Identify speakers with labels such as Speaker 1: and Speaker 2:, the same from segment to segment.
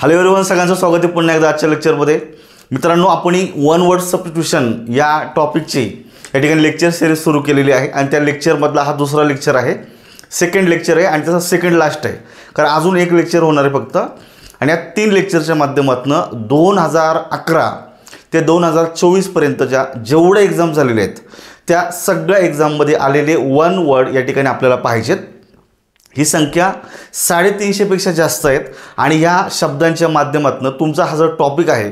Speaker 1: Hello everyone, सगळ्यांचं स्वागत आहे पुन्हा एकदा आजच्या लेक्चरमध्ये. मित्रांनो, आपण वन वर्ड सबस्टिट्यूशन या टॉपिकची या ठिकाणी लेक्चर सिरीज सुरू केलेली आहे आणि त्या लेक्चरमधला हा दुसरा लेक्चर आहे, सेकंड लेक्चर आहे आणि त्याचा सेकंड लास्ट आहे. कारण अजून एक लेक्चर होणार आहे फक्त. आणि या 3 लेक्चरच्या माध्यमातून 2011 ते 2024 पर्यंतच्या जेवढे एक्झाम झालेले आहेत त्या सगळ्या एक्झाममध्ये आलेले वन वर्ड या ठिकाणी आपल्याला पाहिजेत. ही संख्या 350 पेक्षा जास्त आहेत आणि ह्या शब्दांच्या माध्यमातून तुमचा हा जो टॉपिक आहे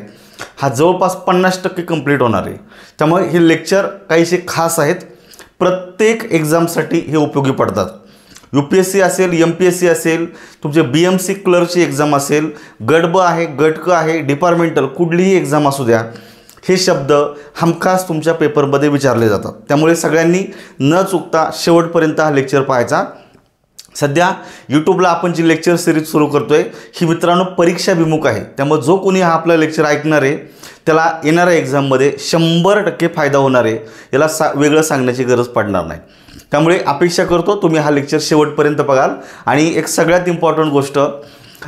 Speaker 1: हा जवळपास 50% कंप्लीट होणार आहे. त्यामुळे हे लेक्चर काहीसे खास आहेत, प्रत्येक एक्झामसाठी हे उपयोगी पडतात. UPSC असेल, MPSC असेल, तुमचे BMC क्लर्कची एक्झाम असेल, गट ब आहे, गट क आहे, डिपार्टमेंटल कुठलीही एक्झाम असू द्या, हे शब्द हमखास तुमच्या पेपरमध्ये विचारले जातात. त्यामुळे सगळ्यांनी न चुकता शेवटपर्यंत हा लेक्चर पाहायचा. सध्या यूट्यूबला आपण जी लेक्चर सिरीज सुरू करतोय ही मित्रांनो परीक्षाभिमुख आहे. त्यामुळे जो कोणी हा आपला लेक्चर ऐकणार आहे त्याला येणाऱ्या एक्झाममध्ये 100% फायदा होणार आहे. याला वेगळं सांगण्याची गरज पडणार नाही. त्यामुळे अपेक्षा करतो तुम्ही हा लेक्चर शेवटपर्यंत बघाल. आणि एक सगळ्यात इम्पॉर्टंट गोष्ट,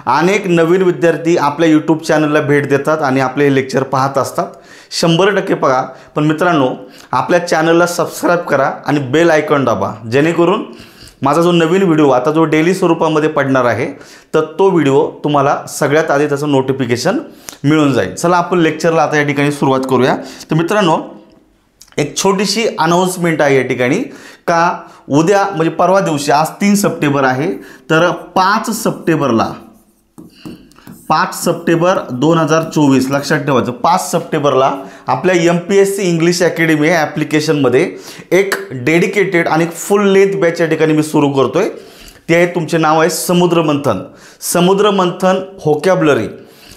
Speaker 1: अनेक नवीन विद्यार्थी आपल्या यूट्यूब चॅनलला भेट देतात आणि आपले हे लेक्चर पाहत असतात. 100% बघा. पण मित्रांनो, आपल्या चॅनलला सबस्क्राईब करा आणि बेल आयकॉन दाबा, जेणेकरून माझा जो नवीन व्हिडिओ आता जो डेली स्वरूपामध्ये पडणार आहे तर तो व्हिडिओ तुम्हाला सगळ्यात आधी त्याचं नोटिफिकेशन मिळून जाईल. चला आपण लेक्चरला आता या ठिकाणी सुरुवात करूया. तर मित्रांनो, एक छोटीशी अनाउन्समेंट आहे या ठिकाणी का उद्या म्हणजे परवा दिवशी, आज 3 सप्टेंबर आहे, तर 5 सप्टेंबर 2024 लक्षात ठेवायचं. 5 सप्टेंबरला आपल्या MPSC इंग्लिश अकॅडमी या ॲप्लिकेशनमध्ये एक डेडिकेटेड आणि फुल लेंथ बॅच या ठिकाणी मी सुरू करतोय. ते आहे, तुमचे नाव आहे समुद्र मंथन व्होकॅब्युलरी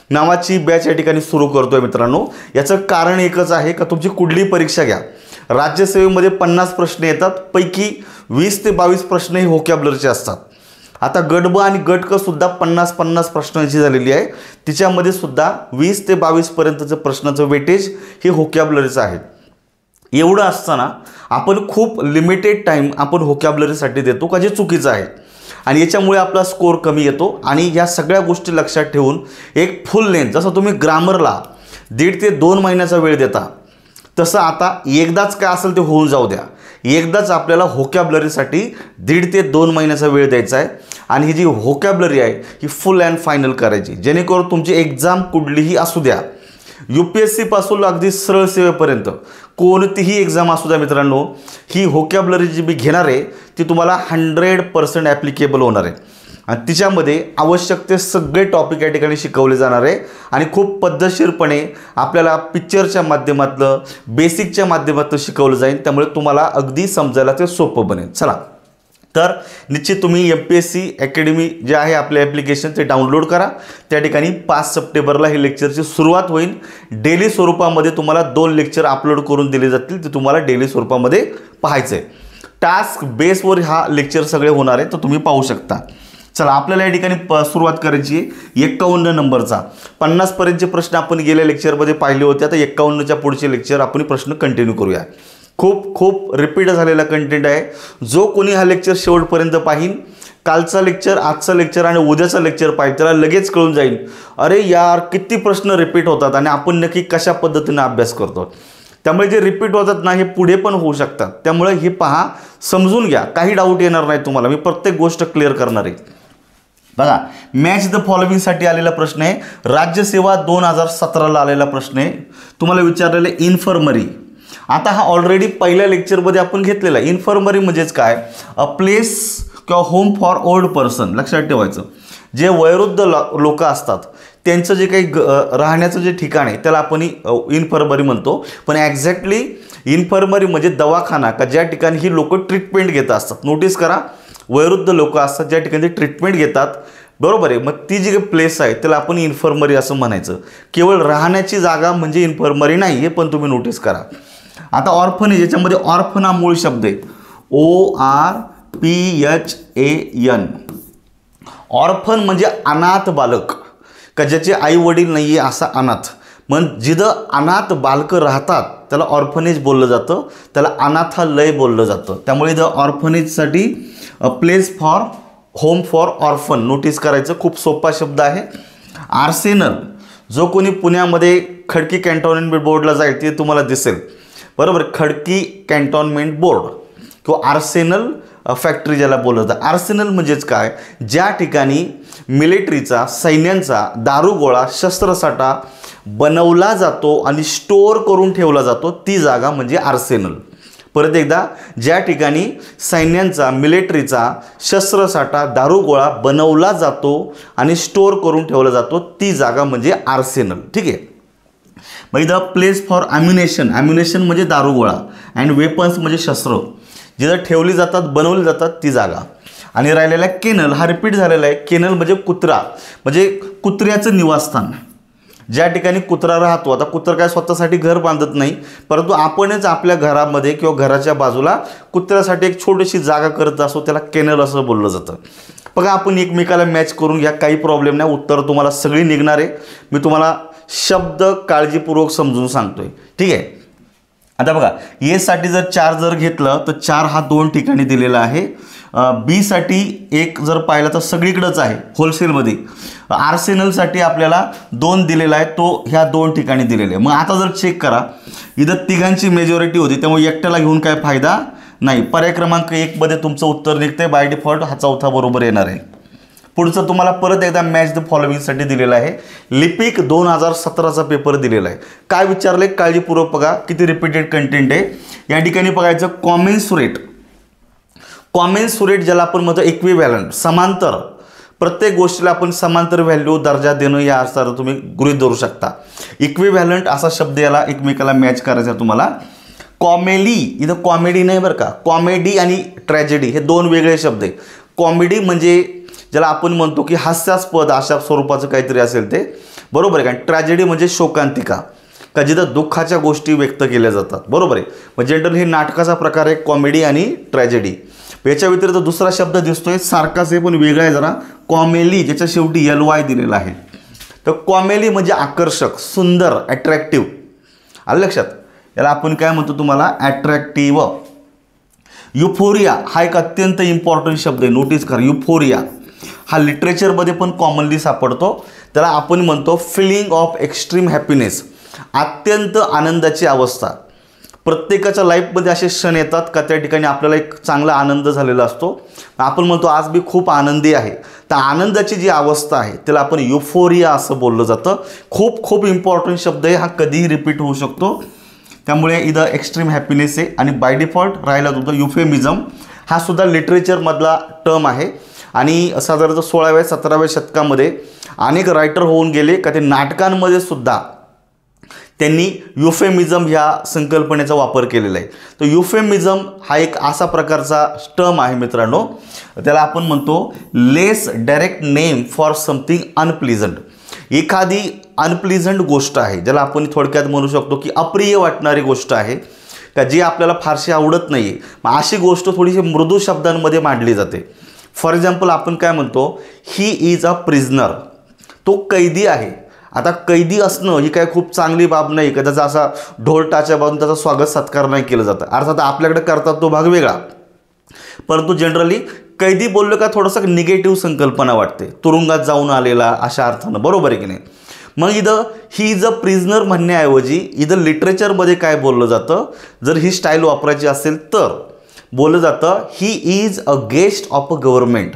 Speaker 1: नावाची बॅच या ठिकाणी सुरू करतोय. मित्रांनो, याचं कारण एकच आहे का तुमची कुठलीही परीक्षा घ्या, राज्यसेवेमध्ये 50 प्रश्न येतात, पैकी 20 ते 22 प्रश्न हे व्होकॅब्युलरीचे असतात. आता गट ब आणि गट क सुद्धा 50 प्रश्नांची झालेली आहे. तिच्यामध्ये सुद्धा 20 ते 22 पर्यंतचं प्रश्नाचं वेटेज हे व्होकॅब्युलरीचं आहे. एवढं असताना आपण खूप लिमिटेड टाईम आपण व्होकॅब्युलरीसाठी देतो का, जे चुकीचं आहे. आणि याच्यामुळे आपला स्कोर कमी येतो. आणि या सगळ्या गोष्टी लक्षात ठेवून एक फुल लेंथ, जसं तुम्ही ग्रामरला 1.5 ते 2 महिन्याचा वेळ देता, तसं आता एकदाच काय असेल ते होऊन जाऊ द्या. एकदाच आपल्याला व्होकॅब्युलरीसाठी 1.5 ते 2 महिन्याचा वेळ द्यायचा आहे. आणि ही जी व्होकॅब्युलरी आहे ही फुल अँड फायनल करायची, जेणेकरून तुमची एक्झाम कुठलीही असू द्या, UPSC पासून अगदी सरळ सेवेपर्यंत कोणतीही एक्झाम असू द्या मित्रांनो, ही व्होकॅब्युलरी जी मी घेणार आहे ती तुम्हाला 100% ॲप्लिकेबल होणार आहे. आणि तिच्यामध्ये आवश्यक ते सगळे टॉपिक या ठिकाणी शिकवले जाणार आहे. आणि खूप पद्धतशीरपणे आपल्याला पिक्चरच्या माध्यमातलं, बेसिकच्या माध्यमातून शिकवलं जाईल. त्यामुळे तुम्हाला अगदी समजायला ते सोपं बनेल. चला, तर निश्चित तुम्ही MPSC अकॅडमी जे आहे आपले ॲप्लिकेशन ते डाउनलोड करा. त्या ठिकाणी 5 सप्टेंबरला ही लेक्चरची सुरुवात होईल. डेली स्वरूपामध्ये तुम्हाला 2 लेक्चर अपलोड करून दिले जातील, ते तुम्हाला डेली स्वरूपामध्ये पाहायचं आहे. टास्क बेसवर हा लेक्चर सगळे होणार आहे, तर तुम्ही पाहू शकता. चला, आपल्याला या ठिकाणी सुरुवात करायची आहे 51 नंबरचा. 50 पर्यंतचे प्रश्न आपण गेल्या लेक्चरमध्ये पाहिले होते. आता 51च्या पुढचे लेक्चर आपण प्रश्न कंटिन्यू करूया. खूप रिपीट झालेला कंटेंट आहे. जो कोणी हा लेक्चर शेवटपर्यंत पाहीन, कालचा लेक्चर, आजचा लेक्चर आणि उद्याचा लेक्चर पाहिजे, त्याला लगेच कळून जाईल अरे यार किती प्रश्न रिपीट होतात आणि आपण नक्की कशा पद्धतीने अभ्यास करतो. त्यामुळे जे रिपीट होतात ना, हे पुढे पण होऊ शकतात. त्यामुळे हे पहा, समजून घ्या, काही डाऊट येणार नाही तुम्हाला. मी प्रत्येक गोष्ट क्लिअर करणार आहे. बघा, मॅच द फॉलोइंगसाठी आलेला प्रश्न आहे. राज्यसेवा 2017ला आलेला प्रश्न आहे. तुम्हाला विचारलेले इन्फर्मरी. आता हा ऑलरेडी पहिल्या लेक्चरमध्ये आपण घेतलेला आहे. इन्फर्मरी म्हणजेच काय, अ प्लेस किंवा होम फॉर ओल्ड पर्सन. लक्षात ठेवायचं, जे वयोवृद्ध लोक असतात त्यांचं जे काही राहण्याचं जे ठिकाण आहे त्याला आपण इन्फर्मरी म्हणतो. पण ॲक्झॅक्टली इन्फर्मरी म्हणजे दवाखाना का ज्या ठिकाणी ही लोक ट्रीटमेंट घेत असतात. नोटीस करा, वयोवृद्ध लोक असतात ज्या ठिकाणी ते ट्रीटमेंट घेतात, बरोबर आहे. मग ती जी काही प्लेस आहे त्याला आपण इन्फर्मरी असं म्हणायचं. केवळ राहण्याची जागा म्हणजे इन्फर्मरी नाही, हे पण तुम्ही नोटीस करा. आता ऑर्फनेज, याच्यामध्ये ऑर्फन हा मूळ शब्द आहे, ORPHAN. ऑर्फन म्हणजे अनाथ बालक का ज्याचे आई वडील नाही आहे, असा अनाथ. मग जिथं अनाथ बालकं राहतात त्याला ऑर्फनेज बोललं जातं, त्याला अनाथालय बोललं जातं. त्यामुळे इथं ऑर्फनेजसाठी place for home for orphan notice करायचं. खूप सोपा शब्द आहे. आर्सेनल, जो कोणी पुण्यामध्ये खडकी कॅन्टोन्मेंट बोर्डला जाईल ते तुम्हाला दिसेल, बरोबर, खडकी कॅन्टोन्मेंट बोर्ड किंवा आर्सेनल फॅक्टरी ज्याला बोललं जातं. आर्सेनल म्हणजेच काय, ज्या ठिकाणी मिलिटरीचा, सैन्यांचा दारूगोळा, शस्त्रसाठा बनवला जातो आणि स्टोअर करून ठेवला जातो ती जागा म्हणजे आर्सेनल. परत एकदा, ज्या ठिकाणी सैन्यांचा, मिलिटरीचा शस्त्रसाठा, दारूगोळा बनवला जातो आणि स्टोअर करून ठेवला जातो ती जागा म्हणजे आर्सेनल. ठीक आहे. मग इथं प्लेस फॉर ॲम्युनेशन, ॲम्युनेशन म्हणजे दारूगोळा, अँड वेपन्स म्हणजे शस्त्र, जिथं ठेवली जातात, बनवली जातात ती जागा. आणि राहिलेला केनल, हा रिपीट झालेला आहे. केनल म्हणजे कुत्रा, म्हणजे कुत्र्याचं निवासस्थान, ज्या ठिकाणी कुत्रा राहतो. आता कुत्रा काय स्वतःसाठी घर बांधत नाही, परंतु आपणच आपल्या घरामध्ये किंवा घराच्या बाजूला कुत्र्यासाठी एक छोटीशी जागा करत असतो, त्याला केनल असं बोललं जातं. बघा, आपण एकमेकाला मॅच करून घ्या, काही प्रॉब्लेम नाही, उत्तर तुम्हाला सगळी निघणार आहे. मी तुम्हाला शब्द काळजीपूर्वक समजून सांगतोय. ठीक आहे. आता बघा, ए साठी जर 4 जर घेतलं तर 4 हा 2 ठिकाणी दिलेला आहे. बी साठी 1 जर पाहिलं तर सगळीकडेच आहे होलसेलमध्ये. आर्सेनलसाठी आपल्याला 2 दिलेला आहे, तो ह्या 2 ठिकाणी दिलेला आहे. मग आता जर चेक करा, इथं तिघांची मेजॉरिटी होती, त्यामुळे एकट्याला घेऊन काय फायदा नाही. पर्याय क्रमांक 1 मध्ये तुमचं उत्तर निघतंय. बाय डिफॉल्ट हा चौथा बरोबर येणार आहे. पुढचं तुम्हाला परत एकदा मॅच द फॉलोइंगसाठी दिलेलं आहे. लिपिक 2017चा पेपर दिलेला आहे. काय विचारले काळजीपूर्वक बघा, किती रिपीटेड कंटेंट आहे. या ठिकाणी बघायचं कॉमेन्सुरेट, कॉमेन्सुरेट ज्याला आपण म्हणतो इक्विव्हॅलंट, समांतर, प्रत्येक गोष्टीला आपण समांतर व्हॅल्यू, दर्जा देणं या अर्थानं तुम्ही गृहीत धरू शकता. इक्विव्हॅलंट असा शब्द याला एकमेकाला मॅच करायचा तुम्हाला. कॉमेडी, इथं कॉमेडी नाही बरं का, कॉमेडी आणि ट्रॅजेडी हे 2 वेगळे शब्द आहे. कॉमेडी म्हणजे ज्याला आपण म्हणतो की हास्यास्पद अशा स्वरूपाचं काहीतरी असेल ते, बरोबर आहे का. ट्रॅजेडी म्हणजे शोकांतिका, का जिथं दुःखाच्या गोष्टी व्यक्त केल्या जातात, बरोबर आहे. मग जनरल हे नाटकाचा प्रकार आहे कॉमेडी आणि ट्रॅजेडी. याच्या व्यतिरिक्त दुसरा शब्द दिसतोय, सारखाच आहे पण वेगळा आहे जरा, कॉमेली, ज्याच्या शेवटी LY दिलेला आहे. तर कॉमेली म्हणजे आकर्षक, सुंदर, अट्रॅक्टिव्ह. आलं लक्षात. याला आपण काय म्हणतो तुम्हाला, अट्रॅक्टिव्ह. युफोरिया हा एक अत्यंत इम्पॉर्टंट शब्द आहे, नोटीस करा. युफोरिया हा लिटरेचरमध्ये पण कॉमनली सापडतो. त्याला आपण म्हणतो फिलिंग ऑफ एक्स्ट्रीम हॅपीनेस, अत्यंत आनंदाची अवस्था. प्रत्येकाच्या लाईफमध्ये असे क्षण येतात का त्या ठिकाणी आपल्याला एक चांगला आनंद झालेला असतो. आपण म्हणतो आज मी खूप आनंदी आहे. तर आनंदाची जी अवस्था आहे त्याला आपण युफोरिया असं बोललं जातं. खूप खूप इम्पॉर्टंट शब्द आहे हा, कधीही रिपीट होऊ शकतो. त्यामुळे इथं एक्स्ट्रीम हॅपीनेस आहे. आणि बाय डिफॉल्ट राहिला तुमचा युफेमिझम, हा सुद्धा लिटरेचरमधला टर्म आहे. आणि साधारणतः 16व्या 17व्या शतकामध्ये अनेक रायटर होऊन गेले का ते नाटकांमध्ये सुद्धा त्यांनी युफेमिझम ह्या संकल्पनेचा वापर केलेला आहे. तर युफेमिझम हा एक असा प्रकारचा टर्म आहे मित्रांनो, त्याला आपण म्हणतो लेस डायरेक्ट नेम फॉर समथिंग अनप्लीझंट. एखादी अनप्लीझंट गोष्ट आहे, ज्याला आपण थोडक्यात म्हणू शकतो की अप्रिय वाटणारी गोष्ट आहे का, जी आपल्याला फारशी आवडत नाही आहे. मग अशी गोष्ट थोडीशी मृदू शब्दांमध्ये मांडली जाते. फॉर एक्झाम्पल आपण काय म्हणतो, ही इज अ प्रिझनर, तो कैदी आहे. आता कैदी असणं ही काय खूप चांगली बाब नाही का, त्याचा असा ढोल टाच्या बाजून त्याचा स्वागत सत्कार नाही केलं जातं. अर्थात आपल्याकडे करतात तो भाग वेगळा, परंतु जनरली कैदी बोललं का थोडंसं निगेटिव्ह संकल्पना वाटते, तुरुंगात जाऊन आलेला अशा अर्थानं, बरोबर आहे की नाही. मग इथं ही इज अ प्रिझनर म्हणण्याऐवजी इथं लिटरेचरमध्ये काय बोललं जातं, जर ही स्टाईल वापरायची असेल तर बोललं जातं he is a guest of a government,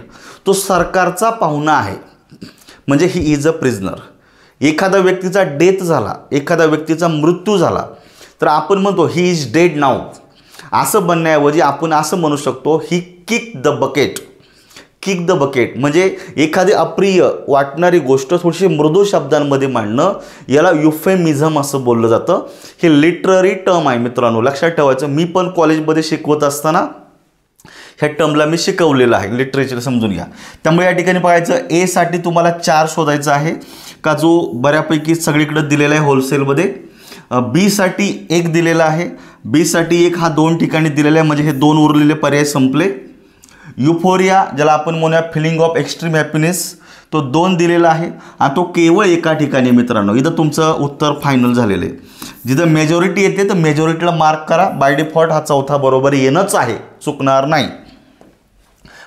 Speaker 1: तो सरकारचा पाहुणा आहे, म्हणजे ही इज अ प्रिझनर. एखाद्या व्यक्तीचा डेथ झाला, एखाद्या व्यक्तीचा मृत्यू झाला तर आपण म्हणतो ही इज डेड नाऊ. असं म्हणण्याऐवजी आपण असं म्हणू शकतो ही kick the bucket. Kick the bucket म्हणजे एखादी अप्रिय वाटणारी गोष्ट थोडीशी मृदू शब्दांमध्ये मांडणं, याला युफेमिझम असं बोललं जातं. हे लिटररी टर्म आहे मित्रांनो, लक्षात ठेवायचं. मी पण कॉलेजमध्ये शिकवत असताना ह्या टर्मला मी शिकवलेलं आहे, लिटरेचर समजून घ्या. त्यामुळे या ठिकाणी बघायचं ए साठी तुम्हाला 4 शोधायचा आहे का, जो बऱ्यापैकी सगळीकडे दिलेला आहे होलसेलमध्ये. बी साठी 1 दिलेला आहे, बी साठी 1 हा 2 ठिकाणी दिलेला आहे, म्हणजे हे 2 उरलेले पर्याय संपले. युफोरिया ज्याला आपण म्हणूया फिलिंग ऑफ एक्स्ट्रीम हॅपीनेस, तो 2 दिलेला आहे आणि तो केवळ एका ठिकाणी. मित्रांनो इथं तुमचं उत्तर फायनल झालेलं आहे. जिथं मेजॉरिटी येते तर मेजॉरिटीला मार्क करा. बाय डिफॉल्ट हा चौथा बरोबर येणंच आहे, चुकणार नाही.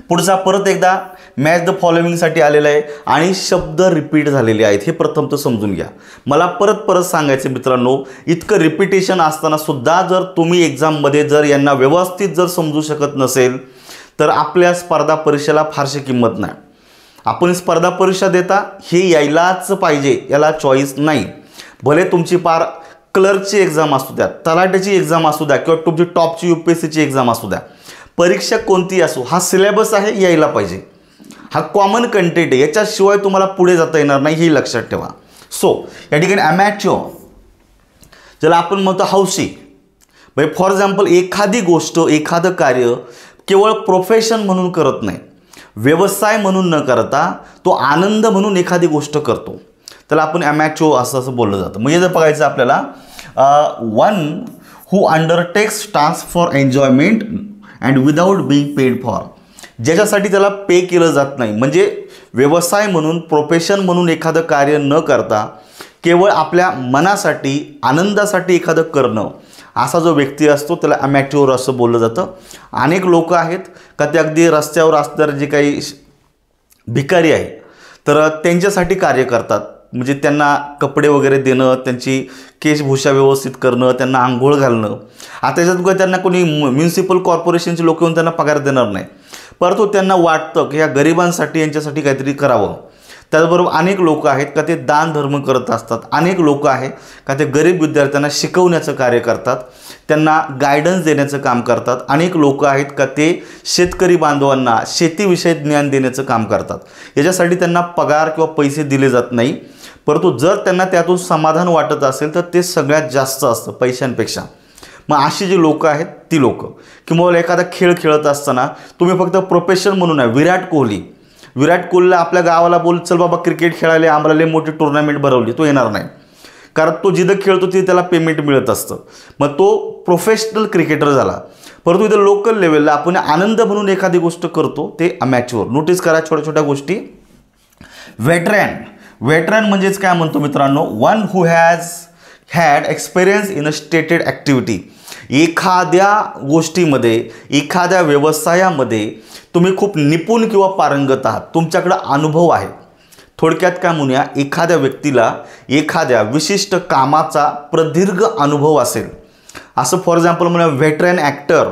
Speaker 1: पुढचा परत एकदा मॅच द फॉलोइंगसाठी आलेलं आहे आणि शब्द रिपीट झालेले आहेत, हे प्रथम तर समजून घ्या. मला परत सांगायचं मित्रांनो, इतकं रिपिटेशन असताना सुद्धा जर तुम्ही एक्झाममध्ये जर यांना व्यवस्थित जर समजू शकत नसेल तर आपल्या स्पर्धा परीक्षेला फारशी किंमत नाही. आपण स्पर्धा परीक्षा देता हे यायलाच पाहिजे, याला चॉईस नाही. भले तुमची पार क्लर्कची एक्झाम असू द्या, तलाट्याची एक्झाम असू द्या किंवा तुमची टॉपची UPSCची एक्झाम असू द्या, परीक्षा कोणती असो, हा सिलेबस आहे, यायला पाहिजे. हा कॉमन कंटेंट आहे, याच्याशिवाय तुम्हाला पुढे जाता येणार नाही, हे लक्षात ठेवा. सो या ठिकाणी अमॅच्युअर ज्याला आपण म्हणतो हौशी, म्हणजे फॉर एक्झाम्पल एखादी गोष्ट एखादं कार्य केवळ प्रोफेशन म्हणून करत नाही, व्यवसाय म्हणून न करता तो आनंद म्हणून एखादी गोष्ट करतो, त्याला आपण अमॅच्युअर असं बोललं जातं. म्हणजे जर बघायचं आपल्याला, one who undertakes task for enjoyment and without being paid for, ज्याच्यासाठी त्याला पे केलं जात नाही, म्हणजे व्यवसाय म्हणून प्रोफेशन म्हणून एखादं कार्य न करता केवळ आपल्या मनासाठी आनंदासाठी एखादं करणं, असा जो व्यक्ती असतो त्याला अमॅच्युअर असं बोललं जातं. अनेक लोक आहेत का ते अगदी रस्त्यावर असणारे जे काही भिकारी आहे तर त्यांच्यासाठी कार्य करतात, म्हणजे त्यांना कपडे वगैरे देणं, त्यांची केशभूषा व्यवस्थित करणं, त्यांना आंघोळ घालणं. आता त्याच्यात त्यांना कोणी म्युन्सिपल कॉर्पोरेशनचे लोक येऊन त्यांना पगार देणार नाही, परंतु त्यांना वाटतं की ह्या गरिबांसाठी यांच्यासाठी काहीतरी करावं. त्याचबरोबर अनेक लोक आहेत का ते दान धर्म करत असतात, अनेक लोक आहेत का ते गरीब विद्यार्थ्यांना शिकवण्याचं कार्य करतात, त्यांना गायडन्स देण्याचं काम करतात. अनेक लोक आहेत का ते शेतकरी बांधवांना शेतीविषयी ज्ञान देण्याचं काम करतात. याच्यासाठी त्यांना पगार किंवा पैसे दिले जात नाही, परंतु जर त्यांना त्यातून समाधान वाटत असेल तर ते सगळ्यात जास्त असतं पैशांपेक्षा. मग अशी जी लोक आहेत ती लोक, किंवा एखादा खेळ खेळत असताना तुम्ही फक्त प्रोफेशन म्हणून आहे, विराट कोहलीला आपल्या गावाला बोल चल बाबा क्रिकेट खेळायला, आम्हाला लई मोठी टुर्नामेंट भरवली, तो येणार नाही, कारण तो जिथं खेळतो तिथे त्याला पेमेंट मिळत असतं, मग तो प्रोफेशनल क्रिकेटर झाला. परंतु इथं लोकल लेवलला आपण आनंद म्हणून एखादी गोष्ट करतो, ते अमॅच्युअर. नोटीस करा छोट्या छोट्या गोष्टी. वेटरन म्हणजेच काय म्हणतो मित्रांनो, one who has had experience in a stated activity. एखाद्या गोष्टीमध्ये एखाद्या व्यवसायामध्ये तुम्ही खूप निपुण किंवा पारंगत आहात, तुमच्याकडे अनुभव आहे. थोडक्यात काय म्हणूया, एखाद्या व्यक्तीला एखाद्या विशिष्ट कामाचा प्रदीर्घ अनुभव असेल, असं फॉर एक्झाम्पल म्हणूया व्हेटरन ॲक्टर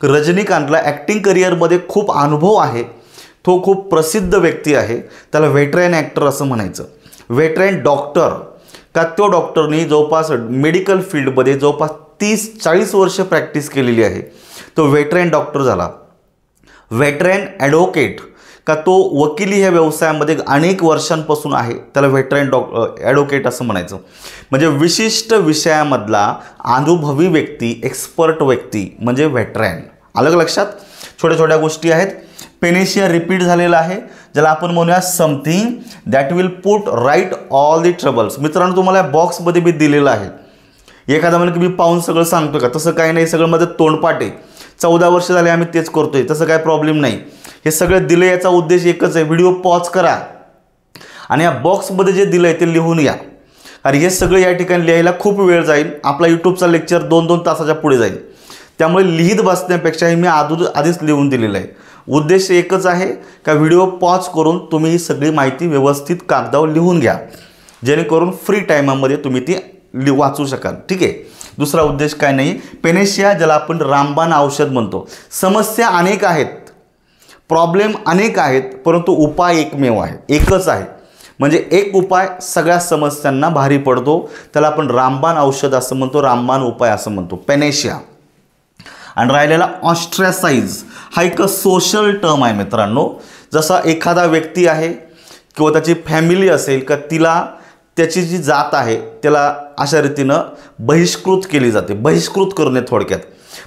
Speaker 1: रजनीकांतला ॲक्टिंग करिअरमध्ये खूप अनुभव आहे, तो खूप प्रसिद्ध व्यक्ती आहे, त्याला व्हेटरन ॲक्टर असं म्हणायचं. व्हेटरन डॉक्टर का तो डॉक्टरनी जवळपास मेडिकल फील्डमध्ये जवळपास 30-40 वर्ष प्रॅक्टिस केलेली आहे, तो व्हेटरन डॉक्टर झाला. व्हेटरन ॲडव्होकेट का तो वकिली ह्या व्यवसायामध्ये अनेक वर्षांपासून आहे, त्याला व्हेटरन ॲडव्होकेट असं म्हणायचं. म्हणजे विशिष्ट विषयामधला अनुभवी व्यक्ती, एक्सपर्ट व्यक्ती म्हणजे व्हेटरन. अलग लक्षात. छोट्या छोट्या गोष्टी आहेत. पेनेशिया रिपीट झालेला आहे, ज्याला आपण म्हणूया something that will put right all the troubles. मित्रांनो तुम्हाला बॉक्समध्ये मी दिलेलं आहे. एखादा म्हणजे की मी पाहून सगळं सांगतो का, तसं काही नाही, सगळं माझं तोंडपाठ आहे. 14 वर्ष झाले आम्ही तेच करतोय, तसं काय प्रॉब्लेम नाही. हे सगळं दिलं याचा उद्देश एकच आहे, व्हिडिओ पॉज करा आणि या बॉक्समध्ये जे दिलं आहे ते लिहून या. आणि हे सगळं या ठिकाणी लिहायला खूप वेळ जाईल, आपला यूट्यूबचा लेक्चर 2-2 तासाच्या पुढे जाईल. त्यामुळे लिहित बसण्यापेक्षाही मी आधीच लिहून दिलेलं आहे. उद्देश एकच आहे का व्हिडिओ पॉज करून तुम्ही ही सगळी माहिती व्यवस्थित कागदावर लिहून घ्या, जेणेकरून फ्री टाईमामध्ये तुम्ही ती वाचू शकाल. ठीक आहे. दुसरा उद्देश काय नाही. पेनेशिया ज्याला आपण रामबाण औषध म्हणतो. समस्या अनेक आहेत, प्रॉब्लेम अनेक आहेत, परंतु उपाय एकमेव आहे, एकच आहे. म्हणजे एक उपाय सगळ्या समस्यांना भारी पडतो, त्याला आपण रामबाण औषध असं म्हणतो, रामबाण उपाय असं म्हणतो, पेनेशिया. आणि राहिलेला ऑस्ट्रॅसाइज हा एक सोशल टर्म आहे मित्रांनो. जसा एखादा व्यक्ती आहे किंवा त्याची फॅमिली असेल का, तिला त्याची जी जात आहे त्याला अशा रीतीनं बहिष्कृत केली जाते. बहिष्कृत करणे थोडक्यात.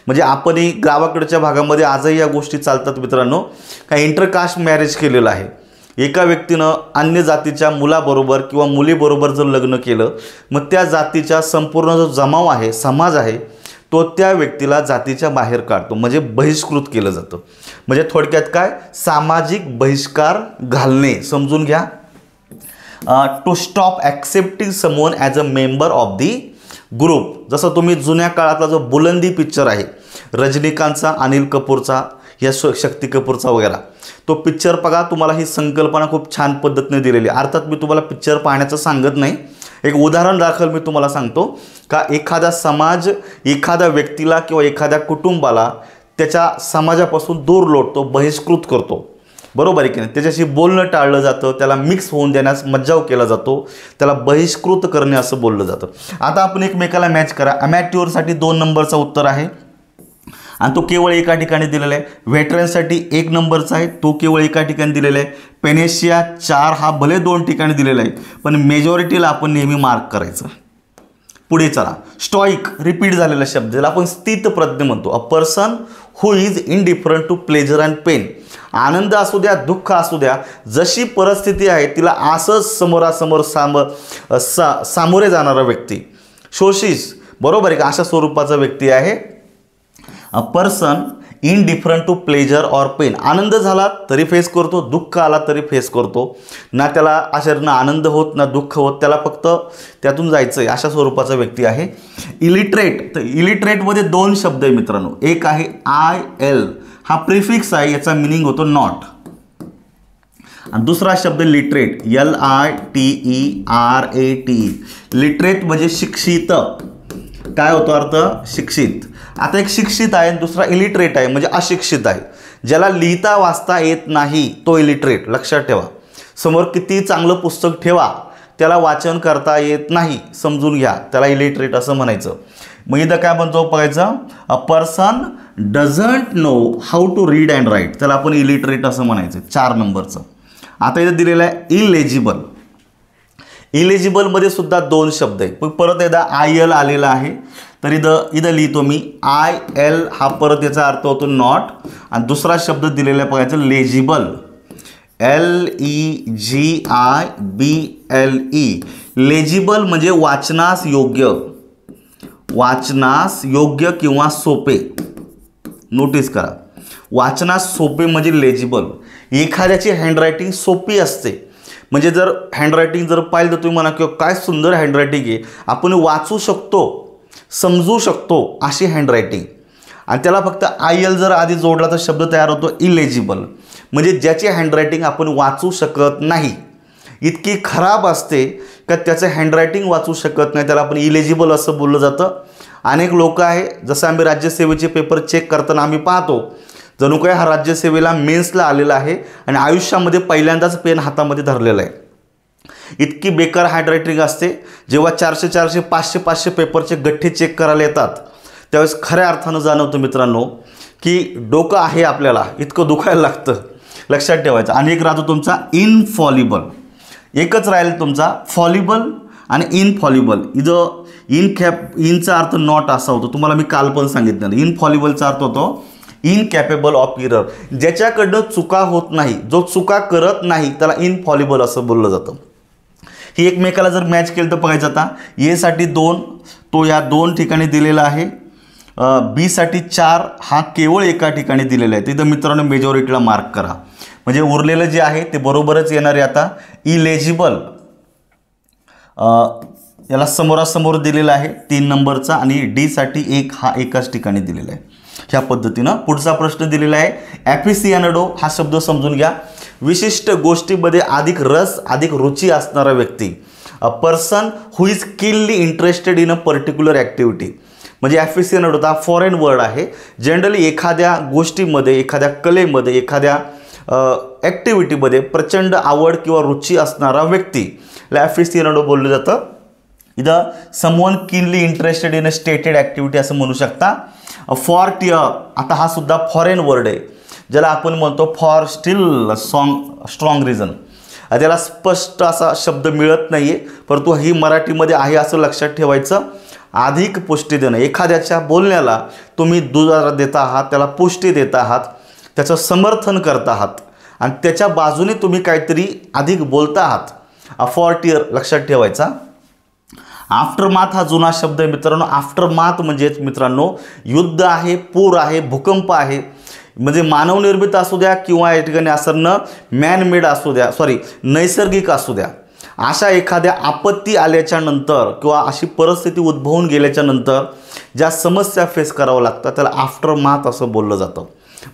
Speaker 1: म्हणजे आपणही गावाकडच्या भागामध्ये आजही या गोष्टी चालतात मित्रांनो. काही इंटरकास्ट मॅरेज केलेलं आहे, एका व्यक्तीनं अन्य जातीच्या मुलाबरोबर किंवा मुलीबरोबर जर लग्न केलं, मग त्या जातीचा संपूर्ण जो जमाव आहे, समाज आहे, तो त्या व्यक्तीला जातीच्या बाहेर काढतो, म्हणजे बहिष्कृत केलं जातं. म्हणजे थोडक्यात काय, सामाजिक बहिष्कार घालणे, समजून घ्या. To stop accepting someone as a member of the group. जसं तुम्ही जुन्या काळातला जो बुलंदी पिक्चर आहे रजनीकांतचा, अनिल कपूरचा, या शक्ती कपूरचा वगैरे, तो पिक्चर बघा. तुम्हाला ही संकल्पना खूप छान पद्धतीने दिलेली. अर्थात मी तुम्हाला पिक्चर पाहण्याचं सांगत नाही, एक उदाहरण दाखल मी तुम्हाला सांगतो का एखादा समाज एखाद्या व्यक्तीला किंवा एखाद्या कुटुंबाला त्याच्या समाजापासून दूर लोटतो, बहिष्कृत करतो, बरोबर आहे की नाही. त्याच्याशी बोलणं टाळलं जातं, त्याला मिक्स होऊन देण्यास मज्जाव केला जातो, त्याला बहिष्कृत करणे असं बोललं जातं. आता आपण एकमेकाला मॅच करा. अमॅट्युअरसाठी 2 नंबरचा उत्तर आहे आणि तो केवळ एका ठिकाणी दिलेला आहे. व्हेटरनसाठी 1 नंबरचा आहे, तो केवळ एका ठिकाणी दिलेला आहे. पेनेशिया 4 हा भले 2 ठिकाणी दिलेला आहे, पण मेजॉरिटीला आपण नेहमी मार्क करायचं. पुढे चला. स्टॉईक रिपीट झालेला शब्द, ज्याला आपण स्थितप्रज्ञ म्हणतो. A person who is indifferent to pleasure and pain. आनंद असू द्या, दुःख असू द्या, जशी परिस्थिती आहे तिला असंच समोरासमोर सामोरे जाणारा व्यक्ती. सोशिस, बरोबर आहे का, अशा स्वरूपाचा व्यक्ती आहे. A person indifferent to pleasure or pain. आनंद झाला तरी फेस करतो, दुःख आला तरी फेस करतो, ना त्याला अशा आनंद होत ना दुःख होत, त्याला फक्त त्यातून जायचं आहे, अशा स्वरूपाचा व्यक्ती आहे. इलिटरेट, तर इलिटरेटमध्ये 2 शब्द आहे मित्रांनो. एक आहे IL, हा प्रिफिक्स आहे, याचा मिनिंग होतो नॉट. आणि दुसरा शब्द लिटरेट, LITERAT. लिटरेट म्हणजे शिक्षित. काय होतो अर्थ? शिक्षित. आता एक शिक्षित आहे, दुसरा इलिटरेट आहे म्हणजे अशिक्षित आहे. ज्याला लिहिता वाचता येत नाही तो इलिटरेट. लक्षात ठेवा. समोर किती चांगलं पुस्तक ठेवा, त्याला वाचन करता येत नाही, समजून घ्या, त्याला इलिटरेट असं म्हणायचं. मग इथं काय म्हणतो बघायचं, a person doesn't know how to read and write, त्याला आपण इलिटरेट असं म्हणायचं. 4 नंबरचं. आता इथं दिलेलं आहे इलेजिबल. इलिजिबलमध्ये सुद्धा 2 शब्द आहे, पण परत एकदा IL आलेला आहे, तर इथं लिहितो मी IL, हा परत याचा अर्थ होतो नॉट. आणि दुसरा शब्द दिलेला बघायचं लेजिबल, LEGIBLE. लेजिबल म्हणजे वाचनास योग्य, वाचनास योग्य किंवा सोपे. नोटीस करा, वाचनास सोपे म्हणजे लेजिबल. एखाद्याची हँडरायटिंग सोपी असते, म्हणजे जर हँडरायटिंग जर पाहिलं तर तुम्ही म्हणा की काय सुंदर हँडरायटिंग आहे, आपण वाचू शकतो, समजू शकतो, अशी हँडरायटिंग. आणि त्याला फक्त IL जर आधी जोडला तर शब्द तयार होतो इलेजिबल, म्हणजे ज्याची हँडरायटिंग आपण वाचू शकत नाही, इतकी खराब असते का त्याचं हँडरायटिंग वाचू शकत नाही, त्याला आपण इलेजिबल असं बोललं जातं. अनेक लोक आहे, जसं आम्ही राज्यसेवेचे पेपर चेक करताना आम्ही पाहतो, जणू काय हा राज्यसेवेला मेन्सला आलेला आहे आणि आयुष्यामध्ये पहिल्यांदाच पेन हातामध्ये धरलेला आहे. इतकी बेकार हँडरायटिंग असते. जेव्हा 400 500 पेपरचे गठ्ठे चेक करायला येतात त्यावेळेस खऱ्या अर्थानं जाणवतं मित्रांनो की डोकं आहे आपल्याला, इतकं दुखायला लागतं. लक्षात ठेवायचं. आणि एक राहतो तुमचा इनफॉलिबल. एकच राहील तुमचा फॉलिबल आणि इनफॉलिबल. इथं इनचा अर्थ नॉट असा होतो, तुम्हाला मी काल पण सांगितलं. इनफॉलिबलचा अर्थ होतो इनकॅपेबल ऑफ इरर, ज्याच्याकडनं चुका होत नाही, जो चुका करत नाही त्याला इनफॉलिबल असं बोललं जातं. ही एकमेकाला जर मॅच केलं तर बघायचं. आता ए साठी 2, तो या 2 ठिकाणी दिलेला आहे. बी साठी 4, हा केवळ एका ठिकाणी दिलेला आहे. तिथं मित्रांनो मेजॉरिटीला मार्क करा, म्हणजे उरलेलं जे आहे ते बरोबरच येणार आहे. आता इलेजिबल याला समोरासमोर दिलेला आहे 3 नंबरचा, आणि डी साठी 1 हा एकाच ठिकाणी दिलेला आहे. ह्या पद्धतीनं पुढचा प्रश्न दिलेला आहे. ॲफिसियानडो हा शब्द समजून घ्या. विशिष्ट गोष्टीमध्ये अधिक रस, अधिक रुची असणारा व्यक्ती. अ person who is Kinley interested in a particular activity. म्हणजे ॲफिसियानडो हा फॉरेन वर्ड आहे. जनरली एखाद्या गोष्टीमध्ये, एखाद्या कलेमध्ये, एखाद्या ॲक्टिव्हिटीमध्ये प्रचंड आवड किंवा रुची असणारा व्यक्ती ॲफिसियानडो बोललं जातं. इथं someone Kinley interested in a stated activity असं म्हणू शकता. फॉर टिअर, आता हा सुद्धा फॉरेन वर्ड आहे, ज्याला आपण म्हणतो फॉर स्टील स्ट्रॉंग रिझन. त्याला स्पष्ट असा शब्द मिळत नाही आहे, परंतु ही मराठीमध्ये आहे असं लक्षात ठेवायचं. अधिक पुष्टी देणं, एखाद्याच्या बोलण्याला तुम्ही दुजारा देता आहात, त्याला पुष्टी देत आहात, त्याचं समर्थन करत आहात आणि त्याच्या बाजूने तुम्ही काहीतरी अधिक बोलता आहात. फॉर टिअर लक्षात ठेवायचा. आफ्टरमाथ हा जुना शब्द आहे मित्रांनो. आफ्टरमाथ म्हणजेच मित्रांनो युद्ध आहे, पूर आहे, भूकंप आहे, म्हणजे मानवनिर्मित असू द्या किंवा या ठिकाणी असणं मॅनमेड असू द्या, नैसर्गिक असू द्या, अशा एखाद्या आपत्ती आल्याच्या नंतर किंवा अशी परिस्थिती उद्भवून गेल्याच्या नंतर ज्या समस्या फेस करावं लागतात त्याला आफ्टरमाथ असं बोललं जातं.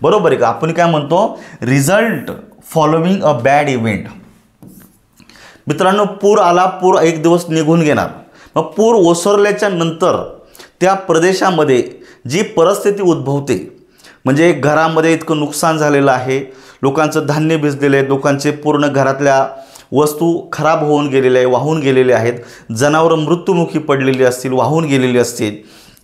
Speaker 1: बरोबर आहे का? आपण काय म्हणतो, result following a bad event. मित्रांनो, पूर आला, पूर एक दिवस निघून घेणार. मग पूर ओसरल्याच्या नंतर त्या प्रदेशामध्ये जी परिस्थिती उद्भवते, म्हणजे घरामध्ये इतकं नुकसान झालेलं आहे, लोकांचं धान्य भिजलेलं आहे, लोकांचे पूर्ण घरातल्या वस्तू खराब होऊन गेलेल्या आहे, वाहून गेलेले आहेत, जनावरं मृत्युमुखी पडलेली असतील, वाहून गेलेली असतील,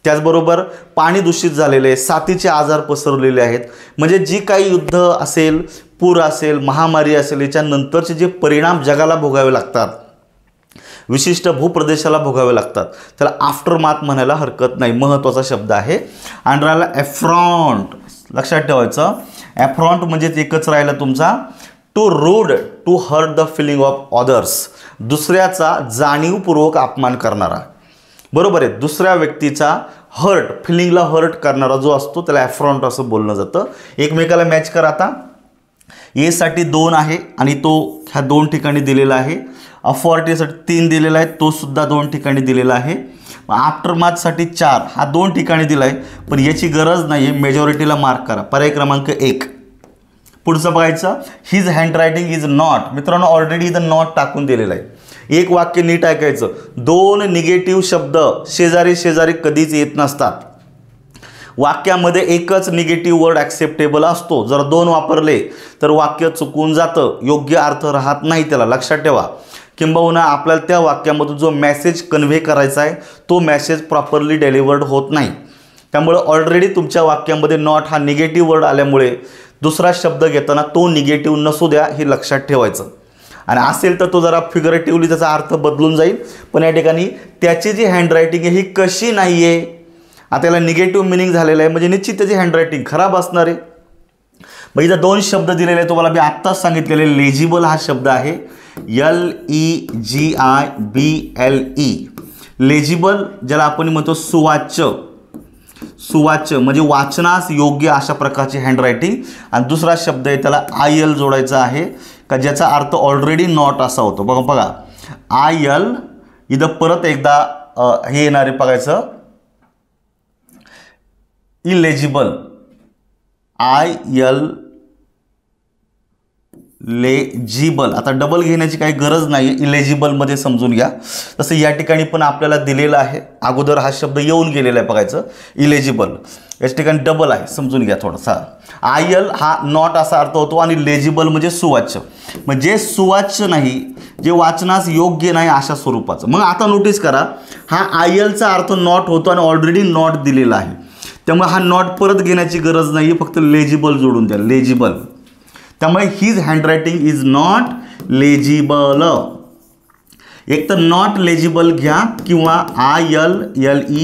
Speaker 1: त्याचबरोबर पाणी दूषित झालेले आहे, साथीचे आजार पसरलेले आहेत. म्हणजे जी काही युद्ध असेल, पूर असेल, महामारी असेल, याच्यानंतरचे जे परिणाम जगाला भोगावे लागतात, विशिष्ट भूप्रदेशाला भोगावे लागतात, त्याला आफ्टरमाथ म्हणायला हरकत नाही. महत्त्वाचा शब्द आहे. आणि राहिला एफ्रॉन्ट. लक्षात ठेवायचं, एफ्रॉन्ट म्हणजे एकच राहिला तुमचा, too rude to hurt the feeling of others. दुसऱ्याचा जाणीवपूर्वक अपमान करणारा. बरोबर आहे. दुसऱ्या व्यक्तीचा हर्ट, फिलिंगला हर्ट करणारा जो असतो त्याला एफ्रॉन्ट असं बोललं जातं. एकमेकाला मॅच करा. आता ए साठी 2 आहे आणि तो ह्या 2 ठिकाणी दिलेला आहे. अफॉर्टीसाठी 3 दिलेला आहे, तो सुद्धा 2 ठिकाणी दिलेला आहे. आफ्टरमाथसाठी 4 हा 2 ठिकाणी दिला आहे, पण याची गरज नाही आहे. मेजॉरिटीला मार्क करा. पर्याय क्रमांक 1. पुढचं बघायचं, हिज हँडरायटिंग इज नॉट. मित्रांनो, ऑलरेडी इथं नॉट टाकून दिलेलं आहे. एक वाक्य नीट ऐकायचं. 2 निगेटिव्ह शब्द शेजारी शेजारी कधीच येत नसतात. वाक्यामध्ये एकच निगेटिव्ह वर्ड ॲक्सेप्टेबल असतो. जर 2 वापरले तर वाक्य चुकून जातं, योग्य अर्थ राहत नाही त्याला. लक्षात ठेवा. किंबहुना आपल्याला त्या वाक्यामधून जो मेसेज कन्व्हे करायचा आहे तो मेसेज प्रॉपरली डिलिव्हर्ड होत नाही. त्यामुळे ऑलरेडी तुमच्या वाक्यामध्ये नॉट हा निगेटिव्ह वर्ड आल्यामुळे दुसरा शब्द घेताना तो निगेटिव्ह नसू द्या, हे लक्षात ठेवायचं. आणि असेल तर तो जरा फिगरेटिव्हली त्याचा अर्थ बदलून जाईल. पण या ठिकाणी त्याची जी हँडरायटिंग आहे ही कशी नाही आहे, आता याला निगेटिव्ह मिनिंग झालेलं आहे, म्हणजे निश्चित त्याची हँडरायटिंग खराब असणार आहे. मग इथं 2 शब्द दिलेले आहेत. तुम्हाला मी आत्ताच सांगितलेले, लेजिबल हा शब्द आहे, LEGIBLE. लेजिबल ज्याला आपण म्हणतो सुवाच्य. सुवाच्य म्हणजे वाचनास योग्य अशा प्रकारची हँडरायटिंग. आणि दुसरा शब्द आहे त्याला IL जोडायचा आहे, का ज्याचा अर्थ ऑलरेडी नॉट असा होतो. बघा IL इथं परत एकदा हे येणारे बघायचं, इलेजिबल. IL legible. आता डबल घेण्याची काही गरज नाही, इलेजिबलमध्ये समजून घ्या. तसं या ठिकाणी पण आपल्याला दिलेलं आहे, अगोदर हा शब्द येऊन गेलेला आहे बघायचं, इलेजिबल. याच ठिकाणी डबल आहे, समजून घ्या थोडासा. IL हा नॉट असा अर्थ होतो आणि लेजिबल म्हणजे सुवाच्य. म्हणजे सुवाच्य नाही, जे वाचनास योग्य नाही अशा स्वरूपाचं. मग आता नोटीस करा, हा ILचा अर्थ नॉट होतो आणि ऑलरेडी नॉट दिलेला आहे. त्यामुळे हा नॉट परत घेण्याची गरज नाही, फक्त लेजिबल जोडून द्या, लेजिबल. त्यामुळे his handwriting is not legible. एक तर नॉट लेजिबल घ्या किंवा ILLEGIBLE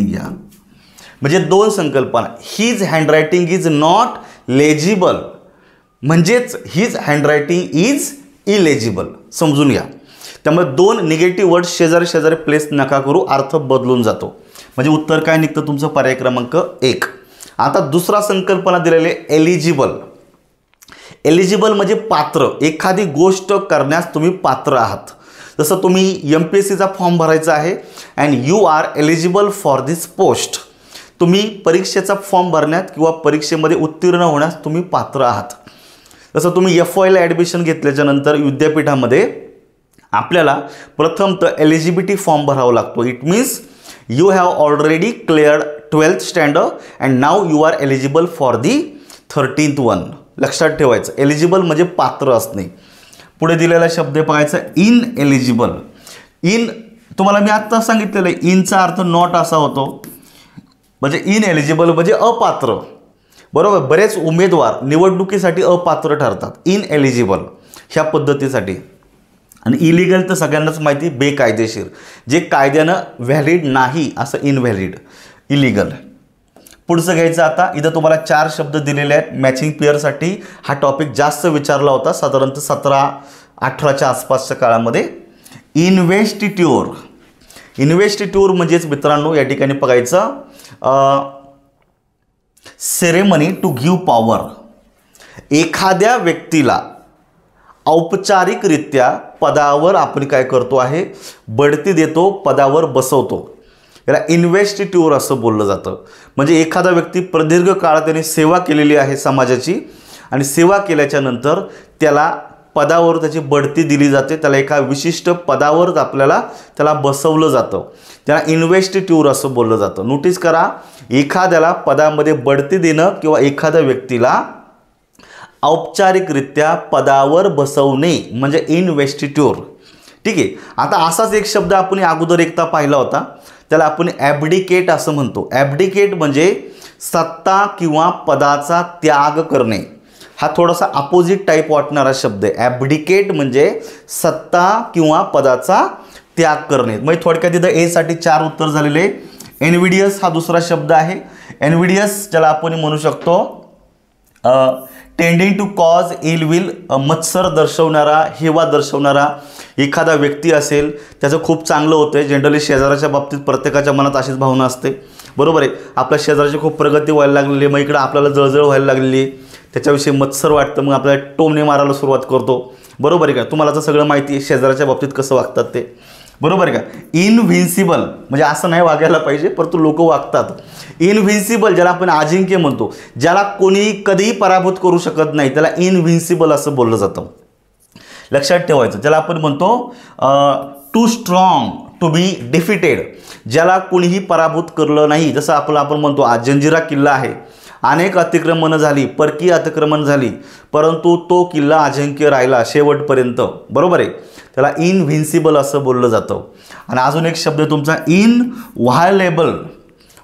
Speaker 1: घ्या. म्हणजे 2 संकल्पना. His handwriting is not legible म्हणजेच हिज हँडरायटिंग इज इलेजिबल, समजून घ्या. त्यामुळे 2 निगेटिव्ह वर्ड शेजारी शेजारी प्लेस नका करू, अर्थ बदलून जातो. म्हणजे उत्तर काय निघतं तुमचं, पर्याय क्रमांक 1. आता दुसरा संकल्पना दिलेली आहे, एलिजिबल. एलिजिबल म्हणजे पात्र, एखादी गोष्ट करण्यास तुम्ही पात्र आहात. जसं तुम्ही MPSCचा फॉर्म भरायचा आहे and you are eligible for this post. तुम्ही परीक्षेचा फॉर्म भरण्यात किंवा परीक्षेमध्ये उत्तीर्ण होण्यास तुम्ही पात्र आहात. जसं तुम्ही FYला ॲडमिशन घेतल्याच्यानंतर विद्यापीठामध्ये आपल्याला प्रथम तर एलिजिबिलिटी फॉर्म भरावा लागतो. It means you have already cleared 12th standard and now you are eligible for the 13th one. लक्षात ठेवायचं, एलिजिबल म्हणजे पात्र असणे. पुढे दिलेला शब्द बघायचा, इन एलिजिबल. इन तुम्हाला मी आत्ता सांगितलेलं आहे, इनचा अर्थ नॉट असा होतो, म्हणजे इन एलिजिबल म्हणजे अपात्र. बरोबर, बरेच उमेदवार निवडणुकीसाठी अपात्र ठरतात इन एलिजिबल ह्या पद्धतीसाठी. आणि इलिगल तर सगळ्यांनाच माहिती, बेकायदेशीर, जे कायद्यानं व्हॅलिड नाही असं इनव्हॅलिड, इलिगल. पुढचं घ्यायचं. आता इथं तुम्हाला 4 शब्द दिलेले आहेत. मॅचिंग पेअरसाठी हा टॉपिक जास्त विचारला होता, साधारणतः 17-18च्या आसपासच्या काळामध्ये. इन्व्हेस्टिट्यूर. इन्व्हेस्टिट्यूर म्हणजेच मित्रांनो या ठिकाणी बघायचं, सेरेमनी टू गिव्ह पॉवर. एखाद्या व्यक्तीला औपचारिकरित्या पदावर आपण काय करतो आहे, बढती देतो, पदावर बसवतो. याला इन्व्हेस्टिट्यूर असं बोललं जातं. म्हणजे एखादा व्यक्ती प्रदीर्घ काळ त्याने सेवा केलेली आहे समाजाची आणि सेवा केल्याच्या नंतर त्याला पदावर त्याची बढती दिली जाते, त्याला एका विशिष्ट पदावर त्याला बसवलं जातं, त्याला इन्व्हेस्टिट्यूर असं बोललं जातं. नोटीस करा, एखाद्याला पदामध्ये बढती देणं किंवा एखाद्या व्यक्तीला औपचारिकरित्या पदावर बसवणे म्हणजे इन्व्हेस्टिट्यूर. ठीक आहे. आता असाच एक शब्द आपण अगोदर एकदा पाहिला होता, त्याला आपण ॲब्डिकेट असं म्हणतो. ॲब्डिकेट म्हणजे सत्ता किंवा पदाचा त्याग करणे. हा थोडासा अपोजिट टाईप वाटणारा शब्द आहे. ॲब्डिकेट म्हणजे सत्ता किंवा पदाचा त्याग करणे. म्हणजे थोडक्यात तिथं ए साठी 4 उत्तर झालेले. एनव्हिडियस हा दुसरा शब्द आहे. एनव्हिडियस ज्याला आपण म्हणू शकतो tending to cause ill will, मत्सर दर्शवणारा, हेवा दर्शवणारा एखादा व्यक्ती असेल त्याचं खूप चांगलं होतं. जनरली शेजाराच्या बाबतीत प्रत्येकाच्या मनात अशीच भावना असते, बरोबर आहे. आपल्या शेजाराची खूप प्रगती व्हायला लागलेली आहे, मग इकडं आपल्याला जळजळ व्हायला लागलेली आहे, त्याच्याविषयी मत्सर वाटतं, मग आपल्याला टोमणे मारायला सुरुवात करतो, बरोबर आहे का. तुम्हाला तर सगळं माहिती आहे शेजाराच्या बाबतीत कसं वागतात ते, बरोबर आहे का. इनव्हिन्सिबल म्हणजे असं नाही वागायला पाहिजे, परंतु लोक वागतात. इनव्हिन्सिबल ज्याला आपण अजिंक्य म्हणतो, ज्याला कोणी कधीही पराभूत करू शकत नाही, त्याला इनव्हिन्सिबल असं बोललं जातं. लक्षात ठेवायचं. ज्याला आपण म्हणतो too strong to be defeated, ज्याला कोणीही पराभूत करलं नाही. जसं आपण म्हणतो जंजिरा किल्ला आहे, अनेक अतिक्रमणं झाली, परकीय अतिक्रमण झाली, परंतु तो किल्ला अजिंक्य राहिला शेवटपर्यंत, बरोबर आहे. त्याला इनव्हिन्सिबल असं बोललं जातं. आणि अजून एक शब्द तुमचा इनव्हायलेबल.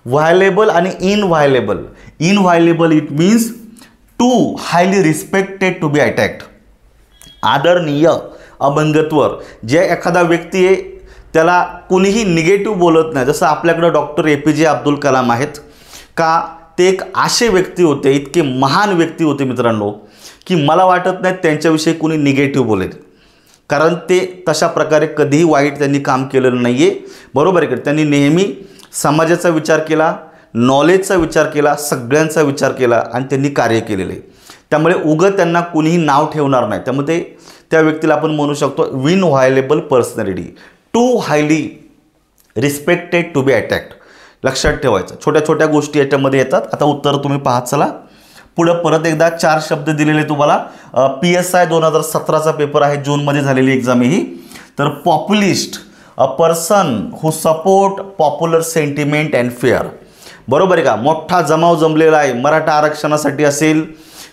Speaker 1: व्हायलेबल आणि inviolable. Inviolable it means to highly respected to be attacked, आदरणीय, अभंगत्वर. जे एखादा व्यक्ती आहे त्याला कुणीही निगेटिव्ह बोलत नाही. जसं आपल्याकडं डॉक्टर APJ अब्दुल कलाम आहेत का, ते एक असे व्यक्ती होते, इतके महान व्यक्ती होते मित्रांनो, की मला वाटत नाही त्यांच्याविषयी कुणी निगेटिव्ह बोलेल, कारण ते तशा प्रकारे कधीही वाईट त्यांनी काम केलेलं नाही आहे, बरोबर आहे का. त्यांनी नेहमी समाजाचा विचार केला, नॉलेजचा विचार केला, सगळ्यांचा विचार केला आणि त्यांनी कार्य केलेले आहे. त्यामुळे उगं त्यांना कुणीही नाव ठेवणार नाही. त्यामुळे त्या व्यक्तीला आपण म्हणू शकतो inviolable personality, to highly respected to be attacked. लक्षात ठेवायचं. छोट्या छोट्या गोष्टी याच्यामध्ये येतात. आता उत्तर तुम्ही पाहत चला. पुढं परत एकदा 4 शब्द दिलेले तुम्हाला. PSI 2017चा पेपर आहे, जूनमध्ये झालेली एक्झाम ही. तर populist, a person who support popular sentiment and fair, बरोबर आहे का. मोठा जमाव जमलेला आहे, मराठा आरक्षणासाठी असेल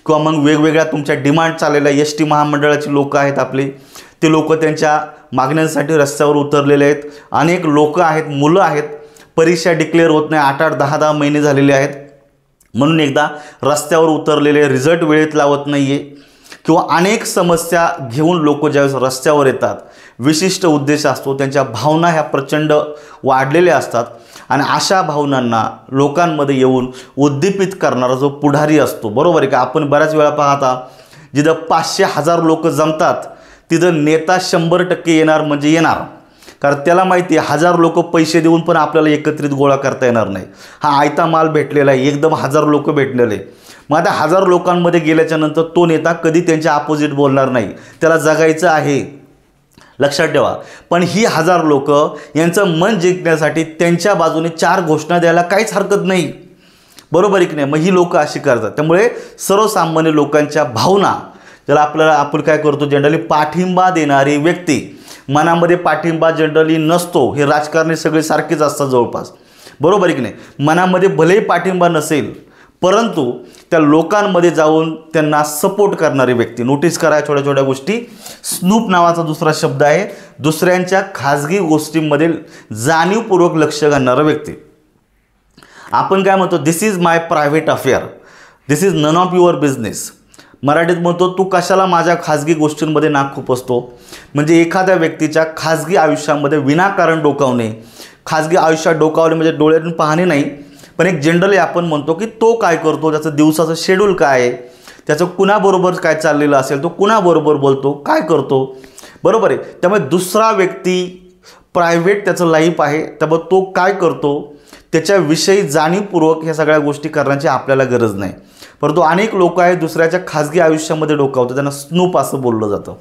Speaker 1: किंवा मग वेगवेगळ्या तुमच्या डिमांड चाललेल्या ST महामंडळाची लोक आहेत आपले, ते लोक त्यांच्या मागण्यांसाठी रस्त्यावर उतरलेले आहेत. अनेक लोक आहेत, मुलं आहेत, परीक्षा डिक्लेअर होत नाही, 8-8, 10-10 महिने झालेले आहेत, म्हणून एकदा रस्त्यावर उतरलेले, रिझल्ट वेळेत लावत नाही आहे, किंवा अनेक समस्या घेऊन लोक ज्यावेळेस रस्त्यावर येतात, विशिष्ट उद्देश असतो, त्यांच्या भावना ह्या प्रचंड वाढलेल्या असतात. आणि अशा भावनांना लोकांमध्ये येऊन उद्दीपित करणारा जो पुढारी असतो, बरोबर आहे का. आपण बऱ्याच वेळा पाहता जिथं 500-1000 लोक जमतात तिथं नेता 100% येणार म्हणजे येणार, कारण त्याला माहिती आहे 1000 लोक पैसे देऊन पण आपल्याला एकत्रित गोळा करता येणार नाही. हा आयता माल भेटलेला आहे, एकदम 1000 लोक भेटलेले. मग आता 1000 लोकांमध्ये गेल्याच्या नंतर तो नेता कधी त्यांच्या अपोजिट बोलणार नाही, त्याला जगायचं आहे, लक्षात ठेवा. पण ही 1000 लोक यांचं मन जिंकण्यासाठी त्यांच्या बाजूने 4 घोषणा द्यायला काहीच हरकत नाही, बरोबर आहे की नाही. मग ही लोक अशी करतात. त्यामुळे सर्वसामान्य लोकांच्या भावना, ज्याला आपण काय करतो जनरली पाठिंबा देणारी व्यक्ती, मनामध्ये पाठिंबा जनरली नसतो, हे राजकारणी सगळे सारखेच असतात जवळपास, बरोबर आहे की नाही. मनामध्ये भलेही पाठिंबा नसेल, परंतु त्या लोकांमध्ये जाऊन त्यांना सपोर्ट करणारी व्यक्ती. नोटीस करा छोट्या छोट्या गोष्टी. स्नूप नावाचा दुसरा शब्द आहे, दुसऱ्यांच्या खाजगी गोष्टींमध्ये जाणीवपूर्वक लक्ष घालणारा व्यक्ती. आपण काय म्हणतो, this is my private affair, this is none of your business. मराठीत म्हणतो तू कशाला माझ्या खाजगी गोष्टींमध्ये नाक खुपसतो. म्हणजे एखाद्या व्यक्तीच्या खाजगी आयुष्यामध्ये विनाकारण डोकावणे. खाजगी आयुष्यात डोकावणे म्हणजे डोळ्यातून पाहणे नाही, पण एक जनरली आपण म्हणतो की तो काय करतो, त्याचं दिवसाचं शेड्यूल काय आहे, त्याचं कुणाबरोबर काय चाललेलं असेल, तो कुणाबरोबर बोलतो, काय करतो, बरोबर आहे. त्यामुळे दुसरा व्यक्ती प्रायव्हेट त्याचं लाईफ आहे, त्यामुळे तो काय करतो त्याच्याविषयी जाणीवपूर्वक ह्या सगळ्या गोष्टी करण्याची आपल्याला गरज नाही. परंतु अनेक लोक आहेत दुसऱ्याच्या खाजगी आयुष्यामध्ये डोकावतात, त्यांना स्नूप असं बोललं जातं.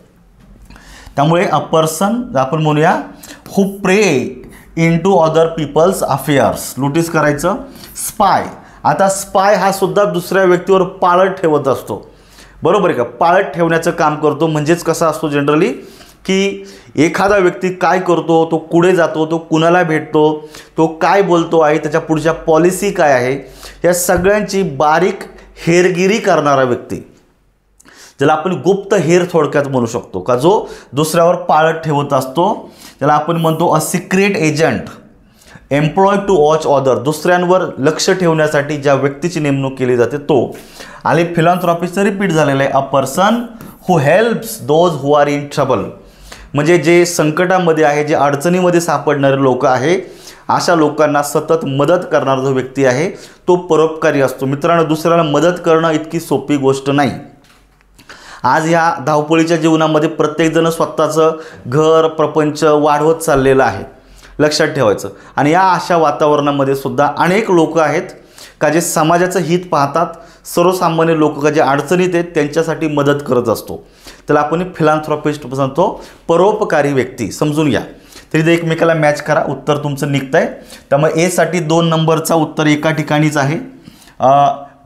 Speaker 1: त्यामुळे अ पर्सन आपण म्हणूया who pry into other people's affairs. Notice करायचं. स्पाय. आता स्पाय हा सुद्धा दुसऱ्या व्यक्तीवर पाळत ठेवत असतो, बरोबर आहे का. पाळत ठेवण्याचं काम करतो. म्हणजेच कसा असतो जनरली की एखादा व्यक्ती काय करतो, तो कुठे जातो, तो कुणाला भेटतो, तो काय बोलतो आहे, त्याच्या पुढच्या पॉलिसी काय आहे, या सगळ्यांची बारीक हेरगिरी करणारा व्यक्ती, ज्याला आपण गुप्त हेर थोडक्यात म्हणू शकतो, का जो दुसऱ्यावर पाळत ठेवत असतो, त्याला आपण म्हणतो a secret agent employ to watch other. दुसऱ्यांवर लक्ष ठेवण्यासाठी ज्या व्यक्तीची नेमणूक केली जाते तो. आणि फिलॉन्थ्रॉपिस्टचं रिपीट झालेलं आहे. A person who helps those who are in trouble. म्हणजे जे संकटामध्ये आहे, जे अडचणीमध्ये सापडणारे लोक आहे, अशा लोकांना सतत मदत करणारा जो व्यक्ती आहे तो परोपकारी असतो. मित्रांनो, दुसऱ्याला मदत करणं इतकी सोपी गोष्ट नाही. आज ह्या धावपळीच्या जीवनामध्ये प्रत्येकजण स्वतःचं घर प्रपंच वाढवत चाललेलं आहे, लक्षात ठेवायचं. आणि या अशा वातावरणामध्ये सुद्धा अनेक लोक आहेत का जे समाजाचं हित पाहतात. सर्वसामान्य लोक का जे अडचणीत आहेत त्यांच्यासाठी मदत करत असतो. त्याला आपण फिलॉन्थ्रॉपिस्ट म्हणतो, परोपकारी व्यक्ती. समजून घ्या. तरी ते एकमेकाला मॅच करा. उत्तर तुमचं निघतं आहे. त्यामुळे ए साठी 2 नंबरचा उत्तर एका ठिकाणीच आहे.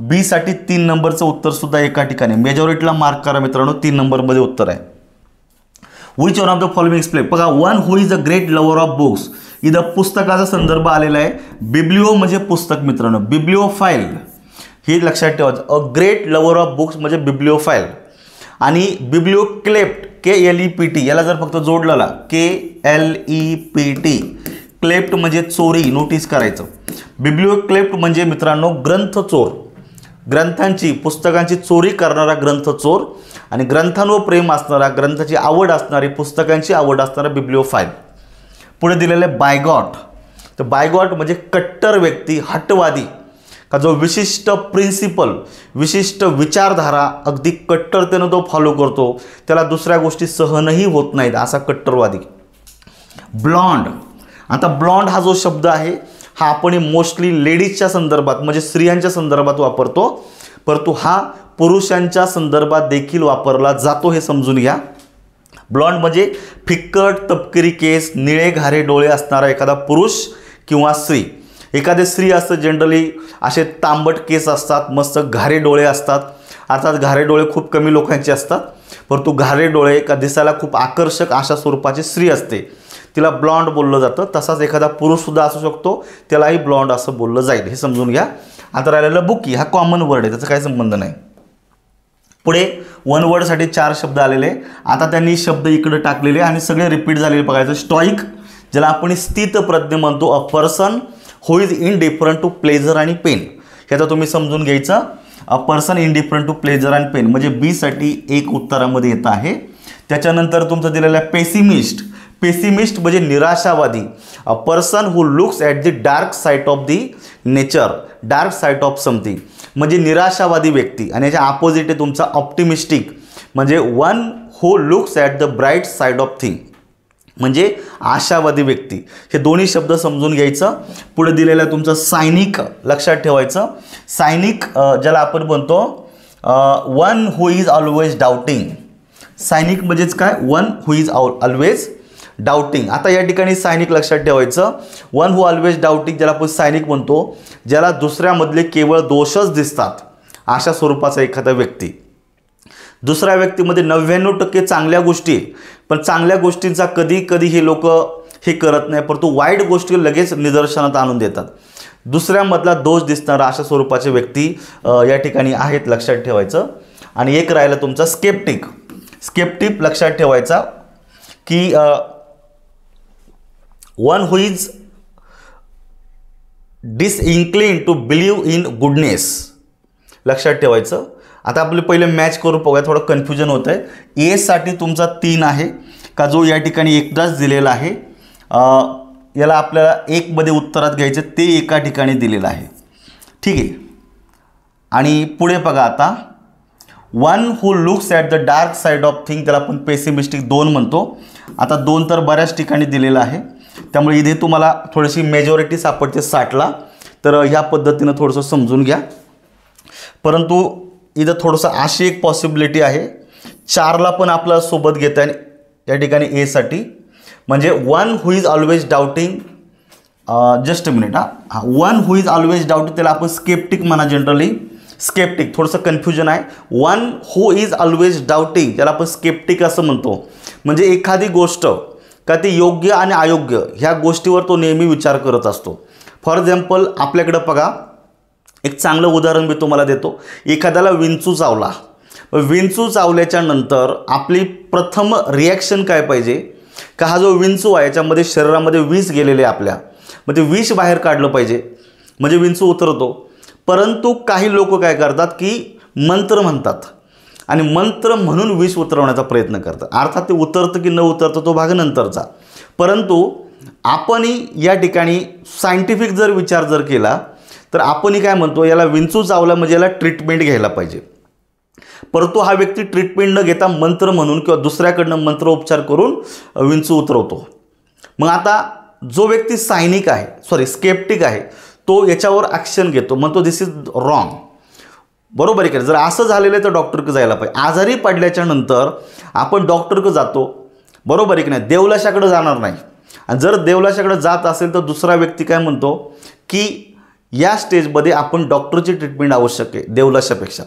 Speaker 1: बी साठी 3 नंबरचं उत्तरसुद्धा एका ठिकाणी. मेजॉरिटीला मार्क करा मित्रांनो. 3 नंबरमध्ये उत्तर आहे. Which one of the following explain. बघा, one who is a great lover of books. इथं पुस्तकाचा संदर्भ आलेला आहे. बिब्लिओ म्हणजे पुस्तक मित्रांनो. बिब्लिओफाईल हे लक्षात ठेवायचं. अ ग्रेट लवर ऑफ बुक्स म्हणजे बिब्लिओफाईल. आणि बिब्लिओक्लेप्ट KLEPT याला जर फक्त जोडलेला KLEPT, क्लेप्ट म्हणजे चोरी. नोटीस करायचं. बिब्लिओक्लेप्ट म्हणजे मित्रांनो ग्रंथ चोर. ग्रंथांची पुस्तकांची चोरी करणारा ग्रंथ चोर. आणि ग्रंथांवर प्रेम असणारा, ग्रंथाची आवड असणारी, पुस्तकांची आवड असणारा बिब्लिओफाईल. पुढे दिलेलं आहे बायगॉट. तर बायगॉट म्हणजे कट्टर व्यक्ती, हटवादी, का जो विशिष्ट प्रिन्सिपल, विशिष्ट विचारधारा अगदी कट्टरतेनं तो फॉलो करतो, त्याला दुसऱ्या गोष्टी सहनही होत नाहीत, असा कट्टरवादी. ब्लॉन्ड. आता ब्लॉन्ड हा जो शब्द आहे हा आपण मोस्टली लेडीजच्या संदर्भात म्हणजे स्त्रियांच्या संदर्भात वापरतो, परंतु हा पुरुषांच्या संदर्भात देखील वापरला जातो, हे समजून घ्या. ब्लॉन्ड म्हणजे फिक्कट तपकिरी केस, निळे घारे डोळे असणारा एखादा पुरुष किंवा स्त्री. एखादी स्त्री असतं जनरली असे तांबट केस असतात, मस्त घारे डोळे असतात. अर्थात घारे डोळे खूप कमी लोकांचे असतात, परंतु घारे डोळे का दिसायला खूप आकर्षक अशा स्वरूपाची स्त्री असते, तिला ब्लॉन्ड बोललं जातं. तसाच एखादा पुरुषसुद्धा असू शकतो, त्यालाही ब्लॉन्ड असं बोललं जाईल, हे समजून घ्या. आता राहिलेलं बुकी हा कॉमन वर्ड आहे, त्याचा काही संबंध नाही. पुढे वन वर्डसाठी 4 शब्द आलेले. आता त्यांनी शब्द इकडे टाकलेले आणि सगळे रिपीट झालेले बघायचं. स्टॉईक, ज्याला आपण स्थितप्रज्ञ म्हणतो. A person who is indifferent to pleasure आणि पेन. हे आता तुम्ही समजून घ्यायचं. A person indifferent to pleasure and pain म्हणजे बी साठी 1 उत्तरामध्ये येत आहे. त्याच्यानंतर तुमचं दिलेलं आहे पेसिमिस्ट. पेसिमिस्ट म्हणजे निराशावादी. अ person who looks at the dark side of the nature, dark side of something म्हणजे निराशावादी व्यक्ती. आणि याच्या अपोजिट आहे तुमचा ऑप्टिमिस्टिक म्हणजे one who looks at the bright side of thing म्हणजे आशावादी व्यक्ती. हे दोन्ही शब्द समजून घ्यायचं. पुढे दिलेलं आहे तुमचं सायनिक, लक्षात ठेवायचं. सायनिक ज्याला आपण म्हणतो वन हू इज ऑलवेज डाऊटिंग. सायनिक म्हणजेच काय, वन हू इज ऑलवेज डाऊटिंग. आता या ठिकाणी सायनिक लक्षात ठेवायचं. वन हू ऑलवेज डाऊटिंग ज्याला आपण सायनिक म्हणतो, ज्याला दुसऱ्यामधले केवळ दोषच दिसतात अशा स्वरूपाचा एखादा व्यक्ती. दुसऱ्या व्यक्तीमध्ये 99% चांगल्या गोष्टी, पण चांगल्या गोष्टींचा कधी कधी हे लोक हे करत नाही, परंतु वाईट गोष्टी लगेच निदर्शनात आणून देतात. दुसऱ्यामधला दोष दिसणारा अशा स्वरूपाचे व्यक्ती या ठिकाणी आहेत, लक्षात ठेवायचं. आणि एक राहिला तुमचा स्केप्टिक. स्केप्टिक लक्षात ठेवायचा की one who is disinclined to believe in goodness, लक्षात ठेवायचं. आता आपले पहिले मॅच करून पाहूया, थोडं कन्फ्युजन होतं आहे. ए साठी तुमचा 3 आहे का जो या ठिकाणी एकदाच दिलेला आहे. याला आपल्याला 1 मध्ये उत्तरात घ्यायचं, ते एका ठिकाणी दिलेलं आहे, ठीक आहे. आणि पुढे बघा आता one who looks at the dark side of thing त्याला आपण पेसिमिस्टिक 2 म्हणतो. आता 2 तर बऱ्याच ठिकाणी दिलेलं आहे, त्यामुळे इथे तुम्हाला थोडीशी मेजॉरिटी सापडते 60ला. तर ह्या पद्धतीनं थोडंसं समजून घ्या. परंतु इथं थोडंसं अशी एक पॉसिबिलिटी आहे 4ला पण आपला सोबत घेता आहे या ठिकाणी ए साठी. म्हणजे one who is always doubting just a minute हां, one who is always doubt त्याला आपण स्केप्टिक म्हणा, जनरली स्केप्टिक, थोडंसं कन्फ्युजन आहे. One who is always doubting त्याला आपण स्केप्टिक असं म्हणतो. म्हणजे एखादी गोष्ट का ती योग्य आणि अयोग्य ह्या गोष्टीवर तो नेहमी विचार करत असतो. फॉर एक्झाम्पल आपल्याकडं बघा, एक चांगलं उदाहरण मी तुम्हाला देतो. एखाद्याला विंचू चावला, विंचू चावल्याच्या नंतर आपली प्रथम रिॲक्शन काय पाहिजे का हा जो विंचू आहे याच्यामध्ये शरीरामध्ये विष गेलेले आपल्या, मग ते विष बाहेर काढलं पाहिजे म्हणजे विंचू उतरतो. परंतु काही लोक काय करतात की मंत्र म्हणतात आणि मंत्र म्हणून विष उतरवण्याचा प्रयत्न करतात. अर्थात ते उतरतं की न उतरतं तो भाग नंतरचा. परंतु आपणही या ठिकाणी सायंटिफिक जर विचार जर केला तर आपणही काय म्हणतो, याला विंचू चावला म्हणजे याला ट्रीटमेंट घ्यायला पाहिजे. परंतु हा व्यक्ती ट्रीटमेंट न घेता मंत्र म्हणून किंवा दुसऱ्याकडनं मंत्रोपचार करून विंचू उतरवतो. मग आता जो व्यक्ती सायनिक आहे, स्केप्टिक आहे, तो याच्यावर ॲक्शन घेतो, म्हणतो दिस इज रॉंग. बरोबर आहे का? जर असं झालेलं आहे तर डॉक्टरकडे जायला पाहिजे. आजारी पडल्याच्या नंतर आपण डॉक्टरकडे जातो, बरोबर आहे की नाही, देवलाशाकडे जाणार नाही. आणि जर देवलाशाकडे जात असेल तर दुसरा व्यक्ती काय म्हणतो की या स्टेजमध्ये आपण डॉक्टरची ट्रीटमेंट आवश्यक आहे देवलाशापेक्षा.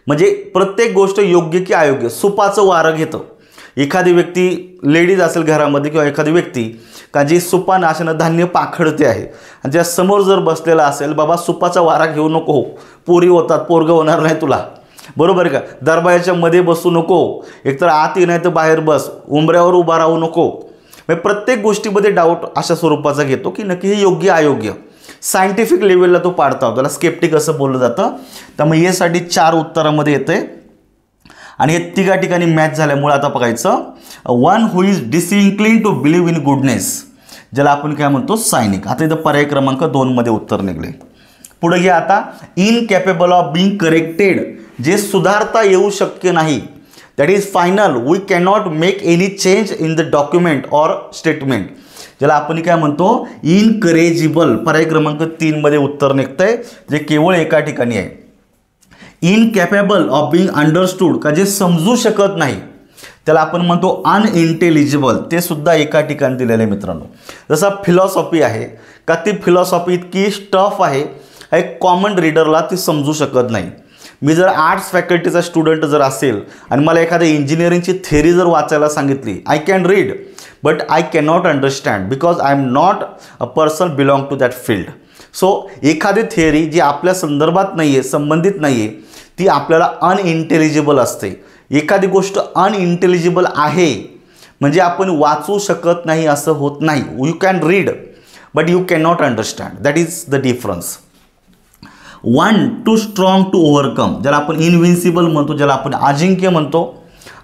Speaker 1: म्हणजे प्रत्येक गोष्ट योग्य की अयोग्य सुपाचं वारं घेतं. एखादी व्यक्ती लेडीज असेल घरामध्ये किंवा एखादी व्यक्ती का जी सुपानाशानं धान्य पाखडते आहे आणि त्या समोर जर बसलेला असेल, बाबा सुपाचा वारा घेऊ नको, पोरी होतात, पोरगं होणार नाही तुला, बरोबर आहे का, दरबाराच्या मध्ये बसू नको, एकतर आत नाही तर बाहेर बस, उंबऱ्यावर उभा राहू नको. म्हणजे प्रत्येक गोष्टीमध्ये डाऊट अशा स्वरूपाचा घेतो की नक्की हे योग्य अयोग्य. सायंटिफिक लेवलला तो पाडता, त्याला स्केप्टिक असं बोललं जातं. त्यामुळे यासाठी 4 उत्तरामध्ये येते आणि हे तिघा ठिकाणी मॅच झाल्यामुळे आता बघायचं, one who is disinclined to believe in goodness ज्याला आपण काय म्हणतो सायनिक. आता इथं पर्याय क्रमांक 2 मध्ये उत्तर निघले. पुढे घ्या आता, इनकॅपेबल ऑफ बिंग करेक्टेड जे सुधारता येऊ शक्य नाही, that is final, we cannot make any change in the document or statement ज्याला आपण काय म्हणतो इनकरेजिबल. पर्याय क्रमांक 3 मध्ये उत्तर निघतंय जे केवळ एका ठिकाणी आहे. इनकॅपेबल ऑफ बिंग अंडरस्टूड का जे समजू शकत नाही त्याला आपण म्हणतो अनइंटेलिजिबल, ते सुद्धा एका ठिकाणी दिलेले मित्रांनो. जसा फिलॉसॉफी आहे का ती फिलॉसॉफी इतकी टफ आहे, एक कॉमन रीडरला ती समजू शकत नाही. मी जर आर्ट्स फॅकल्टीचा स्टुडंट जर असेल आणि मला एखाद्या इंजिनिअरिंगची थेअरी जर वाचायला सांगितली, I can read but I cannot understand because I am not a person belong to that field. So एखादी थेअरी जी आपल्या संदर्भात नाही आहे, संबंधित नाही आहे, ती आपल्याला अनइंटेलिजिबल असते. एखादी गोष्ट अनइंटेलिजिबल आहे म्हणजे आपण वाचू शकत नाही असं होत नाही. You can read but you can not understand, that is the difference. One too strong to overcome ज्याला आपण इनविन्सिबल म्हणतो, ज्याला आपण अजिंक्य म्हणतो.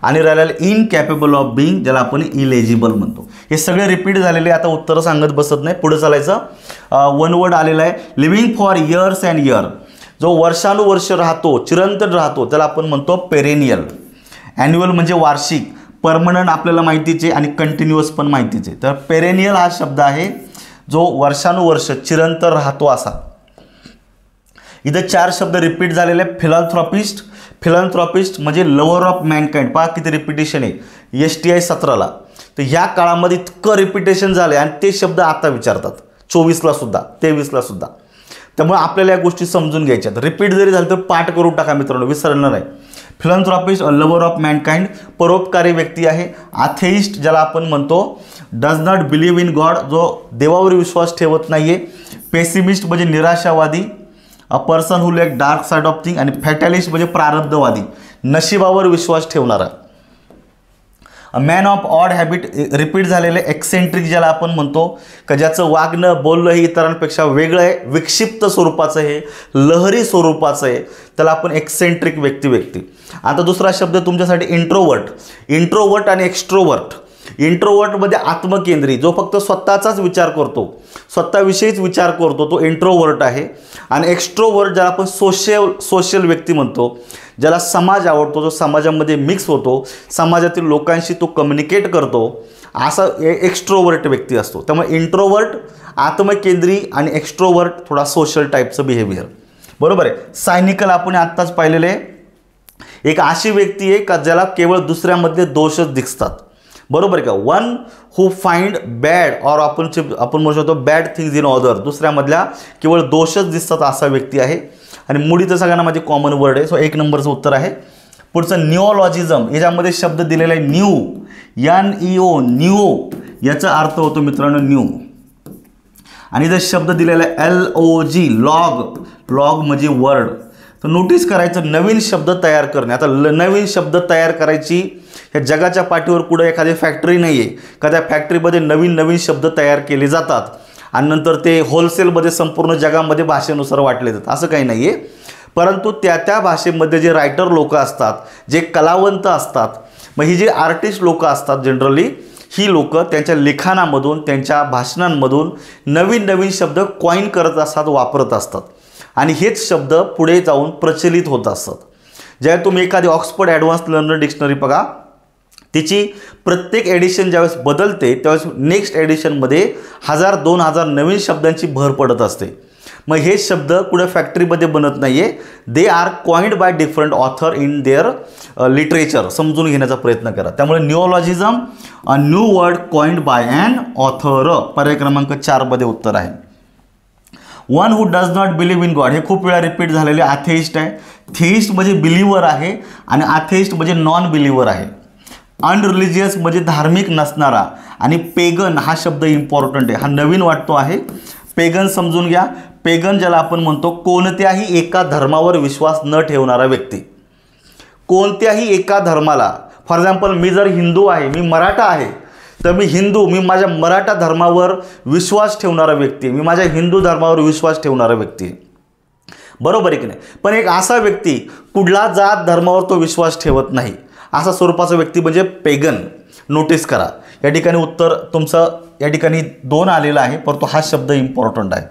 Speaker 1: आणि राहिलेलं इनकॅपेबल ऑफ बिंग ज्याला आपण इलेजिबल म्हणतो. हे सगळे रिपीट झालेले, आता उत्तरं सांगत बसत नाही, पुढे चालायचं. वन वर्ड आलेला आहे, living for years and year जो वर्षानुवर्ष राहतो, चिरंतन राहतो त्याला आपण म्हणतो पेरेनियल. ॲन्युअल म्हणजे वार्षिक, परमनंट आपल्याला माहितीचे आणि कंटिन्युअस पण माहितीचे. तर पेरेनियल हा शब्द आहे जो वर्षानुवर्ष चिरंतन राहतो असा. इथं 4 शब्द रिपीट झालेले. फिलॉन्थ्रॉपिस्ट, फिलॉन्थ्रॉपिस्ट म्हणजे लवर ऑफ मॅनकाइंड. पहा किती रिपिटेशन आहे STI 17ला. तर ह्या काळामध्ये इतकं रिपिटेशन झालं आणि ते शब्द आता विचारतात 24ला सुद्धा, 23ला सुद्धा. त्यामुळे आपल्याला या गोष्टी समजून घ्यायच्या. रिपीट जरी झालं तर पाठ करून टाका मित्रांनो, विसरणार नाही. फिलॉन्थ्रॉपिस्ट लवर ऑफ मॅनकाइंड परोपकारी व्यक्ती आहे. अथेइस्ट ज्याला आपण म्हणतो does not believe in God जो देवावर विश्वास ठेवत नाही आहे. पेसिमिस्ट म्हणजे निराशावादी, अ person who like dark side of thing. आणि फॅटॅलिस्ट म्हणजे प्रारब्धवादी, नशिबावर विश्वास ठेवणारा. Man of odd habit repeat झालेले. एक्सेंट्रिक ज्याला आपण म्हणतो का ज्याचं वागणं बोलणं हे इतरांपेक्षा वेगळं आहे, विक्षिप्त स्वरूपाचं आहे, लहरी स्वरूपाचं आहे, त्याला आपण एक्सेंट्रिक व्यक्ती. आता दुसरा शब्द तुमच्यासाठी इंट्रोवर्ट. इंट्रोवर्ट आणि एक्स्ट्रोवर्ट. इंट्रोवर्टमध्ये आत्मकेंद्री जो फक्त स्वतःचाच विचार करतो, स्वतःविषयीच विचार करतो, तो इंट्रोवर्ट आहे. आणि एक्स्ट्रोवर्ट ज्याला आपण सोशल व्यक्ती म्हणतो, ज्याला समाज आवडतो, जो समाजामध्ये मिक्स होतो, समाजातील लोकांशी तो कम्युनिकेट करतो, असा एक्स्ट्रोवर्ट व्यक्ती असतो. त्यामुळे इंट्रोवर्ट आत्मकेंद्री आणि एक्स्ट्रोवर्ट थोडा सोशल टाईपचं बिहेवियर. बरोबर आहे. सायनिकल आपण आत्ताच पाहिलेले एक अशी व्यक्ती आहे का ज्याला केवळ दुसऱ्यामध्ये दोषच दिसतात. बरोबर आहे का. वन हू फाइंड बॅड और आपण म्हणू शकतो बॅड थिंग्स इन अदर, दुसऱ्यामधल्या केवळ दोषच दिसतात असा व्यक्ती आहे. आणि मुडी तर सगळ्यांना माझी कॉमन वर्ड आहे. सो 1 नंबरचं उत्तर आहे. पुढचं निओलॉजिझम, याच्यामध्ये शब्द दिलेला आहे न्यू, NEO, न्यू याचा अर्थ होतो मित्रांनो न्यू. आणि जर शब्द दिलेला आहे LOG, लॉग, लॉग म्हणजे वर्ड. तर नोटीस करायचं नवीन शब्द तयार करणे. आता नवीन शब्द तयार करायची ह्या जगाच्या पाठीवर कुठं एखादी फॅक्टरी नाही आहे का त्या फॅक्टरीमध्ये नवीन नवीन शब्द तयार केले जातात आणि नंतर ते होलसेलमध्ये संपूर्ण जगामध्ये भाषेनुसार वाटले जातात, असं काही नाही आहे. परंतु त्या भाषेमध्ये जे रायटर लोक असतात, जे कलावंत असतात, मग ही जे आर्टिस्ट लोक असतात जनरली, ही लोक त्यांच्या लिखाणामधून त्यांच्या भाषणांमधून नवीन नवीन शब्द कॉइन करत असतात, वापरत असतात. आणि हेच शब्द पुढे जाऊन प्रचलित होत असतात. ज्यावेळेस तुम्ही एखादी ऑक्सफर्ड ॲडव्हान्स लर्नर डिक्शनरी बघा, तिची प्रत्येक एडिशन ज्यावेळेस बदलते त्यावेळेस नेक्स्ट एडिशनमध्ये 1000-2000 नवीन शब्दांची भर पडत असते. मग हे शब्द कुठे फॅक्टरीमध्ये बनत नाही आहे, they are coined by different author in their literature. समजून घेण्याचा प्रयत्न करा. त्यामुळे neologism, a new word coined by an author. पर्याय क्रमांक 4 मध्ये उत्तर आहे. One who does not believe in God, हे खूप वेळा रिपीट झालेले अथेइस्ट आहे. थेइस्ट म्हणजे बिलीव्हर आहे आणि अथेइस्ट म्हणजे नॉन बिलीव्हर आहे. अनरिलिजियस म्हणजे धार्मिक नसणारा. आणि पेगन हा शब्द इम्पॉर्टंट आहे, हा नवीन वाटतो आहे. पेगन समजून घ्या. पेगन ज्याला आपण म्हणतो कोणत्याही एका धर्मावर विश्वास न ठेवणारा व्यक्ती. कोणत्याही एका धर्माला, फॉर एक्झाम्पल मी जर हिंदू आहे, मी मराठा आहे, तर मी माझ्या मराठा धर्मावर विश्वास ठेवणारा व्यक्ती, मी माझ्या हिंदू धर्मावर विश्वास ठेवणारा व्यक्ती, बरोबर आहे की नाही. पण एक असा व्यक्ती कुठला जात धर्मावर तो विश्वास ठेवत नाही, असा स्वरूपाचा व्यक्ती म्हणजे पेगन. नोटीस करा या ठिकाणी उत्तर तुमचं या ठिकाणी 2 आलेलं आहे, परंतु हा शब्द इम्पॉर्टंट आहे.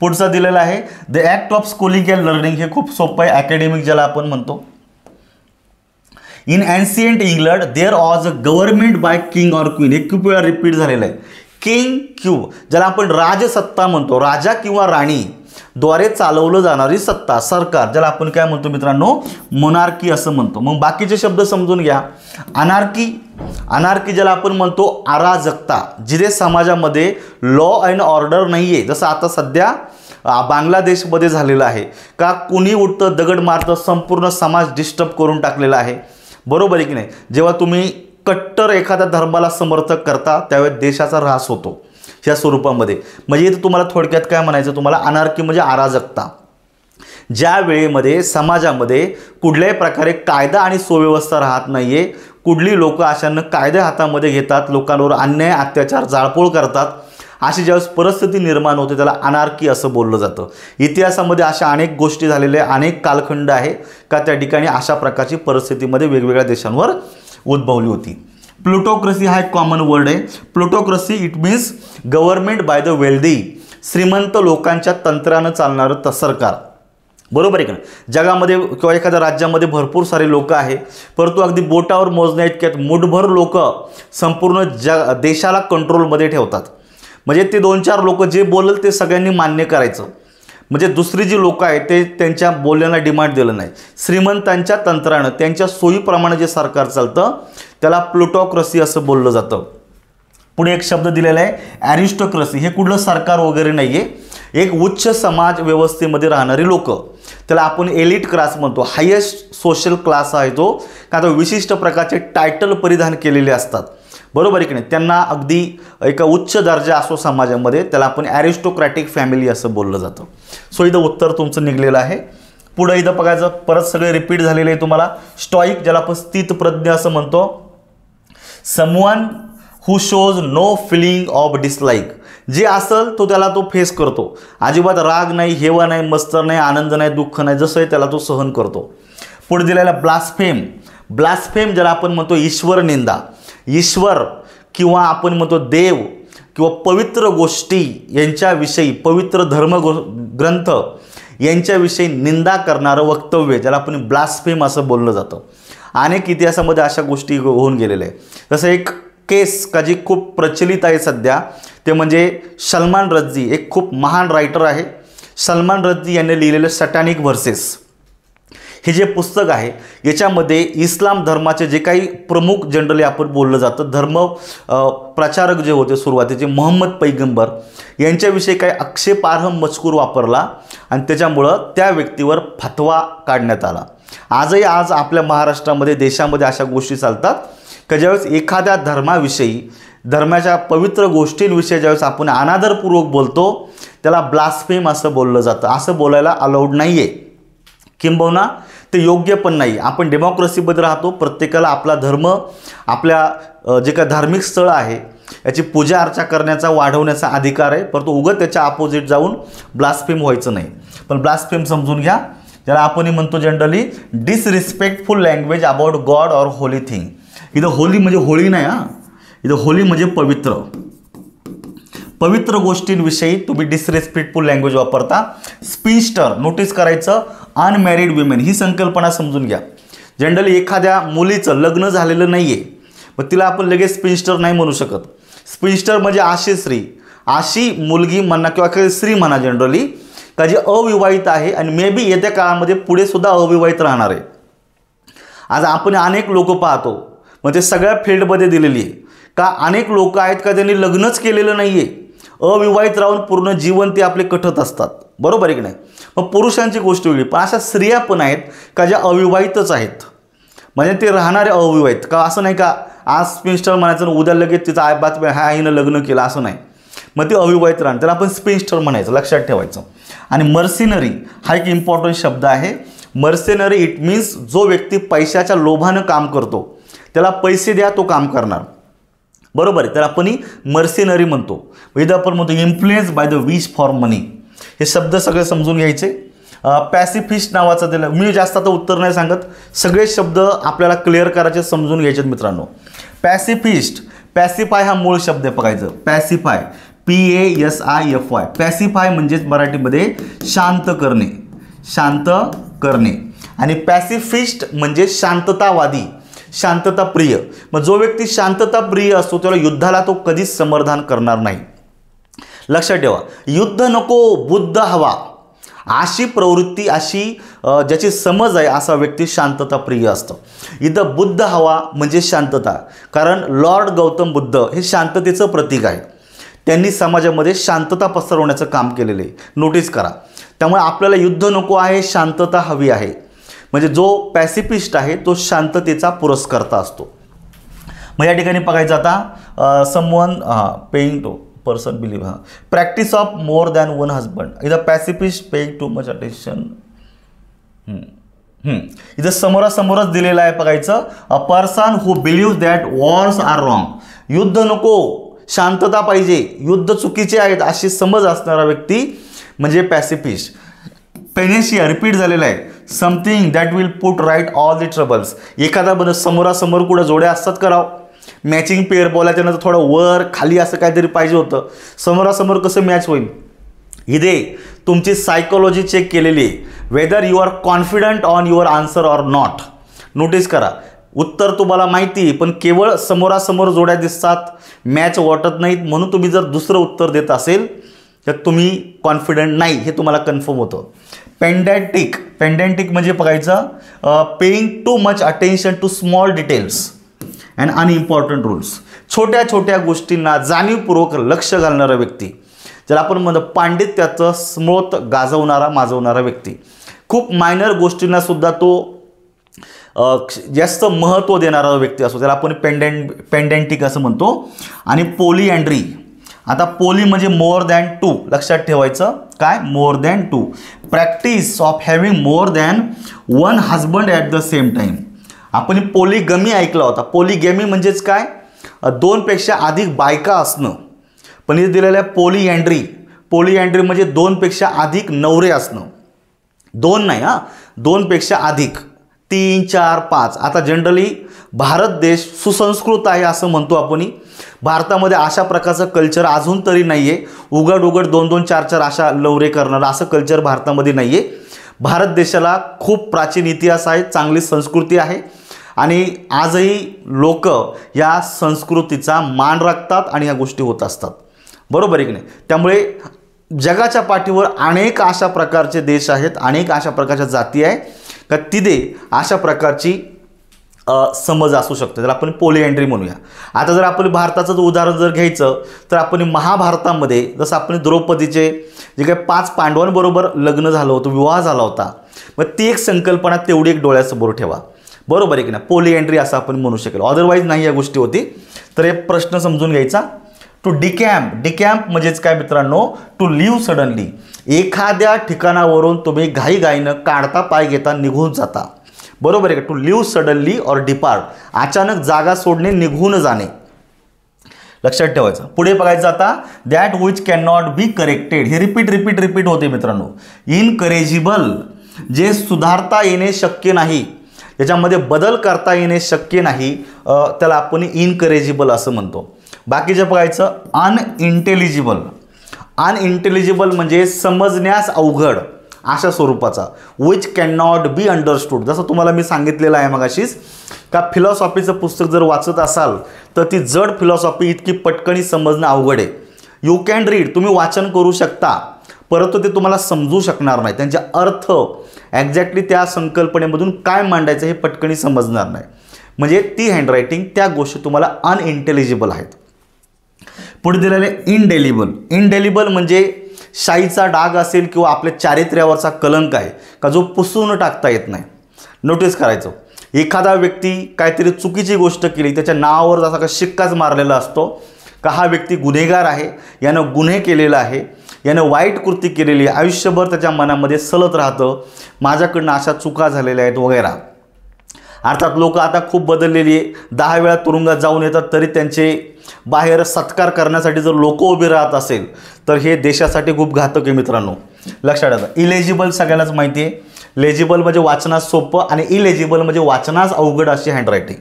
Speaker 1: पुढचा दिलेला आहे the act of schooling and learning. हे खूप सोपं आहे, अकॅडमिक ज्याला आपण म्हणतो. In ancient England there was a government by king or queen. हे खूप वेळा रिपीट झालेलं आहे. किंग क्यू ज्याला आपण राजसत्ता म्हणतो, राजा किंवा राणी द्वारे चालवलं जाणारी सत्ता, सरकार, ज्याला आपण काय म्हणतो मित्रांनो मोनार्की असं म्हणतो. मग बाकीचे शब्द समजून घ्या. अनार्की ज्याला आपण म्हणतो अराजकता, जिथे समाजामध्ये लॉ अँड ऑर्डर नाही आहे, जसं आता सध्या बांगलादेशमध्ये झालेलं आहे का, कुणी उठतं दगड मारतं, संपूर्ण समाज डिस्टर्ब करून टाकलेला आहे, बरोबर आहे की नाही. जेव्हा तुम्ही कट्टर एखाद्या धर्माला समर्थक करता त्यावेळेस देशाचा ऱ्हास होतो ह्या स्वरूपामध्ये. म्हणजे इथं तुम्हाला थोडक्यात काय म्हणायचं, तुम्हाला अनार्की म्हणजे अराजकता. ज्या वेळेमध्ये समाजामध्ये कुठल्याही प्रकारे कायदा आणि सुव्यवस्था राहत नाही आहे, कुठली लोक अशानं कायदे हातामध्ये घेतात, लोकांवर अन्याय अत्याचार जाळपोळ करतात, अशी ज्यावेळेस परिस्थिती निर्माण होते त्याला अनार्की असं बोललं जातं. इतिहासामध्ये अशा अनेक गोष्टी झालेल्या, अनेक कालखंड आहे का त्या ठिकाणी अशा प्रकारची परिस्थितीमध्ये वेगवेगळ्या देशांवर उद्भवली होती. प्लुटोक्रसी हा एक कॉमन वर्ड आहे. Plutocracy it means government by the wealthy, श्रीमंत लोकांच्या तंत्रानं चालणारं सरकार, बरोबर आहे का. जगामध्ये किंवा एखाद्या राज्यामध्ये भरपूर सारे लोक आहे, परंतु अगदी बोटावर मोजण्या इतक्यात मुठभर लोक संपूर्ण देशाला कंट्रोलमध्ये ठेवतात. म्हणजे ते 2-4 लोक जे बोलल ते सगळ्यांनी मान्य करायचं. म्हणजे दुसरी जी लोक आहेत ते त्यांच्या बोलण्याला डिमांड दिलं नाही. श्रीमंतांच्या तंत्रानं त्यांच्या सोयीप्रमाणे जे सरकार चालतं त्याला प्लुटोक्रसी असं बोललं जातं. पुढे एक शब्द दिलेला आहे ॲरिस्टोक्रसी. हे कुठलं सरकार वगैरे नाही आहे, एक उच्च समाज व्यवस्थेमध्ये राहणारी लोक, त्याला आपण एलिट क्लास म्हणतो. हायेस्ट सोशल क्लास आहे तो, का तो विशिष्ट प्रकारचे टायटल परिधान केलेले असतात, बरोबर आहे की नाही. त्यांना अगदी एका उच्च दर्जा असो समाजामध्ये, त्याला आपण ॲरिस्टोक्रॅटिक फॅमिली असं बोललं जातं. सो इथं उत्तर तुमचं निघलेलं आहे. पुढे इथं बघायचं परत सगळे रिपीट झालेले आहे तुम्हाला. स्टॉईक ज्याला आपण स्थितप्रज्ञ असं म्हणतो. Someone who shows no feeling of dislike, जे असेल तो त्याला तो फेस करतो, अजिबात राग नाही, हेवा नाही, मस्तर नाही, आनंद नाही, दुःख नाही, जसं आहे त्याला तो सहन करतो. पुढे दिलेला ब्लास्फेम. ब्लास्फेम ज्याला आपण म्हणतो ईश्वर निंदा, ईश्वर किंवा आपण म्हणतो देव किंवा पवित्र गोष्टी यांच्याविषयी, पवित्र ग्रंथ यांच्याविषयी निंदा करणारं वक्तव्य ज्याला आपण ब्लास्फेम असं बोललं जातं. अनेक इतिहासामध्ये अशा गोष्टी होऊन गेलेल्या आहे. जसं एक केस का जी खूप प्रचलित आहे सध्या, ते म्हणजे सलमान रश्दी, एक खूप महान रायटर आहे. सलमान रश्दी यांनी लिहिलेलं सॅटॅनिक व्हर्सेस, हे जे पुस्तक आहे याच्यामध्ये इस्लाम धर्माचे जे काही प्रमुख जनरली आपण बोललं जातं धर्म प्रचारक जे होते सुरुवातीचे मोहम्मद पैगंबर यांच्याविषयी काही आक्षेपार्ह मजकूर वापरला आणि त्याच्यामुळं त्या व्यक्तीवर फतवा काढण्यात आला। आज आपल्या महाराष्ट्रामध्ये देशामध्ये अशा गोष्टी चालतात की ज्यावेळेस एखाद्या धर्माविषयी धर्माच्या पवित्र गोष्टींविषयी ज्यावेळेस आपण अनादरपूर्वक बोलतो त्याला ब्लास्फेम असं बोललं जातं। असं बोलायला अलाउड नाही आहे, किंबहुना ते योग्य पण नाही। आपण डेमोक्रेसीमध्ये राहतो, प्रत्येकाला आपला धर्म आपल्या जे काही धार्मिक स्थळ आहे याची पूजा अर्चा करण्याचा वाढवण्याचा अधिकार आहे, परंतु उगाच त्याच्या अपोजिट जाऊन ब्लास्फेम व्हायचं नाही। पण ब्लास्फेम समजून घ्या, ज्याला आपण म्हणतो generally disrespectful language about God or Holy thing. इथं होली म्हणजे होळी नाही हां, इथं होली म्हणजे पवित्र पवित्र गोष्टींविषयी तुम्ही डिसरिस्पेक्टफुल लँग्वेज वापरता। स्पिंस्टर नोटीस करायचं, अनमॅरिड विमेन ही संकल्पना समजून घ्या। जनरली एखाद्या मुलीचं लग्न झालेलं नाही आहे मग तिला आपण लगेच स्पिंस्टर नाही म्हणू शकत। स्पिंस्टर म्हणजे अशी स्त्री, अशी मुलगी म्हणा किंवा काही स्त्री म्हणा जनरली का जी अविवाहित आहे आणि मे बी येत्या काळामध्ये पुढे सुद्धा अविवाहित राहणार आहे। आज आपण अनेक लोक पाहतो मग ते सगळ्या फील्डमध्ये दिलेली आहे का अनेक लोक आहेत का त्यांनी लग्नच केलेलं नाही आहे, अविवाहित राहून पूर्ण जीवन ते आपले कटत असतात, बरोबर आहे की नाही। मग पुरुषांची गोष्ट वेगळी, पण अशा स्त्रिया पण आहेत का ज्या अविवाहितच आहेत, म्हणजे ते राहणारे अविवाहित का असं नाही का आज स्पिंस्टर म्हणायचं उद्या लगेच तिचा बातम्या ह्या आईनं लग्न केलं असं नाही, मग ते अविवाहित राहणार त्याला आपण स्पिंस्टर म्हणायचं, लक्षात ठेवायचं। आणि मर्सिनरी हा एक इम्पॉर्टंट शब्द आहे। मर्सिनरी इट मीन्स जो व्यक्ती पैशाच्या लोभानं काम करतो, त्याला पैसे द्या तो काम करणार, बरोबर आहे, तर आपण मर्सिनरी म्हणतो। इथं आपण म्हणतो influence by the wish for money, हे शब्द सगळे समजून घ्यायचे। पॅसिफिस्ट नावाचं दिलं, मी जास्त आता उत्तर नाही सांगत, सगळे शब्द आपल्याला क्लिअर करायचे समजून घ्यायचे मित्रांनो। पॅसिफिस्ट, पॅसिफाय हा मूळ शब्द आहे बघायचं, पॅसिफाय PASIFY, पॅसिफाय म्हणजेच मराठीमध्ये शांत करणे, शांत करणे। आणि पॅसिफिस्ट म्हणजे शांततावादी, शांतता प्रिय। मग जो व्यक्ती शांतता प्रिय असतो त्याला युद्धाला तो कधीच समर्थन करणार नाही। लक्षात ठेवा, युद्ध नको बुद्ध हवा अशी प्रवृत्ती, अशी ज्याची समज आहे असा व्यक्ती शांतता प्रिय असतो। इथं बुद्ध हवा म्हणजे शांतता, कारण लॉर्ड गौतम बुद्ध हे शांततेचं प्रतीक आहे, त्यांनी समाजामध्ये शांतता पसरवण्याचं काम केलेलं आहे, नोटीस करा। त्यामुळे आपल्याला युद्ध नको आहे, शांतता हवी आहे। म्हणजे जो पॅसिफिस्ट आहे तो शांततेचा पुरस्कर्ता असतो। मग या ठिकाणी बघायचं आता someone paying to person believe, practice of more than one husband. इथं pacifist paying too much attention, इथं समोरासमोरच दिलेलं आहे बघायचं, a person who believe that wars are wrong, युद्ध नको शांतता पाहिजे, युद्ध चुकीचे आहेत अशी समज असणारा व्यक्ती म्हणजे पॅसिफिस्ट। पेनेशिया रिपीट झालेला आहे, something that will put right all the troubles, एखादा समोरासमोर कुठं जोड्या असतात कराव, मॅचिंग पेअर बोलायचं तर थोडं वर खाली असं काहीतरी पाहिजे होतं, समोरासमोर कसं मॅच होईल। इथे तुमची सायकोलॉजी चेक केलेली आहे, whether you are confident on your answer or not. Notice करा, उत्तर तुम्हाला माहिती आहे पण केवळ समोरासमोर जोड्या दिसतात, मॅच वाटत नाहीत, म्हणून तुम्ही जर दुसरं उत्तर देत असेल तर तुम्ही कॉन्फिडंट नाही हे तुम्हाला कन्फर्म होतं। पेंडेंटिक, पेंडेंटिक म्हणजे बघायचं paying too much attention to small details and unimportant rules, छोट्या छोट्या गोष्टींना जाणीवपूर्वक लक्ष घालणारा व्यक्ती, ज्याला आपण म्हणतो पांडित्याचं स्मृत गाजवणारा माजवणारा व्यक्ती। खूप मायनर गोष्टींना सुद्धा तो जास्त महत्त्व देणारा व्यक्ती असतो, त्याला आपण पेंडेंटिक असं म्हणतो। आणि पोलिअँड्री, आता पोली म्हणजे मोर दॅन टू, लक्षात ठेवायचं काय, more than two, practice of having more than one husband at the same time. आपण पोलिगमी ऐकला होता, पोलिगमी म्हणजेच काय, दोनपेक्षा अधिक बायका असणं, पण इथे दिलेलं आहे पोलिअँड्री, पोलिअँड्री म्हणजे दोनपेक्षा अधिक नवरे असणं, दोन नाही हां, दोनपेक्षा अधिक, 3, 4, 5। आता जनरली भारत देश सुसंस्कृत आहे असं म्हणतो आपण, भारतामध्ये अशा प्रकारचं कल्चर अजून तरी नाही आहे, उघड उघड 2-2, 4-4 अशा लवरे करणारं असं कल्चर भारतामध्ये नाही आहे। भारत देशाला खूप प्राचीन इतिहास आहे, चांगली संस्कृती आहे आणि आजही लोक या संस्कृतीचा मान राखतात आणि ह्या गोष्टी होत असतात, बरोबर आहे की नाही। त्यामुळे जगाच्या पाठीवर अनेक अशा प्रकारचे देश आहेत, अनेक अशा प्रकारच्या जाती आहेत का तिथे अशा प्रकारची समज असू शकते, त्याला आपण पॉलिएंड्री म्हणूया. आता जर आपण भारताचं उदाहरण जर घ्यायचं तर आपण महाभारतामध्ये जसं आपण द्रौपदीचे जे काही 5 पांडवांबरोबर लग्न झालं होतं, विवाह झाला होता, मग ती एक संकल्पना तेवढी एक डोळ्यासमोर ठेवा. बरोबर आहे की नाही, पॉलिएंड्री असं आपण म्हणू शकेल. अदरवाईज नाही या गोष्टी होती. तर एक प्रश्न समजून घ्यायचा. टू डिकॅम्प म्हणजेच काय मित्रांनो, टू लिव्ह सडनली. एखाद्या ठिकाणावरून तुम्ही घाईघाईनं काढता पाय घेता निघून जाता. बरोबर आहे का. टू लिव्ह सडनली और डिपार्ट, अचानक जागा सोडणे, निघून जाणे. लक्षात ठेवायचं. पुढे बघायचं आता. That which can not be corrected. हे रिपीट होते मित्रांनो. इनकरेजिबल, जे सुधारता येणे शक्य नाही, याच्यामध्ये बदल करता येणे शक्य नाही, त्याला आपण इनकरेजिबल असं म्हणतो. बाकीचं बघायचं. अनइंटेलिजिबल म्हणजे समजण्यास अवघड अशा स्वरूपाचा. Which can not be understood, जसं तुम्हाला मी सांगितलेलं आहे मगाशीच का फिलॉसॉफीचं पुस्तक जर वाचत असाल तर ती जड फिलॉसॉफी इतकी पटकनी समजणं अवघड आहे. यू कॅन रीड, तुम्ही वाचन करू शकता, परंतु ते तुम्हाला समजू शकणार नाही. त्यांचे अर्थ एक्झॅक्टली त्या संकल्पनेमधून काय मांडायचं हे पटकनी समजणार नाही. म्हणजे ती हँडरायटिंग, त्या गोष्टी तुम्हाला अनइंटेलिजिबल आहेत. पुढे दिलेले इंडेलिबल म्हणजे शाईचा डाग असेल किंवा आपल्या चारित्र्यावरचा कलंक आहे का जो पुसून टाकता येत नाही. नोटीस करायचं. एखादा व्यक्ती काहीतरी चुकीची गोष्ट केली, त्याच्या नावावर जसा का शिक्काच मारलेला असतो का हा व्यक्ती गुन्हेगार आहे, यानं गुन्हे केलेला आहे, यानं वाईट कृती केलेली आहे, आयुष्यभर त्याच्या मनामध्ये सलत राहतं, माझ्याकडनं अशा चुका झालेल्या आहेत वगैरे. अर्थात लोक आता खूप बदललेली आहे. 10 वेळा तुरुंगात जाऊन येतात तरी त्यांचे बाहेर सत्कार करण्यासाठी जर लोक उभी राहत असेल तर हे देशासाठी खूप घातक आहे मित्रांनो. लक्षात ठेवा. इलेजिबल सगळ्यांनाच माहिती आहे. लेजिबल म्हणजे वाचनास सोपं आणि इलेजिबल म्हणजे वाचनास अवघड अशी हँडरायटिंग.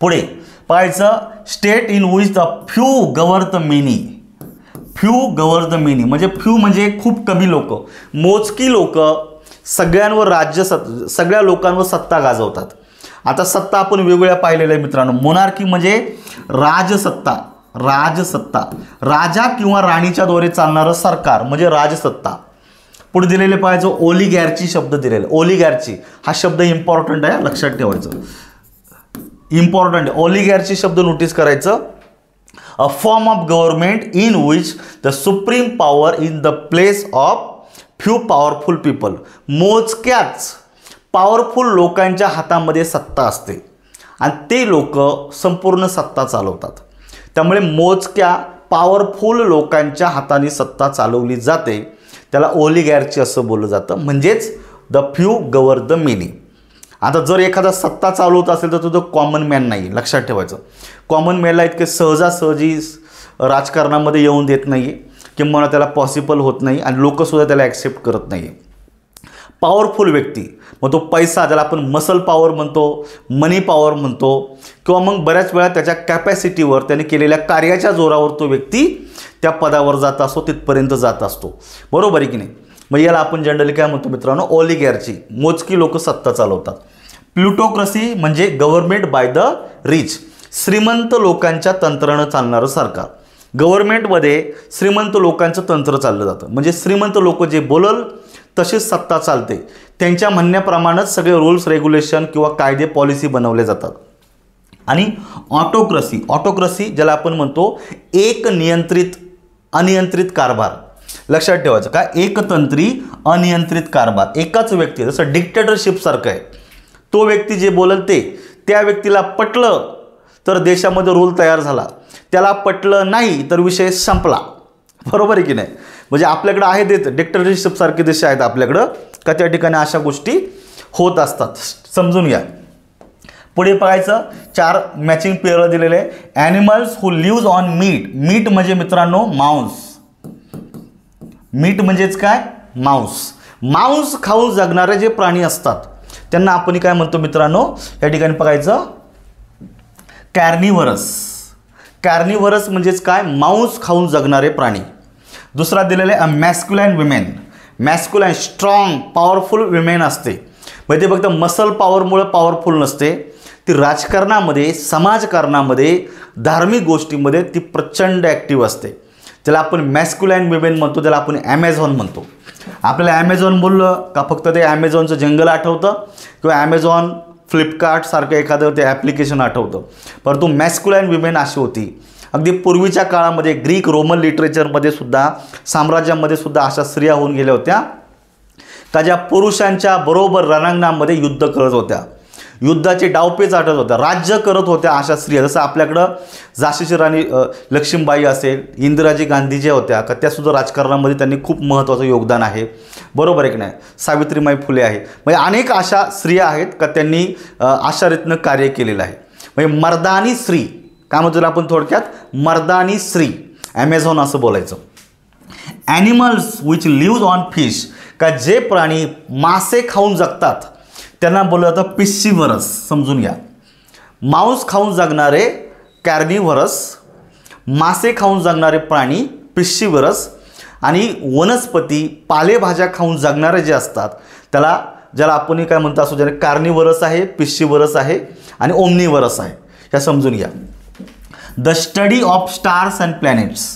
Speaker 1: पुढे पाहायचं. State in which the few govern the many. म्हणजे फ्यू म्हणजे खूप कमी लोक, मोजकी लोक सगळ्यांवर सगळ्या लोकांवर सत्ता गाजवतात. आता सत्ता आपण वेगवेगळ्या पाहिलेल्या आहे मित्रांनो. मोनार्की म्हणजे राजसत्ता, राजा किंवा राणीच्या द्वारे चालणारं सरकार म्हणजे राजसत्ता. पुढे दिलेले पाहायचं. ओलिगॅर्ची शब्द दिलेला. ओलिगॅर्ची हा शब्द इम्पॉर्टंट आहे, लक्षात ठेवायचं. इम्पॉर्टंट आहे. ओलिगॅर्ची शब्द नोटीस करायचं. A form of government in which the supreme power in the place of few powerful people. मोजक्याच पॉवरफुल लोकांच्या हातामध्ये सत्ता असते आणि ते लोक संपूर्ण सत्ता चालवतात. त्यामुळे मोजक्या पॉवरफुल लोकांच्या हाताने सत्ता चालवली जाते, त्याला ओलिगॅर्ची असं बोललं जातं. म्हणजेच the few govern the many. आता जर एखादा सत्ता चालवत असेल तर तो कॉमन मॅन नाही, लक्षात ठेवायचं. कॉमन मॅनला इतके सहजासहजी राजकारणामध्ये येऊन देत नाही किंवा त्याला पॉसिबल होत नाही आणि लोकसुद्धा त्याला ॲक्सेप्ट करत नाही. पॉवरफुल व्यक्ती, मग तो पैसा, ज्याला आपण मसल पॉवर म्हणतो, मनी पॉवर म्हणतो, किंवा मग बऱ्याच वेळा त्याच्या कॅपॅसिटीवर, त्याने केलेल्या कार्याच्या जोरावर तो व्यक्ती त्या पदावर जात असतो, तिथपर्यंत जात असतो. बरोबर आहे की नाही. मग याला आपण जनरली काय म्हणतो मित्रांनो, ओलिगॅर्ची. मोजकी लोक सत्ता चालवतात. प्लुटोक्रसी म्हणजे गव्हर्नमेंट बाय द रिच, श्रीमंत लोकांच्या तंत्रानं चालणारं सरकार. गव्हर्नमेंटमध्ये श्रीमंत लोकांचं तंत्र चाललं जातं. म्हणजे श्रीमंत लोक जे बोलल तशीच सत्ता चालते, त्यांच्या म्हणण्याप्रमाणेच सगळे रूल्स रेग्युलेशन किंवा कायदे पॉलिसी बनवले जातात. आणि ऑटोक्रसी ज्याला आपण म्हणतो एक नियंत्रित अनियंत्रित कारभार. लक्षात ठेवायचं का, एकतंत्री अनियंत्रित कारभार. एकाच व्यक्ती, जसं डिक्टेटरशिप सारखं आहे. तो व्यक्ती जे बोलल ते, त्या व्यक्तीला पटलं तर देशामध्ये रूल तयार झाला, त्याला पटलं नाही तर विषय संपला. बरोबर आहे की नाही. म्हणजे आपल्याकडे आहे देत डिक्टेटरशिप सारखे देश आहेत आपल्याकडं का त्या ठिकाणी अशा गोष्टी होत असतात. समजून घ्या. पुढे बघायचं. 4 मॅचिंग पेअर दिलेले आहे. Animals who lives on meat म्हणजे मित्रांनो मांस. मीट म्हणजेच काय, मांस खाऊन जगणारे जे प्राणी असतात त्यांना आपण काय म्हणतो मित्रांनो, या ठिकाणी बघायचं कार्निव्हरस म्हणजेच काय, मांस खाऊन जगणारे प्राणी. दुसरा दिलेला आहे मॅस्क्युलाइन विमेन. मॅस्क्युलाइन स्ट्रॉंग पॉवरफुल विमेन असते. म्हणजे फक्त मसल पॉवरमुळे पॉवरफुल नसते, ती राजकारणामध्ये, समाजकारणामध्ये, धार्मिक गोष्टीमध्ये ती प्रचंड ॲक्टिव्ह असते. त्याला आपण मॅस्क्युलाइन विमेन म्हणतो, त्याला आपण ॲमेझॉन म्हणतो. आपल्याला ॲमेझॉन बोललं का फक्त ते ॲमेझॉनचं जंगल आठवतं किंवा ॲमेझॉन फ्लिपकार्ट सारखं एखादं ते ॲप्लिकेशन आठवतं, परंतु मॅस्क्युलाइन विमेन अशी होती. अगदी पूर्वीच्या काळामध्ये ग्रीक रोमन लिटरेचरमध्ये सुद्धा, साम्राज्यामध्ये सुद्धा अशा स्त्रिया होऊन गेल्या होत्या का ज्या पुरुषांच्या बरोबर रणांगणामध्ये युद्ध करत होत्या, युद्धाचे डावपेच आठवत होत्या, राज्य करत होत्या अशा स्त्रिया. जसं आपल्याकडं झाशीची राणी लक्ष्मीबाई असेल, इंदिराजी गांधी ज्या होत्या का त्यासुद्धा राजकारणामध्ये त्यांनी खूप महत्त्वाचं योगदान आहे, बरोबर आहे की नाही. सावित्रीबाई फुले आहे, म्हणजे अनेक अशा स्त्रिया आहेत का त्यांनी अशा रीतीनं कार्य केलेलं आहे. म्हणजे मर्दानी स्त्री काय म्हणतो आपण थोडक्यात, मर्दानी स्त्री, ॲमेझॉन असं बोलायचं. Animals which lives on fish, का जे प्राणी मासे खाऊन जगतात त्यांना बोललं जातं पिस्सीव्हरस, समजून घ्या. मांस खाऊन जगणारे कॅर्निव्हरस, मासे खाऊन जगणारे प्राणी पिस्सीव्हरस, आणि वनस्पती पालेभाज्या खाऊन जगणारे जे असतात त्याला, ज्याला आपण काय म्हणतो असो, ज्याला कार्निव्हरस आहे, पिस्सीव्हरस आहे आणि ओमनिव्हरस आहे, ह्या समजून घ्या. The study of stars and planets,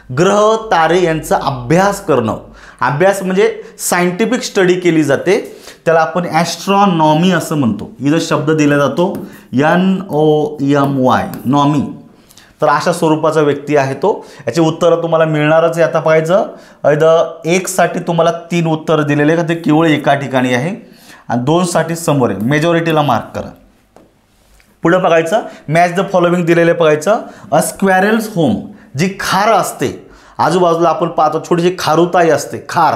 Speaker 1: ग्रह तारे यांचा अभ्यास करणं. अभ्यास म्हणजे सायंटिफिक स्टडी केली जाते, त्याला आपण ॲस्ट्रॉनॉमी असं म्हणतो. इथं शब्द दिला जातो NOMY, नॉमी. तर अशा स्वरूपाचा व्यक्ती आहे तो. याचे उत्तरं तुम्हाला मिळणारच आहे. आता पाहायचं, इथं 1साठी तुम्हाला 3 उत्तरं दिलेले का ते केवळ एका ठिकाणी आहे आणि 2साठी समोर आहे. मेजॉरिटीला मार्क करा. पुढे बघायचं, मॅच द फॉलोविंग दिलेले बघायचं. अ स्क्वॅरल्स होम, जी खार असते आजूबाजूला आपण पाहतो, छोटीशी खारुताई असते, खार.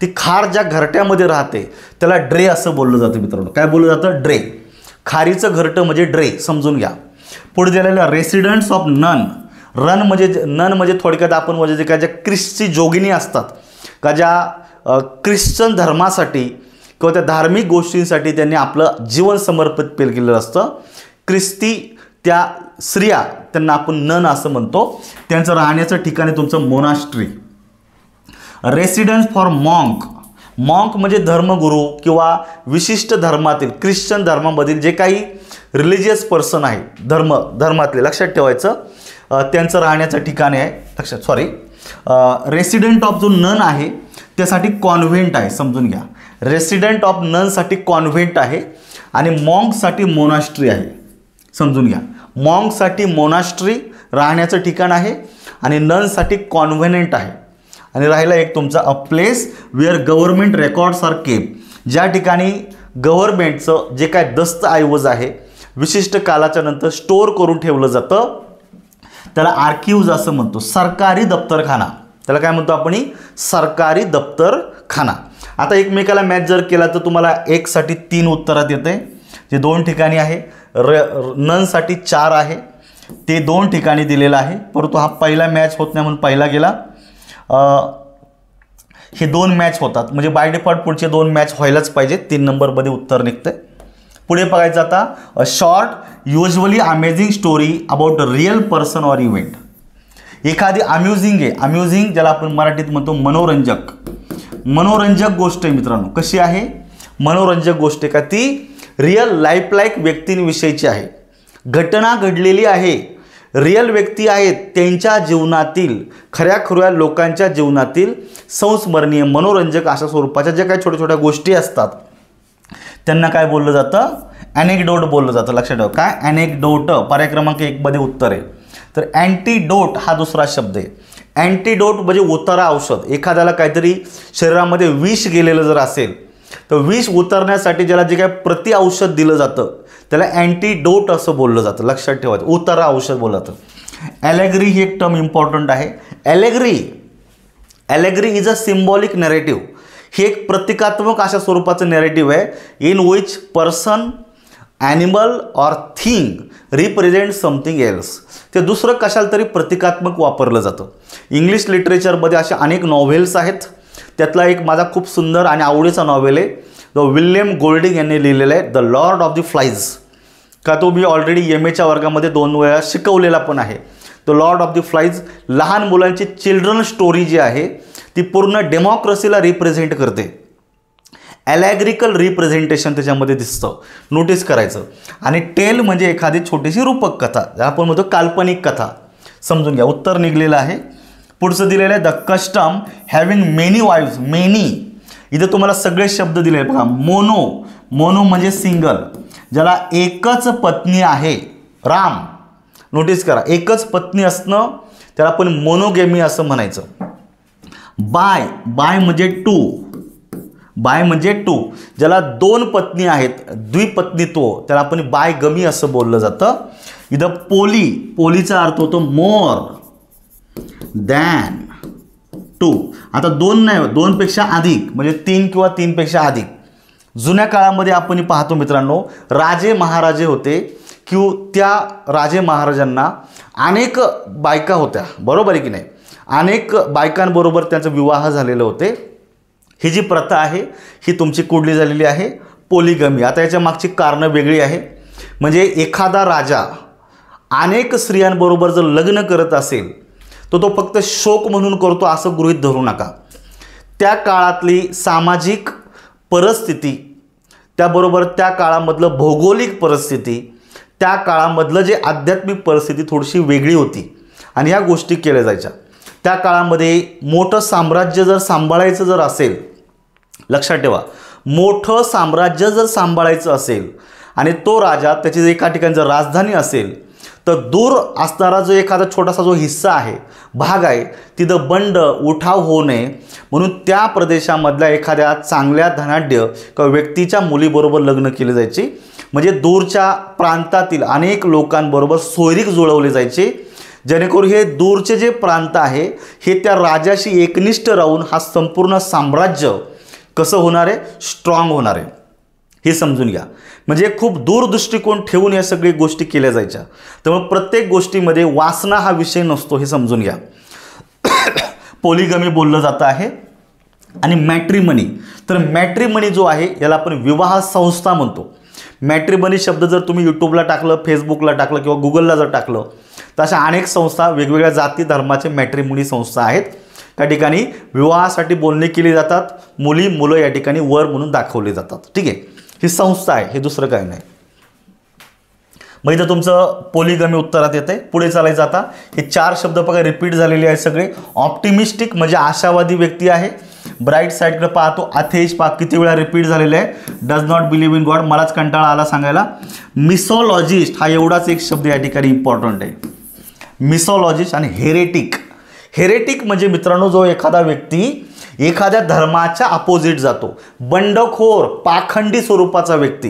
Speaker 1: ती खार ज्या घरट्यामध्ये राहते त्याला ड्रे असं बोललं जातं मित्रांनो. काय बोललं जातं? ड्रे. खारीचं घरटं म्हणजे ड्रे, समजून घ्या. पुढे दिलेलं रेसिडेंट्स ऑफ नन. नन म्हणजे थोडक्यात आपण म्हणजे काय, ज्या ख्रिस्ती जोगिनी असतात का ज्या ख्रिश्चन धर्मासाठी किंवा त्या धार्मिक गोष्टींसाठी त्यांनी आपलं जीवन समर्पित केलेलं असतं. ख्रिस्ती त्या स्त्रिया, त्यांना आपण नन असं म्हणतो. त्यांचं राहण्याचं ठिकाण आहे तुमचं monastery. Residence for monk. Monk म्हणजे धर्मगुरू किंवा विशिष्ट धर्मातील, ख्रिश्चन धर्मामधील जे काही रिलिजियस पर्सन आहे, धर्मातले, लक्षात ठेवायचं, त्यांचं राहण्याचं ठिकाण आहे. रेसिडेंट ऑफ जो नन आहे त्यासाठी कॉन्व्हेंट आहे, समजून घ्या. रेसिडेंट ऑफ ननसाठी कॉन्व्हेंट आहे आणि मॉन्कसाठी मोनास्ट्री आहे, समजून घ्या. मॉन्कसाठी मोनास्ट्री राहण्याचं ठिकाण आहे आणि ननसाठी कॉन्व्हेंट आहे. आणि राहिला एक तुमचा a place where government records are kept, ज्या ठिकाणी गव्हर्नमेंटचं जे काय दस्तऐवज आहे विशिष्ट कालाच्या नंतर स्टोअर करून ठेवलं जातं त्याला आर्किव्ज असं म्हणतो. सरकारी दप्तरखाना, त्याला काय म्हणतो आपण? सरकारी दप्तरखाना. आता एकमेकाला मॅच जर केला तर तुम्हाला 1साठी 3 उत्तरात येते, जे 2 ठिकाणी आहे. ननसाठी 4 आहे, ते 2 ठिकाणी दिलेलं आहे, परंतु हा पहिला मॅच होत नाही म्हणून पहिला गेला. हे 2 मॅच होतात, म्हणजे बाय डिफॉल्ट पुढचे 2 मॅच व्हायलाच पाहिजे. 3 नंबरमध्ये उत्तर निघतंय. पुढे बघायचं आता, a short usually amazing story about a real person or event. एखादी अम्युझिंग आहे, अम्युझिंग ज्याला आपण मराठीत म्हणतो मनोरंजक, मनोरंजक गोष्ट आहे मित्रांनो. कशी आहे? मनोरंजक गोष्ट आहे का ती रिअल लाईफ लाईक व्यक्तींविषयीची आहे, घटना घडलेली आहे, रिअल व्यक्ती आहेत, त्यांच्या जीवनातील, खऱ्या लोकांच्या जीवनातील संस्मरणीय मनोरंजक अशा स्वरूपाच्या ज्या काही छोट्या छोट्या गोष्टी असतात त्यांना काय बोललं जातं? ॲनेक्डोट बोललं जातं. लक्षात ठेवा, काय ॲनेक्डोट. पर्याय क्रमांक 1 मध्ये उत्तर आहे. तर अँटीडोट हा दुसरा शब्द आहे. अँटीडोट म्हणजे उतारा औषध. एखाद्याला काहीतरी शरीरामध्ये विष गेलेलं जर असेल तर विष उतरण्यासाठी ज्याला जे काय प्रति औषध दिलं जातं त्याला अँटीडोट असं बोललं जातं. लक्षात ठेवायचं, उतारा औषध बोललं जातं. ॲलेगरी ही एक टर्म इम्पॉर्टंट आहे. ॲलेगरी इज अ सिम्बॉलिक नरेटिव्ह. हे एक प्रतिकात्मक अशा स्वरूपाचं नरेटिव्ह आहे in which person, animal or thing represent something else. ते दुसरं कशाला तरी प्रतिकात्मक वापरलं जातं. इंग्लिश लिटरेचरमध्ये अशा अनेक नॉव्हेल्स आहेत. त्यातला एक माझा खूप सुंदर आणि आवडीचा नॉव्हेल आहे, जो विल्यम गोल्डिंग यांनी लिहिलेला आहे, the Lord of the flies. का तो मी ऑलरेडी MAच्या वर्गामध्ये 2 वेळा शिकवलेला पण आहे. The Lord of the flies लहान मुलांची चिल्ड्रन स्टोरी जी आहे ती पूर्ण डेमोक्रेसीला रिप्रेझेंट करते. ॲलॅग्रिकल रिप्रेझेंटेशन त्याच्यामध्ये दिसतं, नोटीस करायचं. आणि टेल म्हणजे एखादी छोटीशी रूपक कथा, ज्याला आपण म्हणतो काल्पनिक कथा. समजून घ्या. उत्तर निघलेलं आहे. पुढचं दिलेलं आहे the custom having many wife's. Many इथं तुम्हाला सगळे शब्द दिले बघा. मोनो, मोनो म्हणजे सिंगल, ज्याला एकच पत्नी आहे. राम, नोटीस करा, एकच पत्नी असणं त्याला आपण मोनोगेमी असं म्हणायचं. बाय, बाय म्हणजे टू, बाय म्हणजे टू, ज्याला दोन पत्नी आहेत, द्विपत्नीत्व, त्याला आपण बायगमी असं बोललं जातं. इथं पोली, पोलीचा अर्थ होतो मोर दॅन टू. आता दोन नाही, दोनपेक्षा अधिक म्हणजे तीन किंवा तीनपेक्षा अधिक. जुन्या काळामध्ये आपण पाहतो मित्रांनो, राजे महाराजे होते किंवा त्या राजे महाराजांना अनेक बायका होत्या, बरोबर आहे की नाही, अनेक बायकांबरोबर त्यांचा विवाह झालेले होते. ही जी प्रथा आहे ही तुमची कुठली झालेली आहे, पोलिगमी. आता याच्या मागची कारणं वेगळी आहे. म्हणजे एखादा राजा अनेक स्त्रियांबरोबर जर लग्न करत असेल तर तो फक्त शोक म्हणून करतो असं गृहीत धरू नका. त्या काळातली सामाजिक परिस्थिती, त्याबरोबर त्या काळामधलं भौगोलिक परिस्थिती, त्या काळामधलं जे आध्यात्मिक परिस्थिती थोडीशी वेगळी होती आणि ह्या गोष्टी केल्या जायच्या. त्या काळामध्ये मोठं साम्राज्य जर सांभाळायचं जर असेल, लक्षात ठेवा, मोठं साम्राज्य जर सांभाळायचं असेल आणि तो राजा त्याची एका ठिकाणी जर राजधानी असेल तर दूर असणारा जो एखादा छोटासा जो हिस्सा आहे, भाग आहे, तिथं बंड उठाव होऊ नये म्हणून त्या प्रदेशामधल्या एखाद्या चांगल्या धनाढ्य किंवा व्यक्तीच्या मुलीबरोबर लग्न केले जायचे. म्हणजे दूरच्या प्रांतातील अनेक लोकांबरोबर सोयरीक जुळवले जायचे, जेणेकरून हे दूरचे जे प्रांत आहे हे त्या राजाशी एकनिष्ठ राहून हा संपूर्ण साम्राज्य कसं होणार आहे, स्ट्रॉंग होणार आहे, हे समजून घ्या. म्हणजे खूप दूरदृष्टिकोन ठेवून या सगळ्या गोष्टी केल्या जायच्या. त्यामुळे प्रत्येक गोष्टीमध्ये वासना हा विषय नसतो, हे समजून घ्या. पोलिगमी बोललं जातं आहे. आणि मॅट्रिमनी, तर मॅट्रिमनी जो आहे याला आपण विवाह संस्था म्हणतो. मॅट्रिमनी शब्द जर तुम्ही यूट्यूबला टाकलं, फेसबुकला टाकलं किंवा गुगलला जर टाकलं तर अशा अनेक संस्था, वेगवेगळ्या जाती धर्माचे मॅट्रिमनी संस्था आहेत. त्या ठिकाणी विवाहासाठी बोलणे केली जातात, मुली मुलं या ठिकाणी वर म्हणून दाखवले जातात. ठीक आहे, ही संस्था आहे, हे दुसरं काही नाही. मग इथं तुमचं पोलिगमी उत्तरात येते. पुढे चालायचं. आता हे चार शब्द बघा रिपीट झालेले आहेत सगळे. ऑप्टिमिस्टिक म्हणजे आशावादी व्यक्ती आहे. ब्राईट साईडकडे पाहतो. अथेइस्ट पहा किती वेळा रिपीट झालेले आहे. Does not believe in God, मलाच कंटाळा आला सांगायला. मिसोलॉजिस्ट हा एवढाच एक शब्द या ठिकाणी इम्पॉर्टंट आहे. मिसोलॉजिस्ट. आणि हेरेटिक, हेरेटिक म्हणजे मित्रांनो जो एखादा व्यक्ती एखाद्या धर्माच्या अपोजिट जातो, बंडखोर पाखंडी स्वरूपाचा व्यक्ती,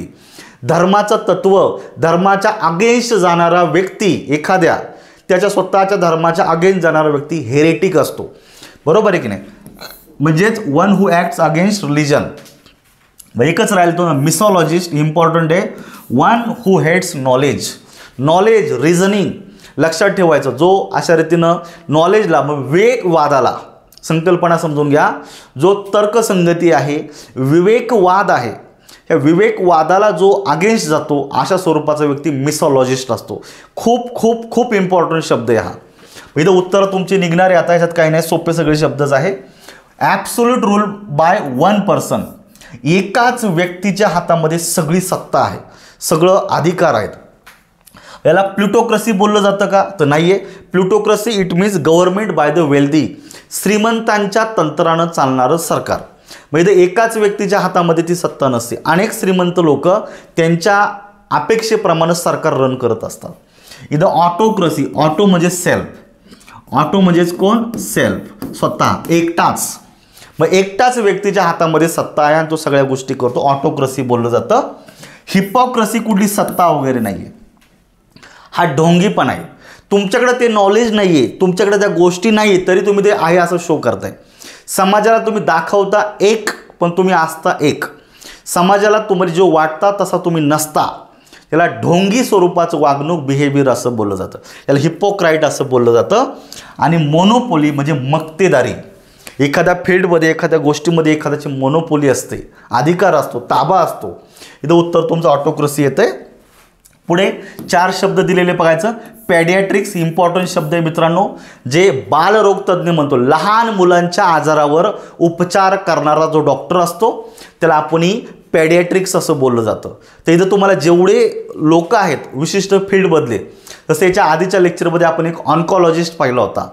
Speaker 1: धर्माचं तत्व, धर्माच्या अगेन्स्ट जाणारा व्यक्ती, एखाद्या त्याच्या स्वतःच्या धर्माच्या अगेन्स्ट जाणारा व्यक्ती हेरेटिक असतो, बरोबर आहे की नाही. म्हणजेच one who acts against religion. एकच राहील तो ना, मिसोलॉजिस्ट इम्पॉर्टंट आहे. One who hates knowledge, knowledge reasoning लक्षात ठेवायचं. जो अशा रीतीनं नॉलेजला, मग विवेकवादाला, संकल्पना समजून घ्या, जो तर्कसंगती आहे, विवेकवाद आहे, या विवेकवादाला जो अगेन्स्ट जातो अशा स्वरूपाचा व्यक्ती मिसोलॉजिस्ट असतो. खूप खूप खूप इम्पॉर्टंट शब्द आहे हा. इथं उत्तर तुमची निघणारे. आता याच्यात काही नाही, सोपे सगळे शब्दच आहे. Absolute rule by one person, एकाच व्यक्तीच्या हातामध्ये सगळी सत्ता आहे, सगळं अधिकार आहेत. याला प्लुटोक्रसी बोललं जातं का, तर नाही आहे. Plutocracy it means government by the wealthy, श्रीमंतांच्या तंत्रानं चालणारं सरकार. म्हणजे एकाच व्यक्तीच्या हातामध्ये ती सत्ता नसते. अनेक श्रीमंत लोक त्यांच्या अपेक्षेप्रमाणे सरकार रन करत असतात. इथं ऑटोक्रसी, ऑटो म्हणजे सेल्फ, ऑटो म्हणजेच कोण, सेल्फ, स्वतः, एकटाच. मग एकटाच व्यक्तीच्या हातामध्ये सत्ता आहे आणि तो सगळ्या गोष्टी करतो, ऑटोक्रसी बोललं जातं. हिपोक्रसी कुठली सत्ता वगैरे नाही आहे, हा ढोंगीपणा आहे. तुमच्याकडे ते नॉलेज नाही आहे, तुमच्याकडे त्या गोष्टी नाही आहे, तरी तुम्ही ते आहे असं शो करताय. समाजाला तुम्ही दाखवता एक पण तुम्ही असता एक. समाजाला तुम्हाला जो वाटता तसा तुम्ही नसता. याला ढोंगी स्वरूपाचं वागणूक, बिहेवियर असं बोललं जातं. याला हिपोक्राईट असं बोललं जातं. आणि मोनोपोली म्हणजे मक्तेदारी, एखाद्या फील्डमध्ये, एखाद्या गोष्टीमध्ये एखाद्याची मोनोपोली असते, अधिकार असतो, ताबा असतो. इथं उत्तर तुमचं ऑटोक्रसी येतं आहे. पुढे चार शब्द दिलेले बघायचं. पॅडियाट्रिक्स इम्पॉर्टंट शब्द आहे मित्रांनो. जे बालरोगतज्ञ म्हणतो, लहान मुलांच्या आजारावर उपचार करणारा जो डॉक्टर असतो त्याला आपण पॅडियाट्रिक्स असं बोललं जातं. तर इथं तुम्हाला जेवढे लोक आहेत विशिष्ट फील्डमधले, तसं याच्या आधीच्या लेक्चरमध्ये आपण एक ऑन्कॉलॉजिस्ट पाहिला होता.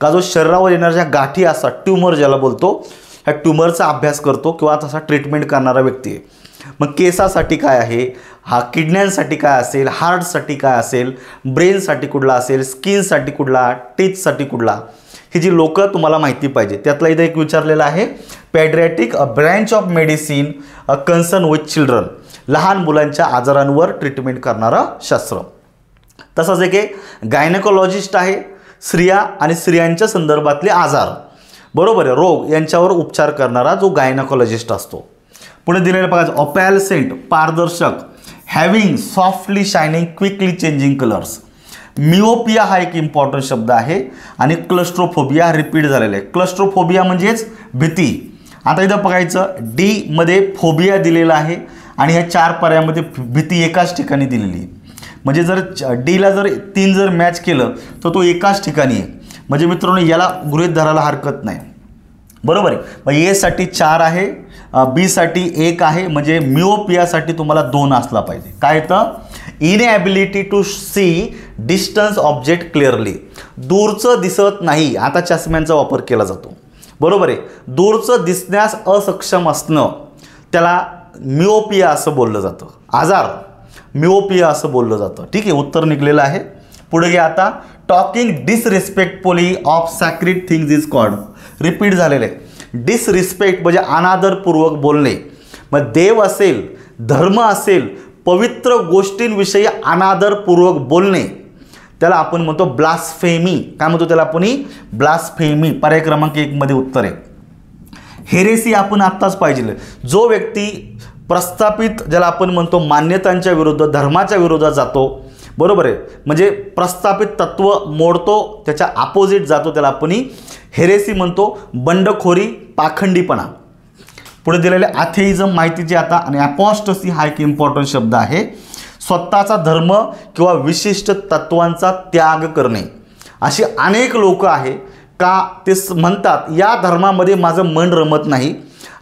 Speaker 1: का जो शरीरावर येणाऱ्या ज्या गाठी असतात, ट्यूमर ज्याला बोलतो, ह्या ट्यूमरचा अभ्यास करतो किंवा तसा ट्रीटमेंट करणारा व्यक्ती आहे. मग केसासाठी काय आहे, हा किडण्यांसाठी काय असेल, हार्टसाठी काय असेल, ब्रेनसाठी कुठला असेल, स्किनसाठी कुठला, टीथसाठी कुठला, ही जी लोक तुम्हाला माहिती पाहिजे. त्यातला इथं एक विचारलेलं आहे, paediatric a branch of medicine concern with children, लहान मुलांच्या आजारांवर ट्रीटमेंट करणारं शास्त्र. तसंच एक गायनेकोलॉजिस्ट आहे, स्त्रिया आणि स्त्रियांच्या संदर्भातले आजार, बरोबर आहे, रोग यांच्यावर उपचार करणारा जो गायनेकोलॉजिस्ट असतो. पुढे दिलेलं बघा, ऑपॅलसेंट, पारदर्शक, having softly shining quickly changing colours. Myopia हा एक इम्पॉर्टंट शब्द आहे आणि क्लस्ट्रोफोबिया रिपीट झालेला आहे. क्लस्ट्रोफोबिया म्हणजेच भीती. आता इथं बघायचं, डी मध्ये फोबिया दिलेला आहे आणि ह्या 4 पर्यायामध्ये भीती एकाच ठिकाणी दिलेली आहे. म्हणजे जर डीला जर 3 जर मॅच केलं तर तो एकाच ठिकाणी आहे. म्हणजे मित्रांनो याला गृहीत धरायला हरकत नाही, बरोबर आहे. मग ए साठी 4 आहे, बी साठी 1 आहे, म्हणजे मिओपियासाठी तुम्हाला 2 असला पाहिजे. काय येतं, inability to see distance object clearly, दूरचं दिसत नाही. आता चष्म्यांचा वापर केला जातो, बरोबर आहे. दूरचं दिसण्यास असक्षम असणं त्याला मिओपिया असं बोललं जातं, आजार मिओपिया असं बोललं जातं. ठीक आहे, उत्तर निघलेलं आहे. पुढे घ्या आता, talking disrespectfully of sacred things is called, repeat झालेलं आहे. डिसरिस्पेक्ट म्हणजे अनादरपूर्वक बोलणे. मग देव असेल, धर्म असेल, पवित्र गोष्टींविषयी अनादरपूर्वक बोलणे त्याला आपण म्हणतो ब्लास्फेमी. काय म्हणतो त्याला आपण, ब्लास्फेमी. पर्याय क्रमांक 1 मध्ये उत्तर आहे. हेरेसी आपण आत्ताच पाहिजे, जो व्यक्ती प्रस्थापित ज्याला आपण म्हणतो मान्यतांच्या विरुद्ध, धर्माच्या विरोधात जातो, बरोबर आहे, म्हणजे प्रस्थापित तत्व मोडतो, त्याच्या अपोजिट जातो, त्याला आपण हेरेसी म्हणतो. बंडखोरी, पाखंडीपणा. पुढे दिलेले अथेइझम माहितीचे आता, आणि अपॉस्टसी हा एक इम्पॉर्टंट शब्द आहे. स्वतःचा धर्म किंवा विशिष्ट तत्वांचा त्याग करणे. अशी अनेक लोक आहे का ते म्हणतात या धर्मामध्ये माझं मन रमत नाही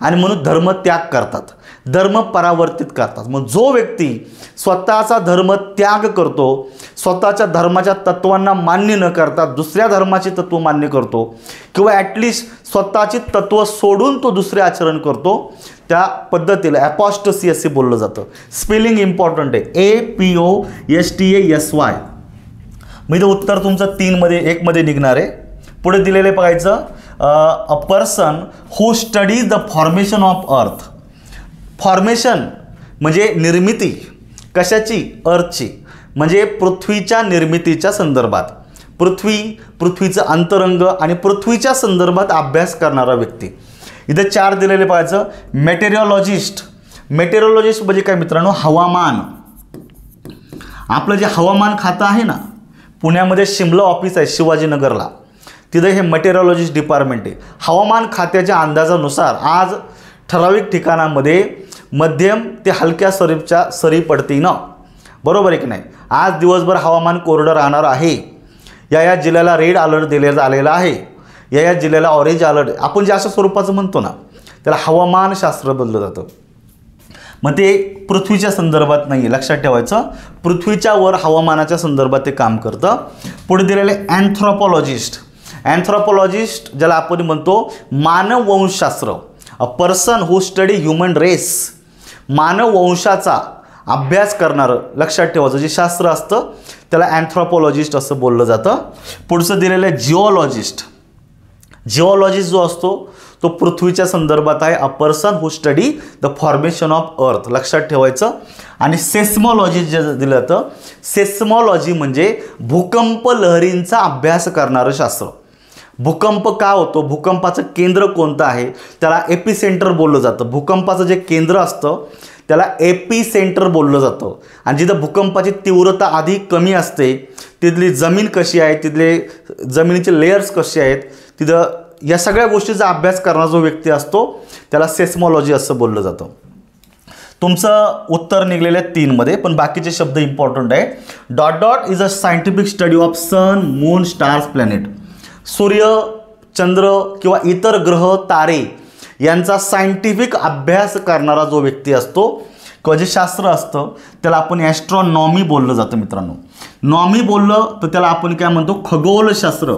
Speaker 1: आणि म्हणून धर्म त्याग करतात, धर्म परावर्तित करतात. मग जो व्यक्ती स्वतःचा धर्म त्याग करतो, स्वतःच्या धर्माच्या तत्वांना मान्य न करता दुसऱ्या धर्माची तत्व मान्य करतो किंवा ॲटलिस्ट स्वतःची तत्व सोडून तो दुसरे आचरण करतो, त्या पद्धतीला ॲपॉस्टसी असे बोललं जातं. स्पेलिंग इम्पॉर्टंट आहे, APOSTASY. मग इथं उत्तर तुमचं 3 मध्ये 1 मध्ये निघणार आहे. पुढे दिलेले बघायचं, a person who studies the formation of earth. Formation म्हणजे निर्मिती, कशाची, अर्थची, म्हणजे पृथ्वीच्या निर्मितीच्या संदर्भात, पृथ्वीचं अंतरंग आणि पृथ्वीच्या संदर्भात अभ्यास करणारा व्यक्ती. इथं 4 दिलेले पाहायचं, मेटेरिओलॉजिस्ट. मेटेरिओलॉजिस्ट म्हणजे काय मित्रांनो, हवामान. आपलं जे हवामान खातं आहे ना, पुण्यामध्ये शिमला ऑफिस आहे शिवाजीनगरला, तिथं हे मेटेरिओलॉजिस्ट डिपार्टमेंट आहे. हवामान खात्याच्या अंदाजानुसार आज ठराविक ठिकाणामध्ये मध्यम ते हलक्या स्वरूपाच्या सरी पडतील ना, बरोबर आहे की नाही. आज दिवसभर हवामान कोरडं राहणार आहे. या जिल्ह्याला रेड अलर्ट दिलेला आलेला आहे, या जिल्ह्याला ऑरेंज अलर्ट, आपण जे अशा स्वरूपाचं म्हणतो ना त्याला हवामानशास्त्र बोललं जातं. मग ते पृथ्वीच्या संदर्भात नाही आहे, लक्षात ठेवायचं. पृथ्वीच्या वर हवामानाच्या संदर्भात ते काम करतं. पुढे दिलेले अँथ्रोपॉलॉजिस्ट. अँथ्रोपॉलॉजिस्ट ज्याला आपण म्हणतो मानववंशशास्त्र, a person who study human race, मानववंशाचा अभ्यास करणारं, लक्षात ठेवायचं जे शास्त्र असतं त्याला अँथ्रोपॉलॉजिस्ट असं बोललं जातं. पुढचं दिलेलं आहे जिओलॉजिस्ट. जिओलॉजिस्ट जो असतो तो पृथ्वीच्या संदर्भात आहे, a person who study the formation of earth, लक्षात ठेवायचं. आणि सेस्मॉलॉजी जे दिलं जातं, सेस्मॉलॉजी म्हणजे भूकंप लहरींचा अभ्यास करणारं शास्त्र. भूकंप का होतो, भूकंपाचं केंद्र कोणतं आहे त्याला एपिसेंटर बोललं जातं. भूकंपाचं जे केंद्र असतं त्याला एपिसेंटर बोललं जातं. आणि जिथं भूकंपाची तीव्रता अधिक कमी असते, तिथली जमीन कशी आहे, तिथले जमिनीचे लेयर्स कसे आहेत, तिथं या सगळ्या गोष्टीचा अभ्यास करणारा जो व्यक्ती असतो त्याला सेस्मॉलॉजी असं बोललं जातं. तुमचं उत्तर निघलेलं आहे 3 मध्ये, पण बाकीचे शब्द इम्पॉर्टंट आहे. Dot dot is a scientific study of sun, moon, stars, planet. सूर्य, चंद्र किंवा इतर ग्रह, तारे यांचा सायंटिफिक अभ्यास करणारा जो व्यक्ती असतो किंवा जे शास्त्र असतं त्याला आपण ॲस्ट्रॉनॉमी बोललं जातं मित्रांनो. नॉमी बोललं तर त्याला आपण काय म्हणतो, खगोलशास्त्र.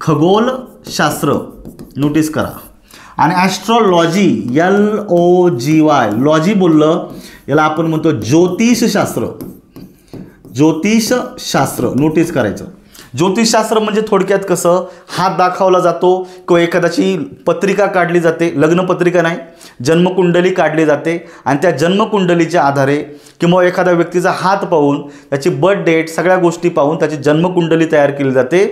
Speaker 1: खगोलशास्त्र नोटीस करा. आणि ॲस्ट्रॉलॉजी LOGY लॉजी बोललं याला आपण म्हणतो ज्योतिषशास्त्र. ज्योतिषशास्त्र नोटीस करायचं. ज्योतिषशास्त्र म्हणजे थोडक्यात कसं हात दाखवला जातो किंवा एखाद्याची पत्रिका काढली जाते, लग्नपत्रिका नाही, जन्मकुंडली काढली जाते आणि त्या जन्मकुंडलीच्या आधारे किंवा एखाद्या व्यक्तीचा हात पाहून त्याची बर्थ डेट सगळ्या गोष्टी पाहून त्याची जन्मकुंडली तयार केली जाते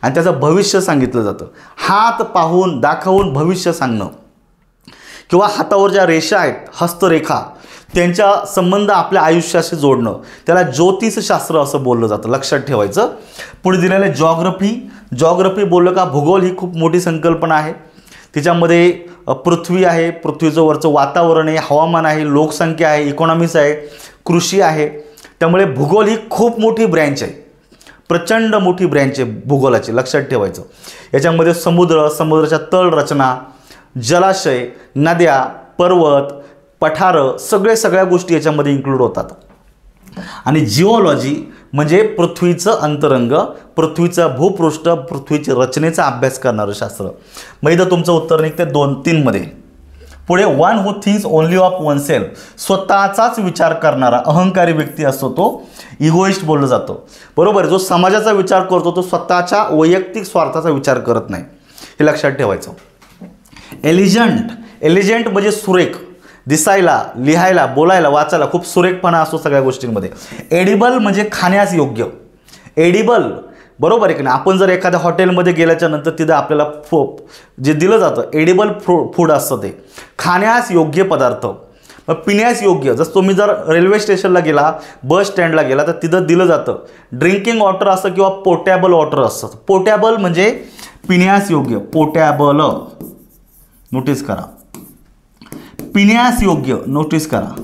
Speaker 1: आणि त्याचं भविष्य सांगितलं जातं. हात पाहून दाखवून भविष्य सांगणं किंवा हातावर ज्या रेषा आहेत हस्तरेखा त्यांच्या संबंध आपल्या आयुष्याशी जोडणं त्याला ज्योतिषशास्त्र असं बोललं जातं. लक्षात ठेवायचं. पुढे दिलेलं जॉग्रफी. जॉग्रफी बोललं का भूगोल ही खूप मोठी संकल्पना आहे. तिच्यामध्ये पृथ्वी आहे, पृथ्वीचं वरचं वातावरण आहे, हवामान आहे, लोकसंख्या आहे, इकॉनॉमिक्स आहे, कृषी आहे. त्यामुळे भूगोल ही खूप मोठी ब्रँच आहे, प्रचंड मोठी ब्रँच आहे भूगोलाची. लक्षात ठेवायचं. याच्यामध्ये समुद्र, समुद्राच्या तळ रचना, जलाशय, नद्या, पर्वत, पठारं सगळ्या गोष्टी याच्यामध्ये इन्क्लूड होतात. आणि जिओलॉजी म्हणजे पृथ्वीचं अंतरंग, पृथ्वीचं भूपृष्ठ, पृथ्वीच्या रचनेचा अभ्यास करणारं शास्त्र. मग इथं तुमचं उत्तर निघते 2-3 मध्ये. पुढे one who thinks only of one self. स्वतःचाच विचार करणारा अहंकारी व्यक्ती असतो तो इगोइस्ट बोललं जातं. बरोबर. जो समाजाचा विचार करतो तो स्वतःच्या वैयक्तिक स्वार्थाचा विचार करत नाही, हे लक्षात ठेवायचं. एलिजंट. एलिजंट म्हणजे सुरेख, दिसायला, लिहायला, बोलायला, वाचायला खूप सुरेखपणा असतो सगळ्या गोष्टींमध्ये. एडिबल म्हणजे खाण्यास योग्य. एडिबल बरोबर आहे की नाही. आपण जर एखाद्या हॉटेलमध्ये गेल्याच्या नंतर तिथं आपल्याला जे दिलं जातं एडिबल फूड असतं ते खाण्यास योग्य पदार्थ. मग पिण्यास योग्य. जसं तुम्ही जर रेल्वे स्टेशनला गेला, बस स्टँडला गेला तर तिथं दिलं जातं ड्रिंकिंग वॉटर असतं किंवा पोटॅबल वॉटर असतं. पोटॅबल म्हणजे पिण्यास योग्य. पोटॅबल नोटीस करा. पिण्यास योग्य नोटीस करा.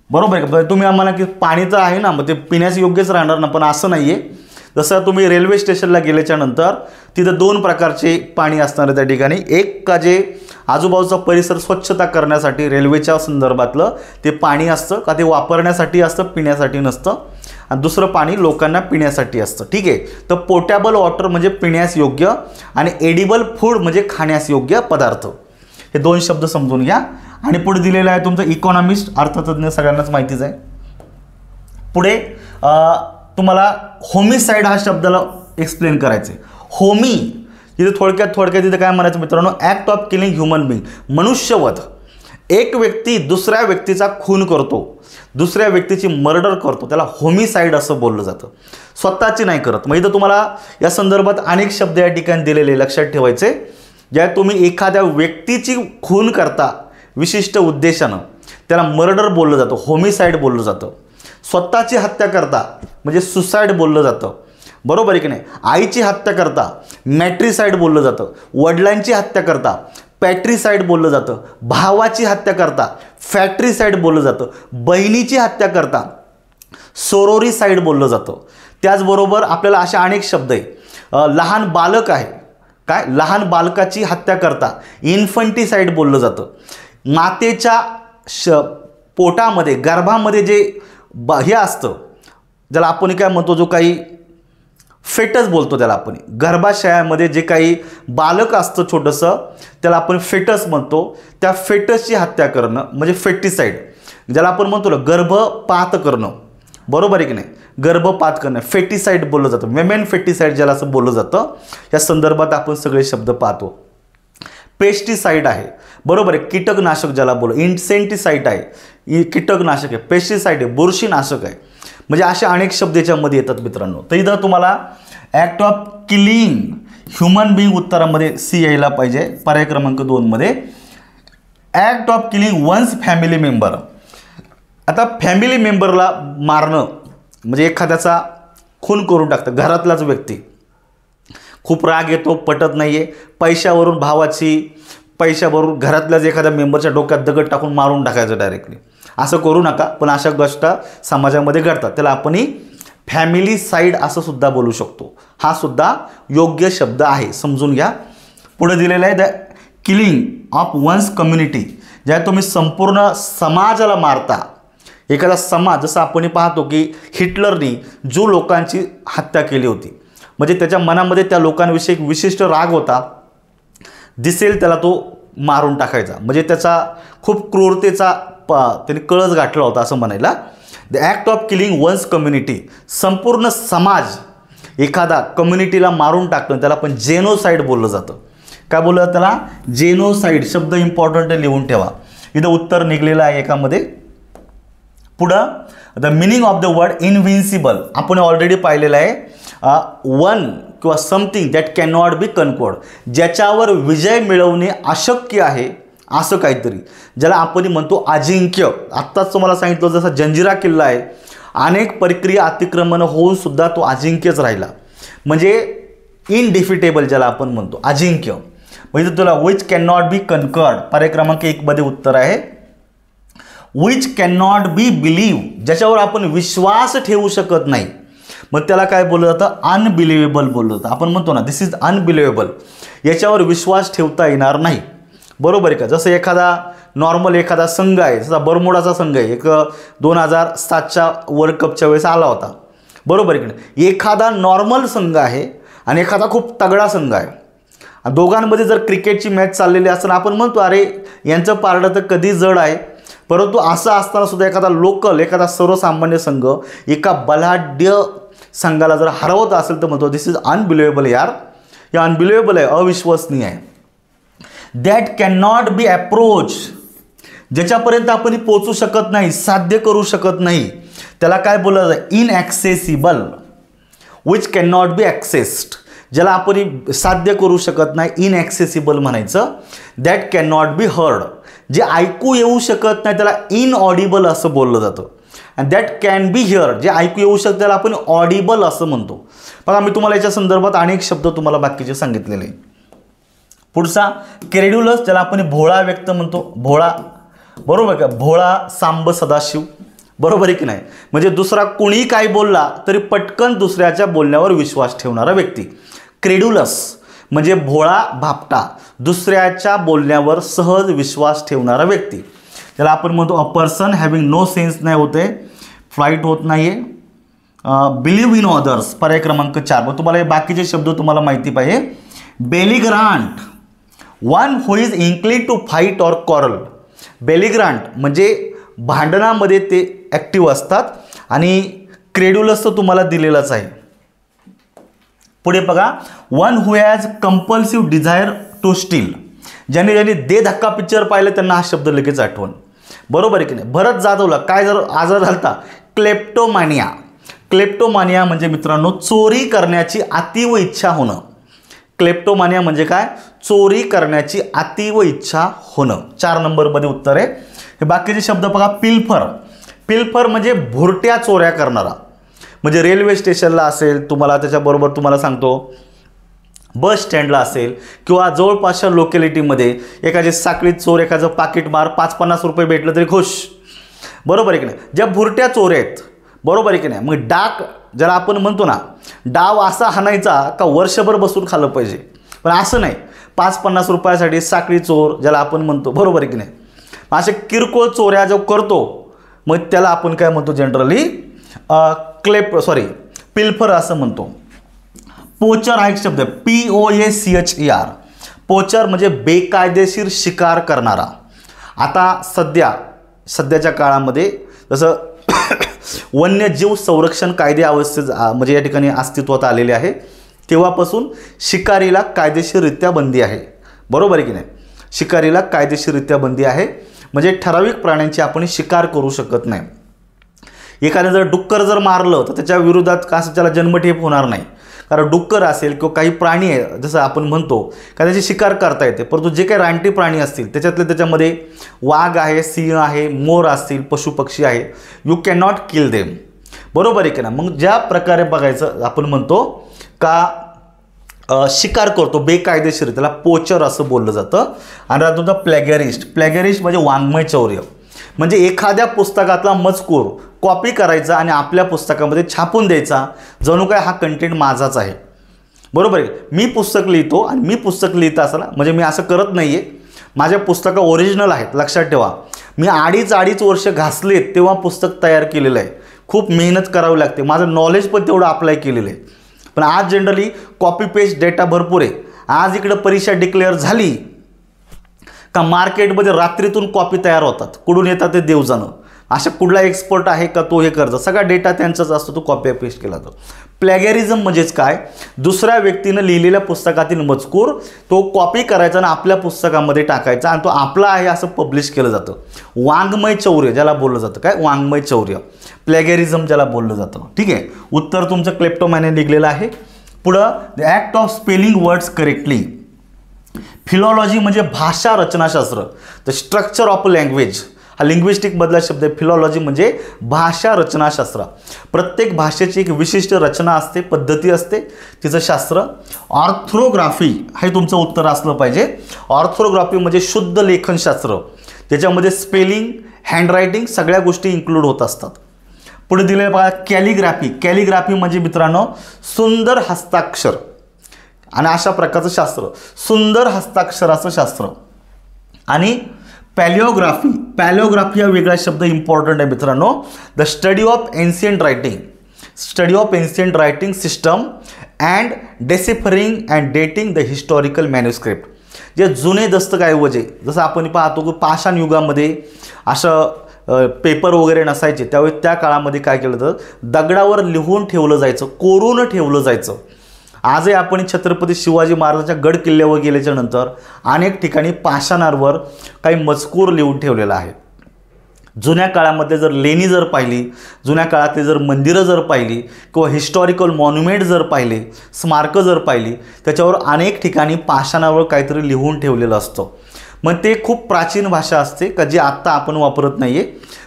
Speaker 1: बरोबर आहे का. तुम्ही आम्हाला की पाणी तर आहे ना, मग ते पिण्यास योग्यच राहणार ना, पण असं नाही आहे. जसं तुम्ही रेल्वे स्टेशनला गेल्याच्या नंतर तिथं 2 प्रकारचे पाणी असणार आहे त्या ठिकाणी. एक का जे आजूबाजूचा परिसर स्वच्छता करण्यासाठी रेल्वेच्या संदर्भातलं ते पाणी असतं का ते वापरण्यासाठी असतं, पिण्यासाठी नसतं. आणि दुसरं पाणी लोकांना पिण्यासाठी असतं. ठीक आहे. तर पोटॅबल वॉटर म्हणजे पिण्यास योग्य आणि एडिबल फूड म्हणजे खाण्यास योग्य पदार्थ. हे 2 शब्द समजून घ्या. आणि पुढे दिलेलं आहे तुमचं इकॉनॉमिस्ट, अर्थतज्ञ सगळ्यांनाच माहितीच आहे. पुढे तुम्हाला होमिसाइड हा शब्दाला एक्सप्लेन करायचं आहे. होमी इथे थोडक्यात इथे काय म्हणायचं मित्रांनो, act of killing human being. मनुष्यवध. एक व्यक्ती दुसऱ्या व्यक्तीचा खून करतो, दुसऱ्या व्यक्तीची मर्डर करतो, त्याला होमिसाइड असं बोललं जातं. स्वतःची नाही करत. मग इथं तुम्हाला या संदर्भात अनेक शब्द या ठिकाणी दिलेले लक्षात ठेवायचे. ज्या तुम्ही एखाद्या व्यक्तीची खून करता विशिष्ट उद्देशानं त्याला मर्डर बोललं जातं, होमिसाइड बोललं जातं. स्वतःची हत्या करता म्हणजे सुसाईड बोललं जातं. बरोबर आहे की नाही. आईची हत्या करता मॅट्रिसाइड बोललं जातं. वडिलांची हत्या करता पॅट्रिसाइड बोललं जातं. भावाची हत्या करता फॅट्रिसाइड बोललं जातं. बहिणीची हत्या करता सोरोरीसाइड बोललं जातं. त्याचबरोबर आपल्याला अशा अनेक शब्द आहे. लहान बालक आहे काय, लहान बालकाची हत्या करता इन्फंटिसाइड बोललं जातं. मातेच्या पोटामध्ये गर्भामध्ये जे हे असतं ज्याला आपण काय म्हणतो, जो काही फेटस बोलतो त्याला आपण, गर्भाशयामध्ये जे काही बालक असतं छोटंसं त्याला आपण फेटस म्हणतो. त्या फेटसची हत्या करणं म्हणजे फेटिसाइड, ज्याला आपण म्हणतो ना गर्भपात करणं. बरोबर आहे की नाही. गर्भपात करणं फेटिसाइड बोललं जातं. वेमेन फेटिसाइड ज्याला असं बोललं जातं. या संदर्भात आपण सगळे शब्द पाहतो. पेस्टिसाइड आहे. बरोबर आहे. कीटकनाशक ज्याला बोलू. इन्सेंटिसाइड आहे, कीटकनाशक आहे. पेस्टिसाइड आहे, बुरशीनाशक आहे. म्हणजे असे अनेक शब्द याच्यामध्ये येतात मित्रांनो. तर इथं तुम्हाला act of killing human being उत्तरामध्ये सी यायला पाहिजे. पर्याय क्रमांक 2 मध्ये act of killing one's family member. आता फॅमिली मेंबरला मारणं म्हणजे एखाद्याचा खून करून टाकतं. घरातलाच व्यक्ती, खूप राग येतो, पटत नाही आहे, पैशावरून भावाची, पैशावरून घरातल्याच एखाद्या मेंबरच्या डोक्यात दगड टाकून मारून टाकायचं डायरेक्टली. असं करू नका, पण अशा गोष्टी समाजामध्ये घडतात. त्याला आपण फॅमिली साईड असं सुद्धा बोलू शकतो. हा सुद्धा योग्य शब्द आहे, समजून घ्या. पुढे दिलेलं आहे the killing of one's community. ज्या तुम्ही संपूर्ण समाजाला मारता. एखादा समाज, जसं आपण पाहतो की हिटलरनी ज्यू लोकांची हत्या केली होती. म्हणजे त्याच्या मनामध्ये त्या लोकांविषयी एक विशिष्ट राग होता, दिसेल त्याला तो मारून टाकायचा, म्हणजे त्याचा खूप क्रूरतेचा त्याने कळस गाठला होता असं म्हणायला. The act of killing one's community, संपूर्ण समाज एखादा कम्युनिटीला मारून टाकणं त्याला आपण जेनोसाईड बोललं जातं. काय बोललं जातं त्याला? जेनोसाईड. शब्द इम्पॉर्टंट लिहून ठेवा. इथं उत्तर निघलेलं आहे एकामध्ये. पुढं the meaning of the word invincible आपण ऑलरेडी पाहिलेलं आहे. वन किंवा something that can not be conquered, ज्याच्यावर विजय मिळवणे अशक्य आहे असं काहीतरी, ज्याला आपण म्हणतो अजिंक्य. आत्ताच तुम्हाला सांगितलं जसा जंजिरा किल्ला आहे, अनेक प्रक्रिया अतिक्रमण होऊन सुद्धा तो अजिंक्यच राहिला, म्हणजे इनडिफिटेबल ज्याला आपण म्हणतो अजिंक्य. म्हणजे तुला which can not B conquered, पर्याय क्रमांक 1 मध्ये उत्तर आहे which can not B believe, ज्याच्यावर आपण विश्वास ठेवू शकत नाही. मग त्याला काय बोललं जातं? अनबिलिव्हेबल बोललं जातं. आपण म्हणतो ना दिस इज अनबिलिव्हेबल, याच्यावर विश्वास ठेवता येणार नाही. बरोबर आहे का? जसं एखादा नॉर्मल एखादा संघ आहे, जसा बर्मुडाचा संघ आहे, एक 2007च्या वर्ल्ड कपच्या वेळेस आला होता. बरोबर आहे की? एखादा नॉर्मल संघ आहे आणि एखादा खूप तगडा संघ आहे. दोघांमध्ये जर क्रिकेटची मॅच चाललेली असताना आपण म्हणतो अरे यांचं पारडं तर कधी जड आहे, परंतु असं असताना सुद्धा एखादा लोकल, एखादा सर्वसामान्य संघ एका बलाढ्य संघाला जर हरवत असेल तर म्हणतो दिस इज अनबिलिव्हेबल. यार हे अनबिलिव्हेबल आहे, अविश्वसनीय आहे. That can not be approach, ज्याच्यापर्यंत आपण पोचू शकत नाही, साध्य करू शकत नाही, त्याला काय बोललं जातं? इनॲक्सेसिबल. विच कॅन नॉट बी ॲक्सेस्ड, ज्याला आपण साध्य करू शकत नाही, इनॲक्सेसिबल म्हणायचं. That can not be heard, जे ऐकू येऊ शकत नाही त्याला इनऑडिबल असं बोललं जातं. आणि दॅट कॅन बी हिअर, जे ऐकू येऊ शकतं त्याला आपण ऑडिबल असं म्हणतो. बघा मी तुम्हाला याच्या संदर्भात अनेक शब्द तुम्हाला बाकीचे सांगितलेले. पुढचा क्रेड्युलस, ज्याला आपण भोळा व्यक्त म्हणतो. भोळा, बरोबर का? भोळा सांब सदाशिव, बरोबर आहे की नाही? म्हणजे दुसरा कोणी काही बोलला तरी पटकन दुसऱ्याच्या बोलण्यावर विश्वास ठेवणारा व्यक्ती. क्रेड्युलस म्हणजे भोळा भापटा, दुसऱ्याच्या बोलण्यावर सहज विश्वास ठेवणारा व्यक्ती. त्याला आपण म्हणतो a person having no sense, नाही होते, फ्लाईट होत नाही आहे. बिलीव्ह इन अदर्स, पर्याय क्रमांक 4. मग तुम्हाला हे बाकीचे शब्द तुम्हाला माहिती पाहिजे. Belligerent, one who is incline to fight or quarrel. Belligerent म्हणजे भांडणामध्ये ते ॲक्टिव्ह असतात. आणि क्रेड्युलस तर तुम्हाला दिलेलाच आहे. पुढे बघा, one who has compulsive desire to steal, ज्यांनी दे धक्का पिक्चर पाहिलं त्यांना हा शब्द लगेच आठवण. बरोबर आहे की नाही? भरत जाधवला काय जर आजार झालता? क्लेप्टोमानिया. क्लेप्टोमानिया म्हणजे मित्रांनो चोरी करण्याची अतीव इच्छा होणं. क्लेप्टोमानिया म्हणजे काय? चोरी करण्याची अतीव इच्छा होणं. 4 नंबरमध्ये उत्तर आहे. हे बाकीचे शब्द बघा. पिल्फर, पिल्फर म्हणजे भुरट्या चोऱ्या करणारा, म्हणजे रेल्वे स्टेशनला असेल, तुम्हाला त्याच्याबरोबर तुम्हाला सांगतो बस स्टँडला असेल किंवा जवळपासच्या लोकॅलिटीमध्ये एखादी साखळीत चोर एखादं पाकिट मार, 5-50 रुपये भेटलं तरी खुश. बरोबर आहे की नाही? ज्या भुरट्या चोर आहेत, बरोबर आहे की नाही? मग डाक ज्याला आपण म्हणतो ना, डाव असा हाणायचा का वर्षभर बसून खाल्लं पाहिजे, पण असं नाही. 5-50 रुपयासाठी साखळी चोर ज्याला आपण म्हणतो, बरोबर आहे की नाही? असे किरकोळ चोऱ्या जो करतो मग त्याला आपण काय म्हणतो? जनरली पिल्फर असं म्हणतो. पोचर हा एक शब्द आहे, POACHER. पोचर म्हणजे बेकायदेशीर शिकार करणारा. आता सध्याच्या काळामध्ये जसं वन्यजीव संरक्षण कायदे म्हणजे या ठिकाणी अस्तित्वात आलेले आहे, तेव्हापासून शिकारीला कायदेशीररित्या बंदी आहे. बरोबर आहे की नाही? शिकारीला कायदेशीररित्या बंदी आहे, म्हणजे ठराविक प्राण्यांची आपण शिकार करू शकत नाही. एखाद्या जर डुक्कर जर मारलं तर त्याच्या विरोधात कसं त्याला जन्मठेप होणार नाही, कारण डुक्कर असेल किंवा काही प्राणी आहे जसं आपण म्हणतो का त्याची शिकार करता येते, परंतु जे काही रानटी प्राणी असतील त्याच्यामध्ये वाघ आहे, सिंह आहे, मोर असतील, पशुपक्षी आहे, you can not kill them. बरोबर आहे की ना? मग ज्या प्रकारे बघायचं आपण म्हणतो का शिकार करतो बेकायदेशीर, त्याला पोचर असं बोललं जातं. आणि तुमचा प्लॅगरिस्ट म्हणजे वाङ्मय चौर्य, म्हणजे एखाद्या पुस्तकातला मजकूर कॉपी करायचा आणि आपल्या पुस्तकामध्ये छापून द्यायचा, जणू काय हा कंटेंट माझाच आहे. बरोबर आहे? मी पुस्तक लिहितो आणि मी पुस्तक लिहित असताना, म्हणजे मी असं करत नाही आहे, माझ्या पुस्तकं ओरिजिनल आहेत, लक्षात ठेवा. मी अडीच वर्ष घासलेत तेव्हा पुस्तक तयार केलेलं आहे. खूप मेहनत करावी लागते, माझं नॉलेज पण तेवढं अप्लाय केलेलं आहे. पण आज जनरली कॉपी पेस्ट डेटा भरपूर आहे. आज इकडं परीक्षा डिक्लेअर झाली का मार्केटमध्ये रात्रीतून कॉपी तयार होतात, कुठून येतात ते देव जाणं. अशा कुठला एक्सपर्ट आहे का तो हे करतो, सगळा डेटा त्यांचाच असतो, तो कॉपी पेस्ट केला जातो. प्लॅगॅरिझम म्हणजेच काय, दुसऱ्या व्यक्तीनं लिहिलेल्या पुस्तकातील मजकूर तो कॉपी करायचा आणि आपल्या पुस्तकामध्ये टाकायचा आणि तो आपला आहे असं पब्लिश केलं जातं. वाङ्मय चौर्य ज्याला बोललं जातं, काय वाङ्मय चौर्य, प्लॅगॅरिझम ज्याला बोललं जातं. ठीक आहे, उत्तर तुमचं क्लेप्टोमॅनने लिहिलेलं आहे. पुढं the act of spelling words correctly. Philology म्हणजे भाषा रचनाशास्त्र, द स्ट्रक्चर ऑफ लँग्वेज हा लिंग्विस्टिक मधला शब्द आहे. फिलॉलॉजी म्हणजे भाषा रचनाशास्त्र. प्रत्येक भाषेची एक विशिष्ट रचना असते, पद्धती असते, तिचं शास्त्र. ऑर्थोग्राफी हे तुमचं उत्तर असलं पाहिजे. ऑर्थोग्राफी म्हणजे शुद्ध लेखनशास्त्र, त्याच्यामध्ये स्पेलिंग, हँडरायटिंग सगळ्या गोष्टी इन्क्लूड होत असतात. पुढे दिलेलं बघा कॅलिग्राफी. कॅलिग्राफी म्हणजे मित्रांनो सुंदर हस्ताक्षर आणि अशा प्रकारचं शास्त्र, सुंदर हस्ताक्षराचं शास्त्र. आणि पॅलिओग्राफी, पॅलिओग्राफी हा वेगळा शब्द इम्पॉर्टंट आहे मित्रांनो. The study of ancient writing, study of ancient writing system and deciphering and dating the historical manuscript. जे जुने दस्तऐवज आहे, जसं आपण पाहतो की पाषाण युगामध्ये असं पेपर वगैरे नसायचे, त्यावेळी त्या काळामध्ये काय केलं जातं, दगडावर लिहून ठेवलं जायचं, कोरून ठेवलं जायचं. आजही आपण छत्रपती शिवाजी महाराजांच्या गड किल्ल्यावर गेल्याच्या नंतर अनेक ठिकाणी पाषाणावर काही मजकूर लिहून ठेवलेला आहे. जुन्या काळामध्ये जर लेणी जर पाहिली, जुन्या काळातली जर मंदिरं जर पाहिली किंवा हिस्टॉरिकल मॉन्युमेंट जर पाहिले, स्मारकं जर पाहिली, त्याच्यावर अनेक ठिकाणी पाषाणावर काहीतरी लिहून ठेवलेलं असतं. मग ते खूप प्राचीन भाषा असते का जी आत्ता आपण वापरत नाही आहे,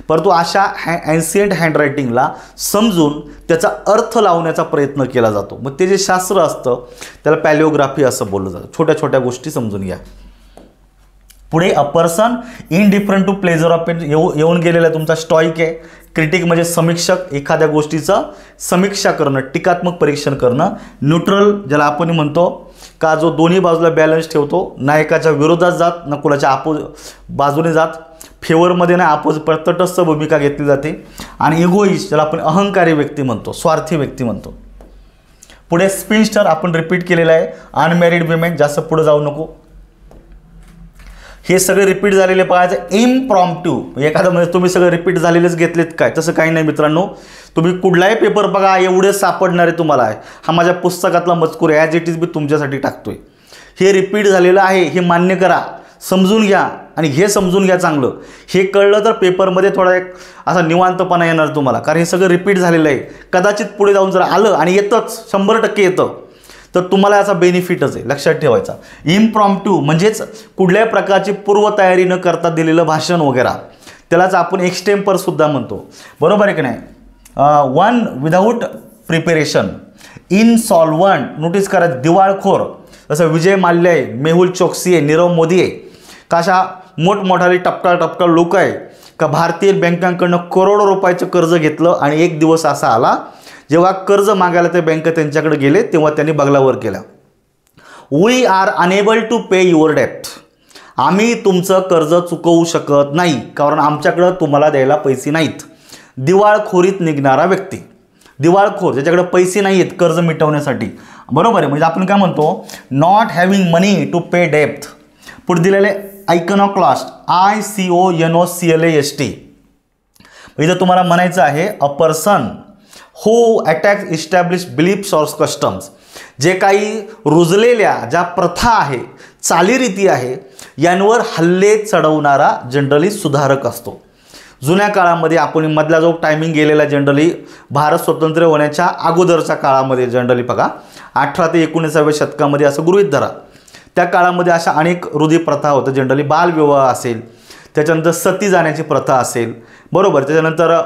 Speaker 1: परंतु अशा एन्शियंट हँडरायटिंगला समजून त्याचा अर्थ लावण्याचा प्रयत्न केला जातो. मग ते जे शास्त्र असतं त्याला पॅलिओग्राफी असं बोललं जातं. छोट्या छोट्या गोष्टी समजून घ्या. पुढे a person indifferent to pleasure of it येऊन गेलेला तुमचा स्टॉईक आहे. क्रिटिक म्हणजे समीक्षक, एखाद्या गोष्टीचं समीक्षा करणं, टीकात्मक परीक्षण करणं. न्यूट्रल ज्याला आपण म्हणतो का जो दोन्ही बाजूला बॅलन्स ठेवतो, ना एकाच्या विरोधात जात ना कुणाच्या बाजूने जात, फेवरमध्ये ना तटस्थ भूमिका घेतली जाते. आणि इगोइस्ट ज्याला आपण अहंकारी व्यक्ती म्हणतो, स्वार्थी व्यक्ती म्हणतो. पुढे स्पिनस्टर आपण रिपीट केलेलं आहे. अनमॅरिड विमेन, जास्त पुढे जाऊ नको. हे सगळे रिपीट झालेले पाहायचं. इम्प्रॉम्प्टू एखादं म्हणजे तुम्ही सगळे रिपीट झालेलेच घेतलेत काय, तसं काही नाही मित्रांनो. तुम्ही कुठलाही पेपर बघा एवढे सापडणारे तुम्हाला आहे. हा माझ्या पुस्तकातला मजकूर आहे, ॲज इट इज मी तुमच्यासाठी टाकतोय. हे रिपीट झालेलं आहे हे मान्य करा, समजून घ्या आणि हे समजून घ्या चांगलं. हे कळलं तर पेपरमध्ये थोडा एक असा निवांतपणा येणार तुम्हाला, कारण हे सगळं रिपीट झालेलं आहे. कदाचित पुढे जाऊन जर आलं आणि येतंच 100% येतं तर तुम्हाला याचा बेनिफिटच आहे, लक्षात ठेवायचा. इम्प्रॉम्प्टू म्हणजेच कुठल्याही प्रकारची पूर्वतयारी न करता दिलेलं भाषण वगैरे, त्यालाच आपण एक्सटेम्पर सुद्धा म्हणतो. बरोबर आहे की नाही. One without preparation, insolvent. Notice करा, दिवाळखोर. जसं विजय माल्या आहे, मेहुल चोक्सी आहे, नीरव मोदी आहे, का अशा मोठमोठाली टपकाळ लोक आहे का भारतीय बँकांकडनं करोडो रुपयाचं कर्ज घेतलं आणि एक दिवस असा आला जेव्हा कर्ज मागायला ते बँक त्यांच्याकडे गेले तेव्हा त्यांनी बगलावर केला. We are unable to pay your डेप्ट. आम्ही तुमचं कर्ज चुकवू शकत नाही कारण आमच्याकडं तुम्हाला द्यायला पैसे नाहीत. दिवाळखोरीत निघणारा व्यक्ती, दिवाळखोर ज्याच्याकडे पैसे नाही आहेत कर्ज मिटवण्यासाठी. बरोबर आहे, म्हणजे आपण काय म्हणतो, नॉट हॅव्हिंग मनी टू पे डेप्ट. पुढे दिलेले आयकॉनोक्लास्ट, ICONOCLAST. इथं तुम्हाला म्हणायचं आहे a person who attacks establish beliefs or customs. जे काही रुजलेल्या ज्या प्रथा आहे, चालीरीती आहे, यांवर हल्ले चढवणारा जनरली सुधारक असतो. जुन्या काळामध्ये आपण मधला जो टायमिंग गेलेला जनरली भारत स्वतंत्र होण्याच्या अगोदरच्या काळामध्ये जनरली बघा 18 ते 19व्या शतकामध्ये असं गृहीत धरा. त्या काळामध्ये अशा अनेक रूढी प्रथा होत्या. जनरली बालविवाह असेल, त्याच्यानंतर सती जाण्याची प्रथा असेल, बरोबर, त्याच्यानंतर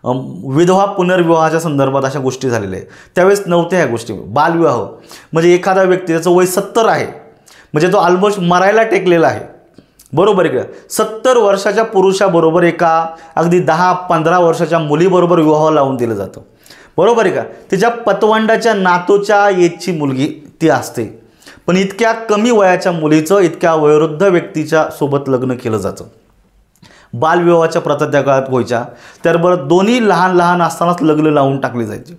Speaker 1: विधवा पुनर्विवाहाच्या संदर्भात अशा गोष्टी झालेल्या आहेत. त्यावेळेस नव्हत्या ह्या गोष्टी. बालविवाह म्हणजे एखादा व्यक्ती त्याचं वय 70 आहे, म्हणजे तो ऑलमोस्ट मरायला टेकलेला आहे. बरोबर आहे का. 70 वर्षाच्या पुरुषाबरोबर एका अगदी 10-15 वर्षाच्या मुलीबरोबर विवाह लावून दिलं जातं. बरोबर आहे का. तिच्या पतवंडाच्या नातूच्या एजची मुलगी ती असते, पण इतक्या कमी वयाच्या मुलीचं इतक्या वयोवृद्ध व्यक्तीच्या सोबत लग्न केलं जातं. बालविवाहाच्या प्रथा त्या काळात व्हायच्या. त्याबरोबर दोन्ही लहान लहान असतानाच लग्न लावून टाकली जायची.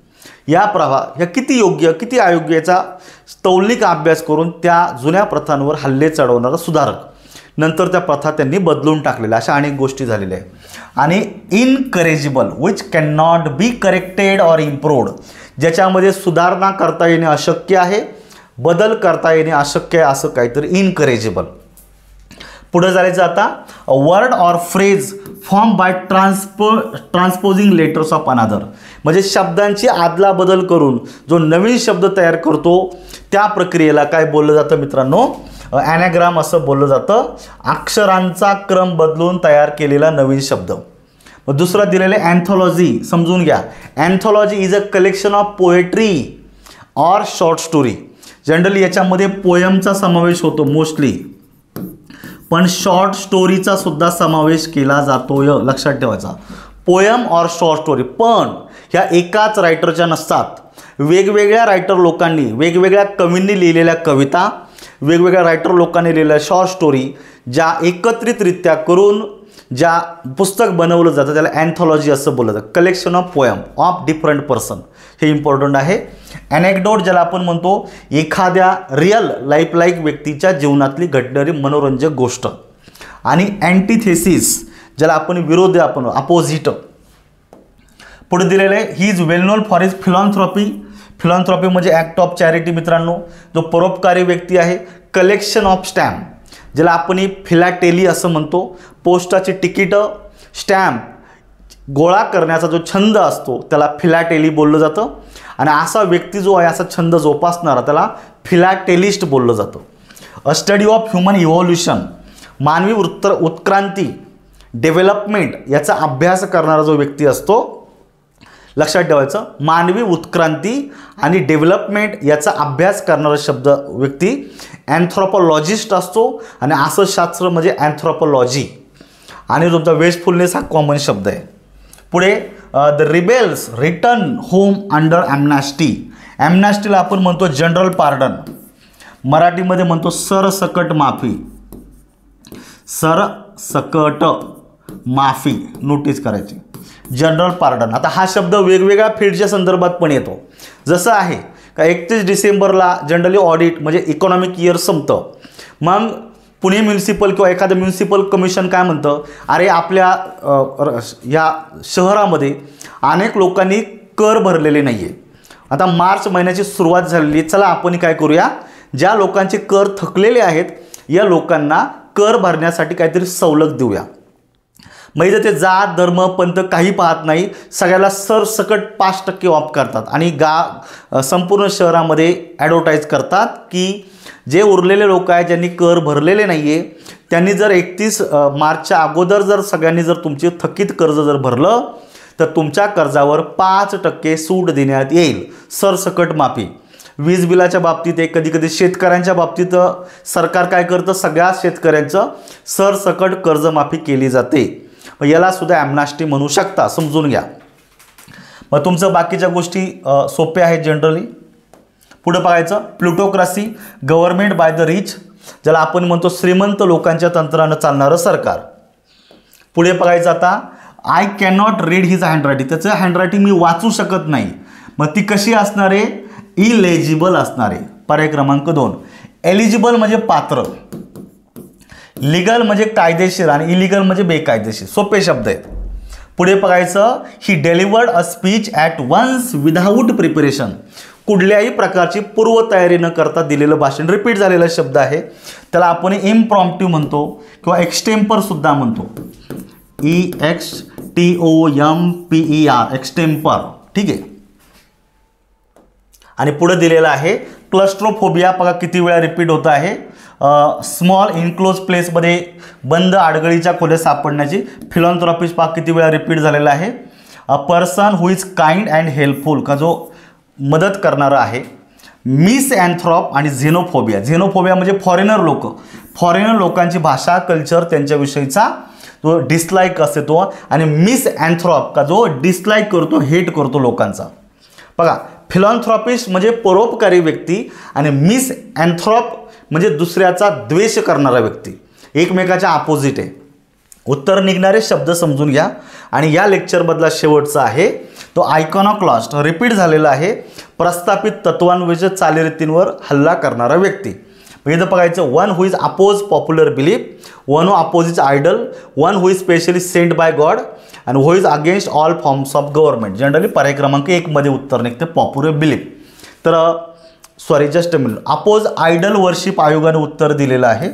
Speaker 1: या प्रभा ह्या किती योग्य किती अयोग्य याचा तौलिक अभ्यास करून त्या जुन्या प्रथांवर हल्ले चढवणारा सुधारक, नंतर त्या प्रथा त्यांनी बदलून टाकलेल्या, अशा अनेक गोष्टी झालेल्या आहे. आणि incorrigible which can not be corrected or improved, ज्याच्यामध्ये सुधारणा करता येणे अशक्य आहे, बदल करता येणे अशक्य आहे, असं काहीतरी इनकरेजिबल. पुढे जायचं आता, word or phrase form by transposing letters of another, म्हणजे शब्दांची आदला बदल करून जो नवीन शब्द तयार करतो त्या प्रक्रियेला काय बोललं जातं मित्रांनो, ॲनाग्राम असं बोललं जातं. अक्षरांचा क्रम बदलून तयार केलेला नवीन शब्द. मग दुसरा दिलेला अँथॉलॉजी, समजून घ्या. Anthology is a collection of poetry or short story. Generally याच्यामध्ये पोयमचा समावेश होतो मोस्टली, पण शॉर्ट स्टोरीचा सुद्धा समावेश केला जातोय, लक्षात ठेवायचा. पोयम ऑर शॉर्ट स्टोरी, पण ह्या एकाच रायटरच्या नसतात. वेगवेगळ्या रायटर लोकांनी, वेगवेगळ्या कवींनी लिहिलेल्या कविता, वेगवेगळ्या रायटर लोकांनी लिहिलेल्या शॉर्ट स्टोरी ज्या एकत्रितरित्या करून ज्या पुस्तक बनवलं जातं त्याला अँथॉलॉजी असं बोललं जातं. Collection of poem of different person, हे इम्पॉर्टंट आहे. ॲनेक्डोट ज्याला आपण म्हणतो, एखाद्या रिअल लाईफ व्यक्तीच्या जीवनातली घडणारी मनोरंजक गोष्ट. आणि अँटिथेसिस ज्याला आपण विरोधी, आपण अपोजिट. पुढे दिलेलं आहे, he is well known for his philanthropy. Philanthropy म्हणजे ॲक्ट ऑफ चॅरिटी मित्रांनो, जो परोपकारी व्यक्ती आहे. कलेक्शन ऑफ स्टॅम्प ज्याला आपण फिलॅटेली असं म्हणतो, पोस्टाची तिकीटं, स्टॅम्प गोळा करण्याचा जो छंद असतो त्याला फिलॅटेली बोललं जातं. आणि असा व्यक्ती जो आहे, असा छंद जोपासणारा, त्याला फिलॅटेलिस्ट बोललं जातं. अ स्टडी ऑफ ह्युमन इव्हॉल्युशन, मानवी उत्क्रांती, डेव्हलपमेंट याचा अभ्यास करणारा जो व्यक्ती असतो, लक्षात ठेवायचं, मानवी उत्क्रांती आणि डेव्हलपमेंट याचा अभ्यास करणारा शब्द व्यक्ती अँथ्रोपोलॉजिस्ट असतो. आणि असं शास्त्र म्हणजे अँथ्रोपोलॉजी. आणि तुमचा वेस्टफुलनेस हा कॉमन शब्द आहे. पुढे the rebels return home under amnesty. ॲम्नास्टीला आपण म्हणतो जनरल पार्डन, मराठीमध्ये म्हणतो सरसकट माफी. सरसकट माफी नोटीस करायची, जनरल पार्डन. आता हा शब्द वेगवेगळ्या फील्डच्या संदर्भात पण येतो. जसं आहे का 31 डिसेंबरला जनरली ऑडिट म्हणजे इकॉनॉमिक इयर संपतं. मग पुणे म्युन्सिपल किंवा एखादं म्युन्सिपल कमिशन काय म्हणतं, अरे आपल्या या शहरामध्ये अनेक लोकांनी कर भरलेले नाही आहे, आता मार्च महिन्याची सुरुवात झालेली, चला आपण काय करूया, ज्या लोकांचे कर थकलेले आहेत या लोकांना कर भरण्यासाठी काहीतरी सवलत देऊया. म्हणजे ते जात धर्म पंथ काही पाहत नाही, सगळ्याला सरसकट 5% ऑफ करतात. आणि संपूर्ण शहरामध्ये ॲडव्हर्टाईज करतात की जे उरलेले लोक आहेत ज्यांनी कर भरलेले नाही आहे त्यांनी जर 31 मार्चच्या अगोदर जर सगळ्यांनी जर तुमचे थकीत कर्ज जर भरलं तर तुमच्या कर्जावर 5% सूट देण्यात येईल, सरसकट माफी. वीज बिलाच्या बाबतीत आहे, कधी कधी शेतकऱ्यांच्या बाबतीत सरकार काय करतं, सगळ्या शेतकऱ्यांचं सरसकट कर्जमाफी केली जाते. याला सुद्धा ॲम्नास्टी म्हणू शकता, समजून घ्या. मग तुमचं बाकीच्या गोष्टी सोप्या आहेत जनरली. पुढे बघायचं, प्लुटोक्रासी गव्हर्नमेंट बाय द रिच, ज्याला आपण म्हणतो श्रीमंत लोकांच्या तंत्रानं चालणारं सरकार. पुढे बघायचं आता, I can not read his handwriting, त्याचं हँडरायटिंग मी वाचू शकत नाही. मग ती कशी असणार आहे, इलेजिबल असणार आहे. पर्याय क्रमांक 2. एलिजिबल म्हणजे पात्र, लीगल म्हणजे कायदेशीर आणि इलिगल म्हणजे बेकायदेशीर, सोपे शब्द आहेत. पुढे बघायचं, he delivered a speech at once without preparation, कुठल्याही प्रकारची पूर्वतयारी न करता दिलेलं भाषण, रिपीट झालेला शब्द आहे, त्याला आपण इम्प्रॉम्प्टिव्ह म्हणतो किंवा एक्सटेम्पर सुद्धा म्हणतो, EXTOMPER, एक्सटेम्पर. ठीक आहे. आणि पुढे दिलेलं आहे क्लस्ट्रोफोबिया, बघा किती वेळा रिपीट होत आहे. स्मॉल इनक्लोज प्लेसमध्ये बंद आडगळीच्या खोल्या सापडण्याची, फिलॉन्थ्रॉपिस पहा किती वेळा रिपीट झालेला आहे. A person who is kind and helpful, का जो मदत करणारा आहे. मिस अँथ्रॉप आणि झेनोफोबिया, झेनोफोबिया म्हणजे फॉरेनर लोकांची भाषा कल्चर त्यांच्याविषयीचा जो डिसलाईक असते तो. आणि मिस अँथ्रॉप का जो डिसलाईक करतो, हेट करतो लोकांचा. बघा, फिलॉन्थ्रॉपिस्ट म्हणजे परोपकारी व्यक्ती आणि मिस अँथ्रॉप म्हणजे दुसऱ्याचा द्वेष करणारा व्यक्ती, एकमेकाच्या अपोजिट आहे. उत्तर निघणारे शब्द समजून घ्या. आणि या लेक्चरमधला शेवटचा आहे तो आयकॉनॉक्लास्ट रिपीट झालेला आहे, प्रस्थापित तत्वांविषयी चालीरीतींवर हल्ला करणारा व्यक्ती. इथं बघायचं, one who is oppose popular belief, one who opposes idol, one who is specially sent by God and who is against all forms of government. Generally पर्याय क्रमांक 1 मध्ये उत्तर निघते पॉप्युलर बिलीफ. तर sorry just a minute, oppose idol worship आयोगाने उत्तर दिलेलं आहे.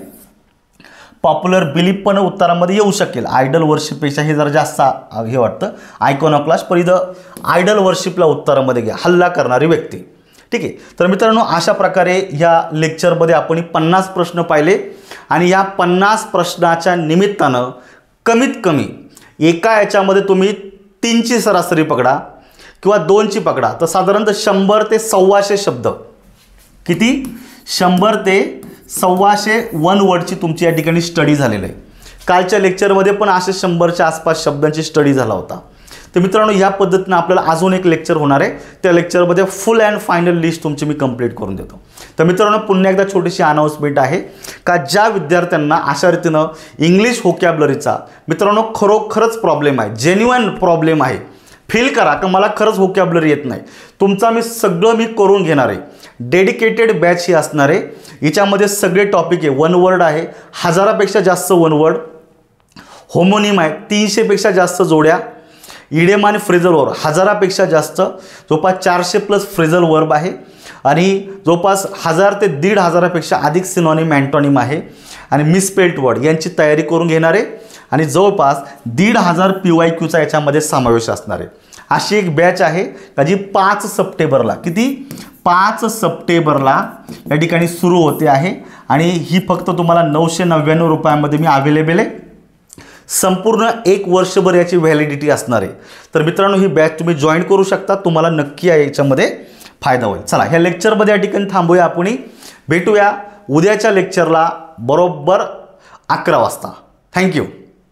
Speaker 1: पॉप्युलर बिलीफ पण उत्तरामध्ये येऊ शकेल, आयडल वर्शिपपेक्षा हे जरा जास्त हे वाटतं आयकॉनॉक्लास्ट, पण इथं आयडल वर्शिपला उत्तरामध्ये घ्या, हल्ला करणारी व्यक्ती. ठीक आहे. तर मित्रांनो, अशा प्रकारे ह्या लेक्चरमध्ये आपण 50 प्रश्न पाहिले आणि या 50 प्रश्नाच्या निमित्तानं कमीत कमी एका याच्यामध्ये तुम्ही 3ची सरासरी पकडा किंवा 2ची पकडा, तर साधारणतः 100 ते 125 शब्द, किती 100 ते 125 वन वर्डची तुमची या ठिकाणी स्टडी झालेली आहे. कालच्या लेक्चरमध्ये पण असे 100च्या आसपास शब्दांची स्टडी झाला होता. तर मित्रांनो, या पद्धतीनं आपल्याला अजून एक लेक्चर होणार आहे, त्या लेक्चरमध्ये फुल अँड फायनल लिस्ट तुमची मी कंप्लीट करून देतो. तर मित्रांनो, पुन्हा एकदा छोटीशी अनाउन्समेंट आहे का ज्या विद्यार्थ्यांना अशा रीतीनं इंग्लिश व्होकॅब्युलरीचा मित्रांनो खरोखरच प्रॉब्लेम आहे, जेन्युइन प्रॉब्लेम आहे, फील करा का मला खरंच व्होकॅब्युलरी येत नाही, तुमचा मी सगळं मी करून घेणार आहे. डेडिकेटेड बॅच ही असणार आहे. याच्यामध्ये सगळे टॉपिक आहे, वन वर्ड आहे, 1000पेक्षा जास्त वन वर्ड, होमोनिम आहे, 300पेक्षा जास्त जोड्या, इडियम आणि फ्रेझल वर्ब 1000पेक्षा जास्त, जवळपास 400+ फ्रेझल वर्ब आहे आणि जवळपास 1000 ते 1500पेक्षा अधिक सिनॉनिम अँटॉनिम आहे आणि मिसस्पेल्ड वर्ड यांची तयारी करून घेणार आहे आणि जवळपास 1500 PYQचा याच्यामध्ये समावेश असणार आहे. अशी एक बॅच आहे का जी 5 सप्टेंबरला, किती 5 सप्टेंबरला या ठिकाणी सुरू होते आहे आणि ही फक्त तुम्हाला 999 रुपयांमध्ये मी अवेलेबल आहे. संपूर्ण 1 वर्षभर याची व्हॅलिडिटी असणार आहे. तर मित्रांनो, ही बॅच तुम्ही जॉईन करू शकता, तुम्हाला नक्की याच्यामध्ये फायदा होईल. चला, ह्या लेक्चरमध्ये या ठिकाणी थांबूया, आपण भेटूया उद्याच्या लेक्चरला बरोबर 11 वाजता. थँक्यू.